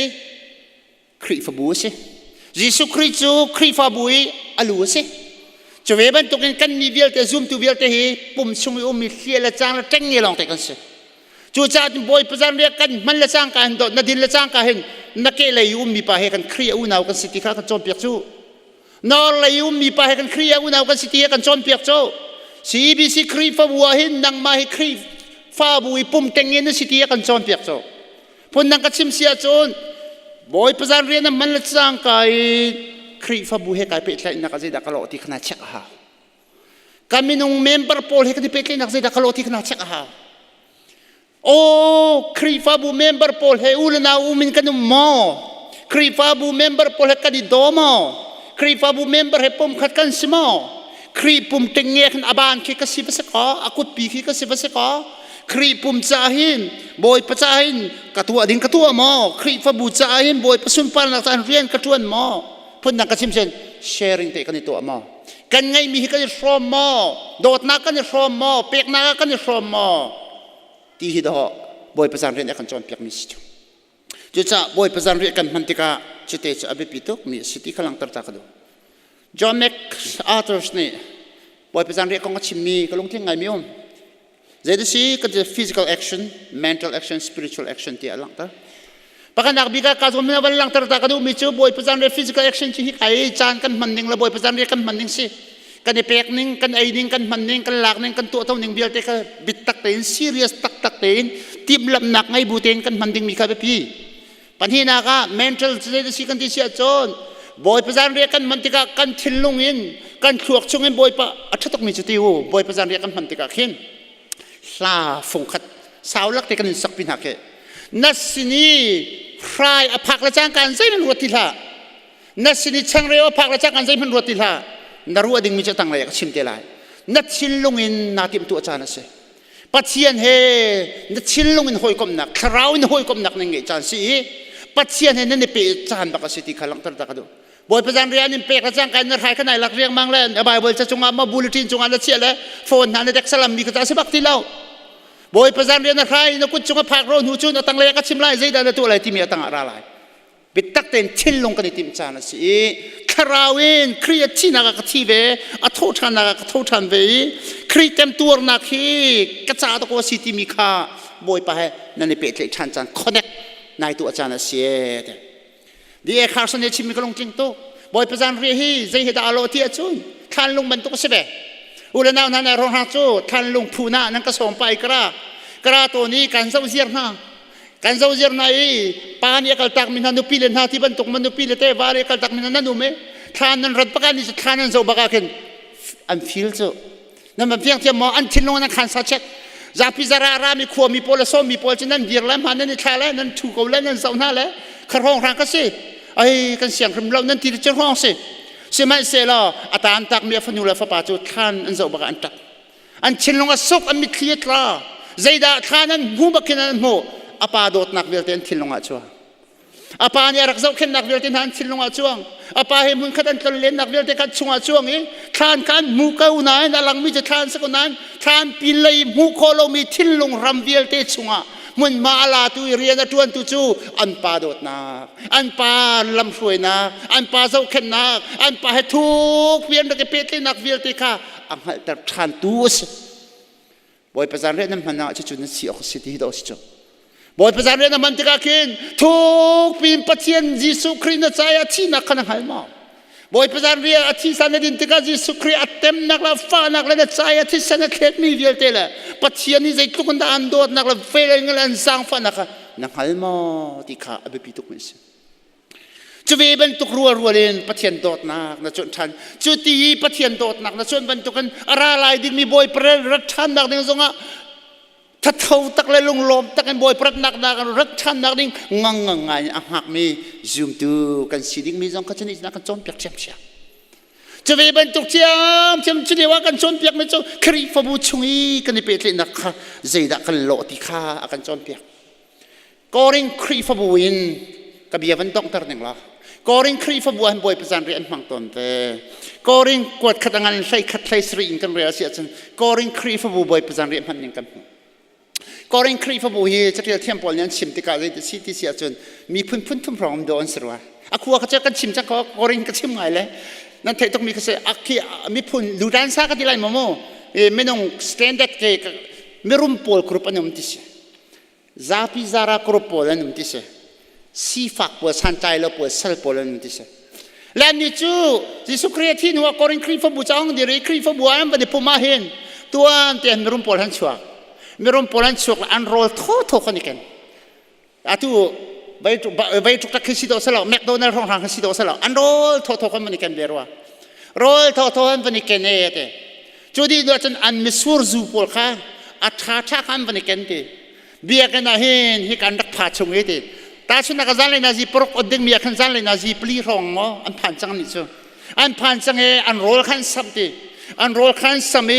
คริฟาบูเสจิสุคริจูคริฟาบุยอลูเสจะเวบันตุกันกันมีเวลแต่ซูมตัวเวลแต่เฮปุ่มช่วยมีเสียละจางละเจงเงี้ยลองแต่กันเสียจู่จ้าบอยประจันเรียกกันมันละจางกันโดนนาดินละจางกันเห็นนักเกลัยมีปะเฮกันเครียดอุณาวกันสิทธิข้ากันจอมเปียกจู่นอลัยมีปะเฮกันเครียดอุณาวกันสิทธิกันจอมเปียกจู่ CBC ครีฟบัวเห็นนังมาเฮครี ฟ้าบุยปุ่มเต็งเงินสิที่กันจอนเปียกโจพุ่นนังกัดชิมเสียจนบอยประจานเรียนนั้นมันละจ้างไก่ครีฟ้าบุยให้ไก่เป็ดเลยนักจะดักกะโลที่ขนาดเช็คหาการมีนุ่งเมมเบอร์โพลให้กันที่เป็ดเลยนักจะดักกะโลที่ขนาดเช็คหาโอ้ครีฟ้าบุเมมเบอร์โพลให้อุลนาอุมินกันนุ่มมอครีฟ้าบุเมมเบอร์โพลให้กันดิโดมอครีฟ้าบุเมมเบอร์ให้ปุ่มขัดกันสิมอครีปุ่มเต็งเงี้ยขันอบานคิดกันสิบเสกอากุดปีคิดกันสิบเสกครีปุ่มจ่าหินบอยประจ่าหินกระตัวดิ่งกระตัวมอครีฟ้าบุจ่าหินบอยประสุนปานนักการเรียนกระตัวมอพุ่นนักกระชิมเช่น sharing เตะกันในตัวมอกันไงมีกันจะชอมมอโดดนักกันจะชอมมอเปียกนักกันจะชอมมอที่ฮิดฮบอยประจานเรียนกันจอนเปียกมิสจูจุดจ้าบอยประจานเรียนกันมันติกาจุดเตจอภิปิตุกมีสิทธิขลังตระตากดูจอห์นแม็กอาร์เธอร์สนี่บอยประจานเรียนกันชิมมีก็ลงที่ไงมิอมเจดสิก็จะ physical action mental action spiritual actionที่อะไรต่างๆประการนักบิดาการสมมติว่าหลังตระตากดูมีจูบอยประจานเรียน physical action ที่ไอ้จานกันมันนิ่งละบอยประจานเรียนกันมันนิ่งสิกันในเปียกนิ่งกันไอ้นิ่งกันมันนิ่งกันหลักนิ่งกันตัวเท่านิ่งเบียร์เตะบิดตักเตน serious ตักเตนทีมลำหนักไงบูเตนกันมันนิ่งมีใครไปพี่ปัญหาหนัก mental เจดสิกันที่เสียจนบอยประจานเรียนกันมันติกากันทิ้งลงอินกันขวกชงอินบอยปะอัฐตกมีจุดที่หูบอยประจานเรียนกันมันติกาขึ้นลาฟงขัดสาวลักเตกันสักปีนักเกนัสนีใครอภักละจ้างการใจมันรวดทีละนัสนีช่างเรียวอภักละจ้างการใจมันรวดทีละนารวดิ่งมีจะตั้งอะไรก็ชิมเตลัยนัดชิลลงอินนาติมตัวจานะเสปัจเจียนเฮนัดชิลลงอินหอยกบนักคราวอินหอยกบนักนั่งเงจานสีปัจเจียนเฮนั่นเปย์จานบักสิติขลังตระตากดูบอยประจานเรียนนี่เปย์กระจ้างการนัดหายขนาดหลักเรียงมังเล่นอบายบอยจะจงอามาบูลตินจงอาละเชียเลยโฟนหาในเด็กสลัมมีกระจายสิบักที่เล่าบอยประจานเรียนนัดหายนักกุศจงอาพักโรนหูจุนตั้งเลยก็ชิมไล่ใจได้ตัวอะไรที่มีตั้งอะไรบิดตักเต็นชิลลงกันในติมจานสิคราวอินครีเอทีนักกทีเวอัทโทนักโททันเวครีเต็มตัวนักฮีกระจายตัวสิติมีค่าบอยไปนั่นในเปย์เลยชันจันคอนเนคนายตัวจานเสียดีเอคาร์สันเนชิมิก็ลงจริงโตบอยประจานเรียฮีใจเหตุอาโลที่จุนท่านลงบรรทุกเสบอุลนาวนานรองฮัจูท่านลงพูน่านั่งกระสมไปกระตัวนี้การเจ้าเสียร์นากันเจ้าเจ้าไหนปานยากตักมินานุปิเลนหาที่บรรทุกมนุปิเลเตวารีกตักมินานุเมท่านนั้นรัดประกันนี้ท่านนั้นเจ้าบักกันอันฟิลเจ้านั่นมันเพียงแต่มองอันทิ้งลงนั่นขันสัจเจจะพิจารณามีขวมีโพลส้มมีโพลฉะนั้นเดียร์แล้วมันนั่นนี่ท่าแล้วนั่นถูกเอาแล้วนั่นเจ้าหน้าแล้วขรองร่างก็สิไอ้กันเสียงคำเรานั่นที่จะร้องสิใช่ไหมเสร็จแล้วอาตานตักมีฟันยูเลฟป้าจูท่านอันเจ้าบักอันตักอันทิ้งลงสุกอันมีเครียดละใจดาท่านนั้นหูบักนั้นหูอาปาโดดนักเวลเทนทิ้งลงอาชัวอาปาเนี่ยรักเจ้าเข็นนักเวลเทนหันทิ้งลงอาชัวอาปาเห็นมึงขัดอันตรเลนนักเวลเทนขัดชงอาชัวงี้ท่านกันมูเก้าไหนนั่งหลังมีจะท่านสักคนนั้นท่านปีเลยมูโคโลมีทิ้งลงรำเวลเทนชงอ่ะมันมาลาตุเรียนตวนตุจูอันปาโดดนักอันปาลำสวยนักอันปาเจ้าเข็นนักอันปาให้ทุกเวียนนักเปรตนักเวลเทนค่ะอังให้แต่ท่านตุสบอยประจานเรื่องนั้นมันน่าจะจุดนั้นเสียของสิทธิดอสิจบอยประจานเรื่องนั้นมันจะกขึ้นทุกปีนปัจเจียนยิสุครินต์ใจอาทินักขณะหายมาบอยประจานเรื่องอาทิสันนิษฐานยิสุครินต์เต็มนักละฟ้านักละใจอาทิสันนิษฐานมีเดียร์เตล่ปัจเจียนนี่ใจทุกคนด่านโดดนักละเฟรนเงินสังฟ้านักหายมาที่ข้าอภิปิตุกมิสจะเวบันทุกรัวเล่นปัจเจียนโดดนักนะจนทันจุดที่ปัจเจียนโดดนักนะจนบรรทุกกันอะไรดิ้งมีบอยประรัชนักดิ้งทรงอ่ะถ้าเท่าตักเลยลงลมตักกันบอยประนักนักรักชันนักดิ้งงังไงหักมีซูมดูกันสีดิ้งมีจงกันชนิดนักกันจนเปียกเชี่ยเชี่ยจะเวบันตุกเชี่ยเชี่ยชนิดว่ากันจนเปียกไม่จงครีฟบูชงอีกันในเปรตนักค่ะใจดักกันโลติค่ากันจนเปียกกอริงครีฟบูอินกับเบียวันต้องตระหนึ่งละกอริงครีฟบูอันบอยประจานเรียนมังตนเตกอริงกวดขัดงานใส่ขัดใส่สริงกันเรียเสียจนกอริงครีฟบูบอยประจานเรียนมันยังกันกอริงครีฟบูฮีจะเรียกเทียมปอลยันชิมติกาเลยที่ที่เสียจนมีพุ่นทุ่มพร้อมโดนสระอาคัวเขาจะกันชิมจังกอริงกันชิมไงเลยนั่นเทต้องมีเขาเสียอาคีมีพุ่นดูด้านซ้ายกันที่ไรมั่วไม่ต้องสแตนดาร์ดเกย์ไม่รุ่มปอลกรุ๊ปอันนั้นที่เสียซาพิซาระกรุ๊ปปอลอันนั้นที่เสียซีฟักปอลสันใจแล้วปอลเซลปอลอันนั้นที่เสียแล้วนี่จูที่สุครีที่นัวกอริงครีฟบูจังเดี๋ยวครีฟบูอันนั้นเป็นปุ่มมาเห็นตัวอันเตียนไม่รุ่มปอลหันชัว มีรมโพลันสุกอันโรลโทคนนี้กันอาตุไปจุกตะคิสิโดสละแมคโดนัลด์ของคิสิโดสละอันโรลโทคนนี้กันเบรัวโรลโทคนนี้กันเนี่ย จุดที่เราจะอันมิสูรจูพอลค่ะอัฐาชาคันวันนี้กันทีเบียกันนะเห็นที่การรักษาชงเอทีแต่ฉันนักจันเลยนาซีปรกอดดึงเมียขันจันเลยนาซีปลีรองมั้งอันผ่านจังนี่จูอันผ่านจังเออันโรลขันสัมทีอันโรลขันสัมเอ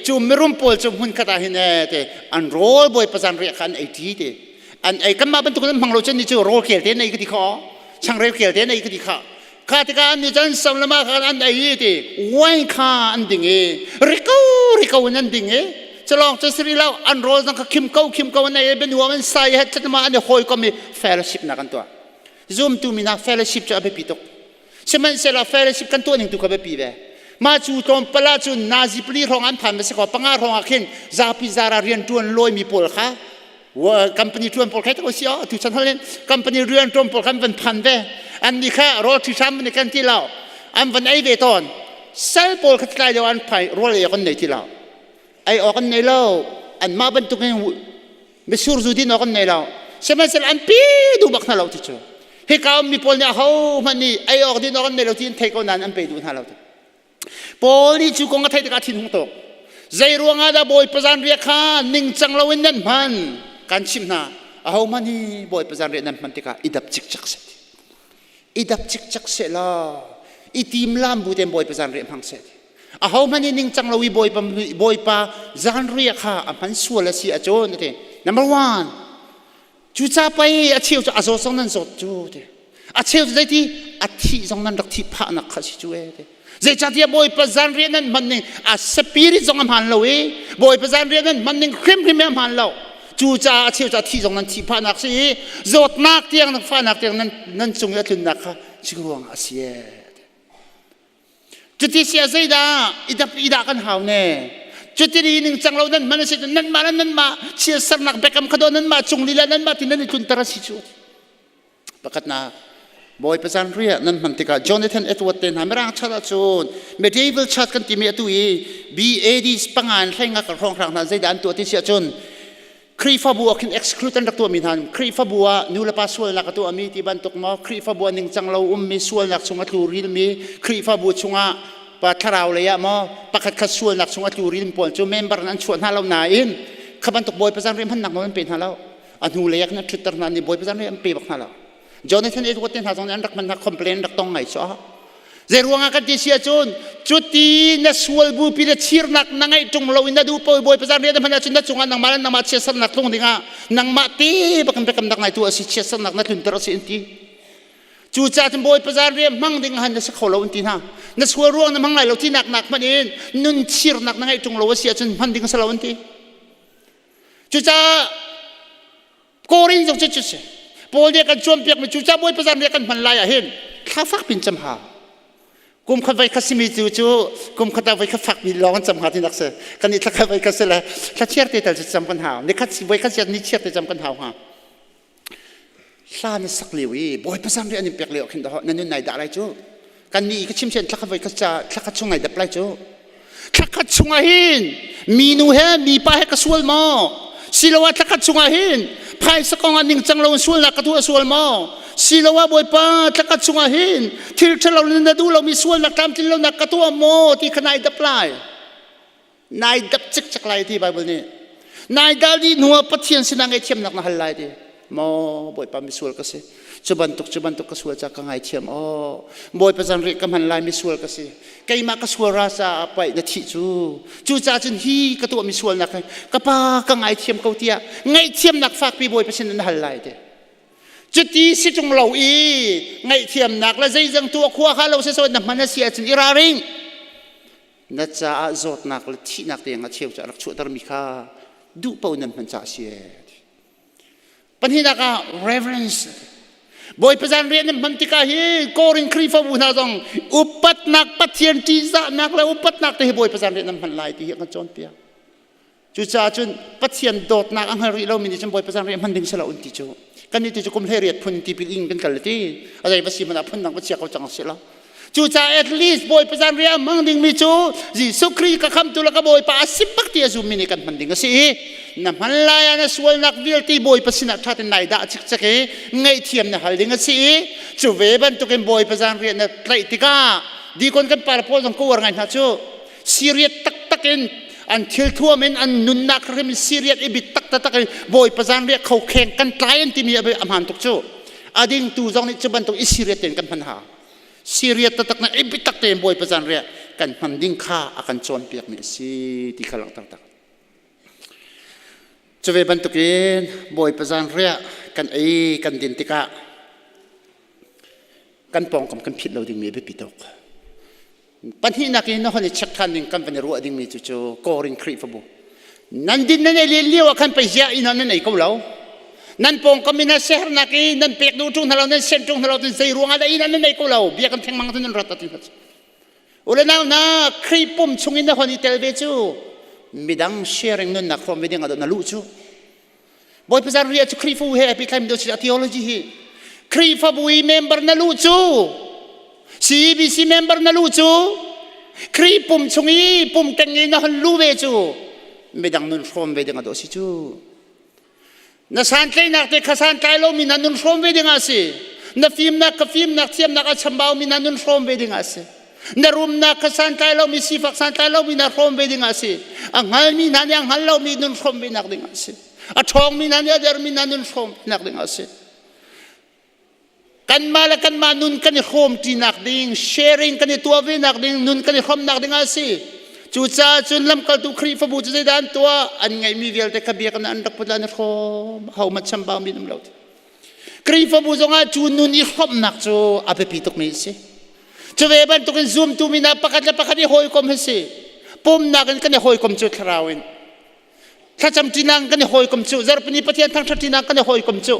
จูมิรุมพอลจูหุ่นกระดาษเห็นเอทีอันโรลบอยประจันเรียกขันไอทีทีอันไอกันมาเป็นตัวนั้นพังโรจันนี่จูโรลเขียนเทนในกติกาช่างเรียกเขียนเทนในกติกาข้าที่การนี่จันสัมละมาขันอันไอทีวันข้าอันดิ่งเอริกาวันดิ่งเอจะลองจะสิริแล้วอันโรสนั่งคิมเก้าในเป็นหัวมันใส่ให้จัดมาอันเดียวคอยก็มีเฟลชิพนักกันตัวซูมตูมีนักเฟลชิพจะเอาไปปีตกใช่ไหมเสร็จแล้วเฟลชิพกันตัวหนึ่งตัวก็ไปปีเวมาจูตรมปลาจูนาซิปลีรองอันผ่านไปสักปังอาร์องอาเคนซาพิซาราเรียนตัวลอยมีปอลค่ะว่าคัมพานีตัวปอลแค่ตัวเสียทุกชั้นเลยคัมพานีเรียนตัวปอลคันเป็นพันเวอันนี้ค่ะรถที่ทำในกันที่เราอันเป็นไอเวตอนเซลปอลขัดไล่เดียวอันไปรถเลยคนไหนที่เราไอออกกันในเราอันมาบรรทุกให้ไม่สูรจุดินออกกันในเราใช่ไหมเสร็จอันปีดูบักนั่นเราที่ชัวให้เขามีปอลเนี่ยเขามันนี่ไอออกดินออกกันในเราที่เทคนนั้นอันไปดูนั่นเราปอลนี่จู่กงกันไทยตะการทิ้งหงตกใจรวงอาดาบอยประจันเรียกข้านิ่งจังเราเว้นนั่นมันการชิมนาเอามันนี่บอยประจันเรียกนั่นมันติกาอิดับจิกจักเสร็จอิดับจิกจักเสร็จละอิทีมลามบูเต็มบอยประจันเรียกพังเสร็จเอามันนี่นิ่งจังเราวิบอยปาจันเรียกข้ามันส่วนละสิอาโจนเถ number one จู่จ้าไปอาเชียวจะอาโซสองนั้นสดจู่เถอาเชียวจะได้ที่อาทิสองนั้นรักที่พระนักขัดจู่เถใจจัดที่บอยประจันเรียนนั้นมันนี่อาสปิริตสองอันพันเราบอยประจันเรียนนั้นมันนี่ครีมแม่พันเราจู่จ้าอาเชียวจะที่สองนั้นที่พระนักสิจดนักเตียงนักฟ้านักเตียงนั้นจงยัดลุนนักค่ะชิกรวงอาเซียจุดที่เสียใจด่าอีดากันหาวเน่จุดที่หนึ่งจังเรานั้นมันสินั้นมาเชียร์สนักเบกำขดนั้นมาจงลีลานั้นมาที่นั่นจุนตระสิจุดประกาศนะบอยประจันเรียนั้นมันติกาจอห์นสันเอ็ดเวิร์ดเทนหามร่างชาติจูนเมดิเวลชาติกันที่เมียตุยBAD สปังงานใช้งานกับรองทางนั้นใจด่านตัวที่เสียจนครีฟาบัวคินเอ็กซ์คลูดันรักตัวมีทันครีฟาบัวนูเลปาส่วนนักตัวมีที่บันตกมาครีฟาบัวหนึ่งจังเรามีส่วนนักสงฆ์ตูริลมีครีฟาบัวชงะปะทาราวเลยอะมาปะขัดขัดส่วนนักสงฆ์ตูริลปอนจูเมมเบอร์นั้นชวนหาเราหนาอินขบันตกบอยประจันเรียมพันนักมันเป็นหาเราอนูเลยกันชุดตร์นั้นนี่บอยประจันเรียมปีบักหาเราจอห์นสันเอ็ดเวิร์ดเทนหาตรงนั้นรักมันนักคอมเพลนรักตรงไหนซ้อเจรวงอาการที่เสียจนจุดที่นัสวลบูพิเลชีร์นักนั่งไอ้จงเราอินดาดูปอยประจันเรียนมันจะนัดจงอันนังมานังมาเชียร์สนักตรงนี้นังมาตีบักกันไปกำนักไอ้ตัวสิเชียร์สนักนัดลุนตระสิอินทีจู่จ้าจนบอยประจันเรียนมั่งดิ่งหันนัสเขาเราอินทีนะนัสวลรวงนั่งมั่งไงเราที่นักมันเองนุ่นชีร์นักนั่งไอ้จงเราเสียจนมันดิ่งสลาวินทีจู่จ้าโกรินจงจุดจุดเสียปอยเรียกกันชวนเปียกมันจู่จ้าบอยประจันเรียกกันมันลายเห็นข้าฟักปินจำหากุมขัดไว้ขัดสิมีจู่กุมขัดไว้ขัดฝักมีร้อนจำหาที่นักเสือกันนี่ขัดไว้ขัดเสือละขัดเชียร์เตะจะจำกันหาในขัดสิไว้ขัดเชียร์นี่เชียร์เตะจำกันหาฮะซาเนี่ยสักเหลียวบอยประสานเรื่องนี้เปียกเหลียวขึ้นดอกนั่นนู่นไหนด่าอะไรจู่กันนี่ก็ชิมเช่นขัดไว้ขัดจะขัดช่วงไหนดับไรจู่ขัดช่วงหินมีนูเฮมีป้าให้กระสวลมอสิลวัตขัดช่วงหินพายสกองอันหนึ่งจังเราสวลนักกระทั่วสวลมอสิลว่าบอยป้าตะกัดช่วงหินที่เราเล่นดูเรามีส่วนนักทำที่เรานักกระตัวโมที่ขนายดับไล่นายดับจิกจักไล่ที่ไบเบิลนี่นายดาลีนัวปัทเทียนสินังไอเทียมนักนักไล่ที่โมบอยป้ามีส่วนก็สิจุบันตุกกระสวลจากกังไอเทียมโอ้บอยประจันเรียกกำหันไล่มีส่วนก็สิไกมากระสวลราชาไปนาทีจู่จ่าจนฮีกระตัวมีส่วนนักกระปากังไอเทียมเกาเตียไงเทียมนักฝากปีบอยประชันนักไล่ที่จุดที่สิจงเราไงเทียมนักและใจจังตัวขวาข้าเราเสียส่วนนักมันเสียจนอิราริงนัดจะจดนักและที่นักเตียงเชี่ยวจะรักชั่วตรมิข้าดูเป่านั้นมันจะเสียปัญหานัก reverence บอยประจันเรียนมันติกาฮีโกรินครีฟาบุนาจงอุปัตนักปัทเทียนจีซ่านักและอุปัตนักที่บอยประจันเรียนมันไล่ที่เห็นกันจนเปียจู่จ้าจนปัทเทียนโดดนักอังหาริเรามีดิฉันบอยประจันเรียนมันดึงสละอุนติโจกันนี่ที่จะคุมเฮเรียดพุ่นที่พิลิงกันกันเลยที่อะไรภาษีมันพุ่นนักภาษีเขาจังเสียแล้ว จูจ่าat least boy pesan ria mang ding mi chu ji sukri ka kham tu la ka boy pa sipak ti azum mini kan man ding si na manlaya na sual nak vil ti boy pasina thatin nai da chik chake ngai thiam na hal ding si chu ve ban tu ken boy pesan ria na tlai ti ka di kon kan par pol jong ko war ngai na chu serious tak takin an thil thua men an nun nak rim serious ibit tak tak boy pesan ria khau kheng kan client ti mi amhan tuk chu ading tu jong ni chuban tu serious ten kan phan ha serious tak na ibitak te boy pesan ria kan manding kha akan chon piak mi si ti khalak tak tak chove bantukin boy pesan ria kan ai kan din tika kan pong kam kan phit lo ding mi be pitok pan hi na ki no honi chak khan ding kan pan ru ding mi chu chu korin khri fabu nan din na le liwa kan pa ja ina na nei ko lo nan pong kami na share na ki nan pek du chung halaw nan sen chung halaw tin sei ruang ada ina nan nei ko law bia kam theng mang tin rat tin hat ula naw na kri pum chungin na honi telbe chu midang sharing nun na from wedding ado na lu chu boy pazar ria chu kri fu he epi time do theology hi kri fa bui member na lu chu CBC member na lu chu kri pum chungi pum tengi na hon lu ve chu midang nun from wedding ado si chu na santlay nak te khasan tailo minanun from wedding ase na film na ka film na thiam na ka chambao minanun from wedding ase na room na khasan tailo mi sifak san tailo min from wedding ase angal mi nan yang hallo mi nun from wedding ase a thong mi nan ya der minanun from wedding ase kan mala kan manun kan khom ti nak ding sharing kan tu ave nak ding nun kan khom nak ding ase chu cha chun lam kal tu khri fa bu chu dan to an ngai mi vel te khabia kan an rak pula na khom how ma chamba mi dum lot khri fa bu zonga chu nun i khom nak chu ape pitok mi se chu ve ban to kan zoom tu mi na pakat la pakat hoi kom se pom na kan hoi kom chu thrawin thacham tinang kan hoi kom chu zar pani pathian thang thatina kan hoi kom chu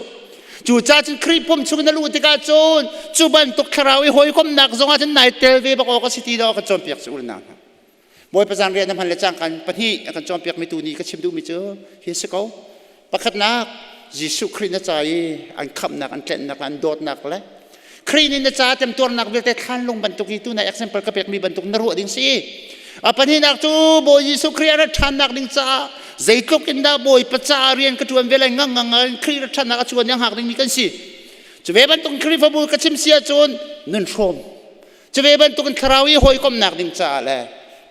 chu cha chin khri pom chu na lu te ka chon chu ban tok thrawi hoi kom nak zonga chin nai tel ve ba ko ka city do ka chon piak chu na boy pesan ria nam han le chang kan pathi akan chom piak mi tu ni ka chim du mi chu hi se ko pakhat nak jisu khri na chai an kham nak an tlen nak an dot nak le khri ni na cha tem tor nak vel te khan lung ban tu ki tu na example ka pek mi ban tu na ru ding si a pathi nak tu boy jisu khri ara than nak ding cha zaitlok in da boy pacha rian ka tuam vel ngang ngang khri ra than nak chuan yang hak ding mi kan si chu ve ban tu khri fa bu ka chim sia chon nun from chu ve ban tu kan tharawi hoi kom nak ding cha le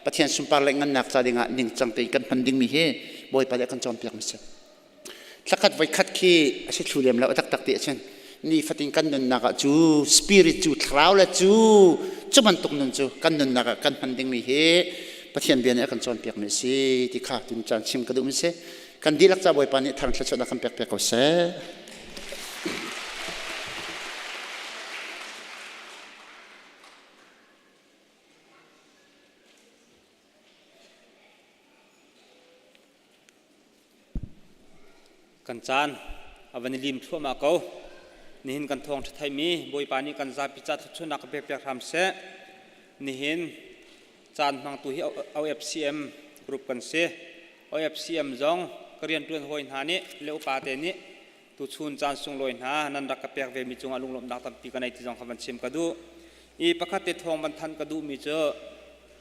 pathian sumpar le ngan nak cha dinga ning chang te kan panding mi he boy pa le kan chom piak mi se tlakat vai khat ki ase thuliam la tak tak te chen ni fating kan nun naka chu spirit chu thraw la chu chuman tuk nun chu kan nun naka kan panding mi he pathian bian kan chom piak mi se ti kha tun chan chim ka du mi se kan dilak cha boy pa ni thang thla chona kan pek pek ko se kan chan avani lim thuma ko nihin kan thong thai mi boy pani kan za pi cha thu nak pe pe ram se nihin chan mang tu hi OFCM group kan se OFCM zong korean tun hoi na ni leu pa te ni tu chun chan sung loi na nan rak pe ve mi chung alung lom dak tam pi kan ai ti jong khaban sim ka du i pakhat te thong ban than ka du mi cho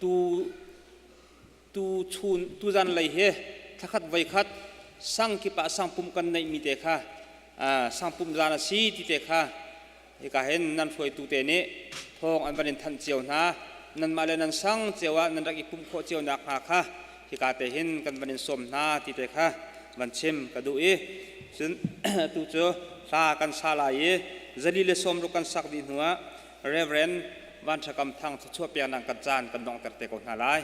tu chun tu jan lai he thakhat vai khat sang ki pa sang pum kan nei mi te kha sang pum jana si ti te kha e ka hen nan phoi tu te ne thong an banin than chiao na nan ma le nan sang chewa nan rak i pum kho chiao na kha ki ka te hin kan banin som na ti te kha ban chem ka du e sun tu cho sa kan sa la ye zali le som ru kan sak di nuwa reverend van thakam thang chu pya nang kan chan kan dong ter te ko na lai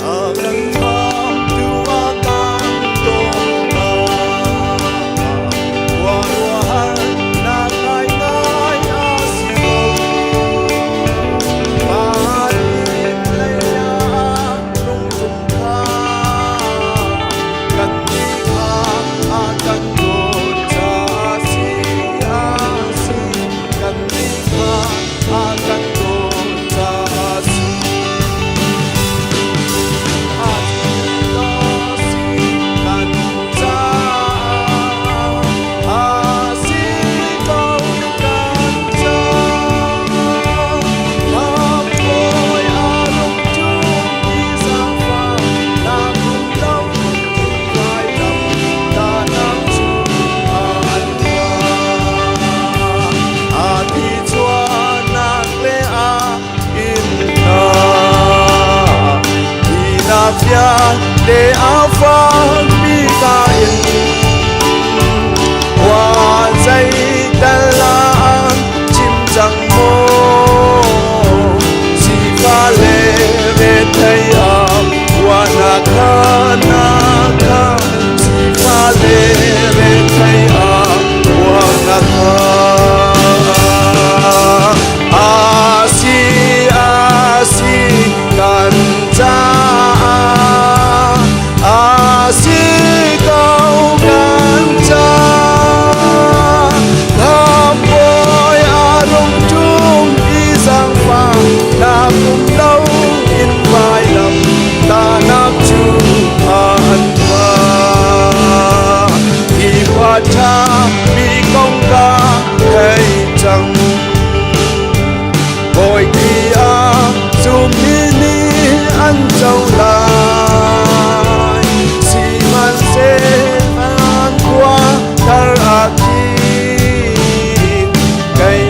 Hãy subscribe bia de alpha bi ka in wa zai dala chim chang mo si fa le ve thai a wa na ka si fa le ve thai a wa na ka asi kan cha asi kau kan cha tham boy arong chung isang pa na kum đâu in vai lam ta nap chu an pa i wa cha mi kong ka hay chang boy kia zoom mini an châu lai si man se an qua thar aki cây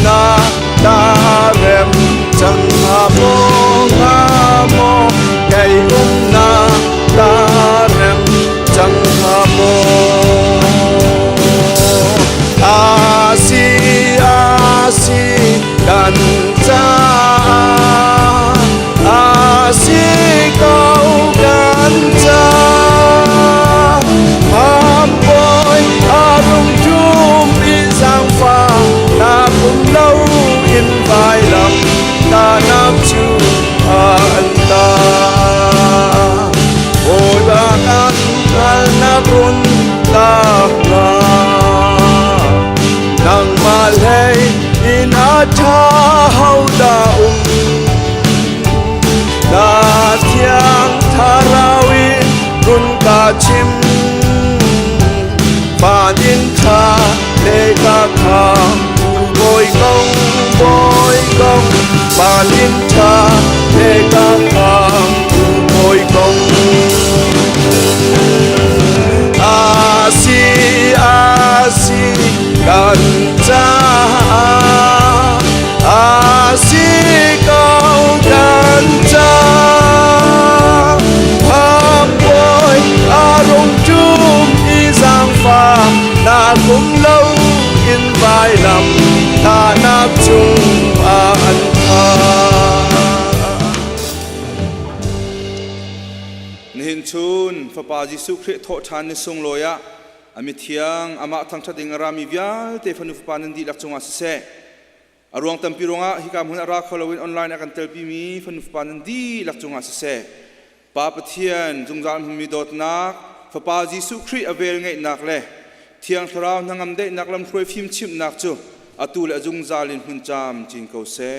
na ta rem chẳng ha mo cây na ta rem chẳng ha mo asi dan cha asi kau dan cha boy arung chum isang fa na kum lâu in vai lam ta nap chu an ta ôi ba an na bun ta na nang malay in a cha hau da na thiang tharawin run ka chim ban in tha le ka kha boy gong ban in tha le ka kha boy gong asi kan cha asi kau kan cha boy arong chung isang fa na kum lâu in vai lam ta nap chung an tha nihin chun Papa Giêsu Christ tho than ni sung loya ami thiang ama thang thading rami vial te phanu panan di lak chunga se arwang tampironga hikam hun ara kholowin online akan telpi mi phanu panan di lak chunga se pa pathian jungjal hmi dot nak Papa Giêsu Christ avel ngai nak le thiang tharau nangam de naklam throi phim chim nak chu atul ajung zalin hun cham chin ko se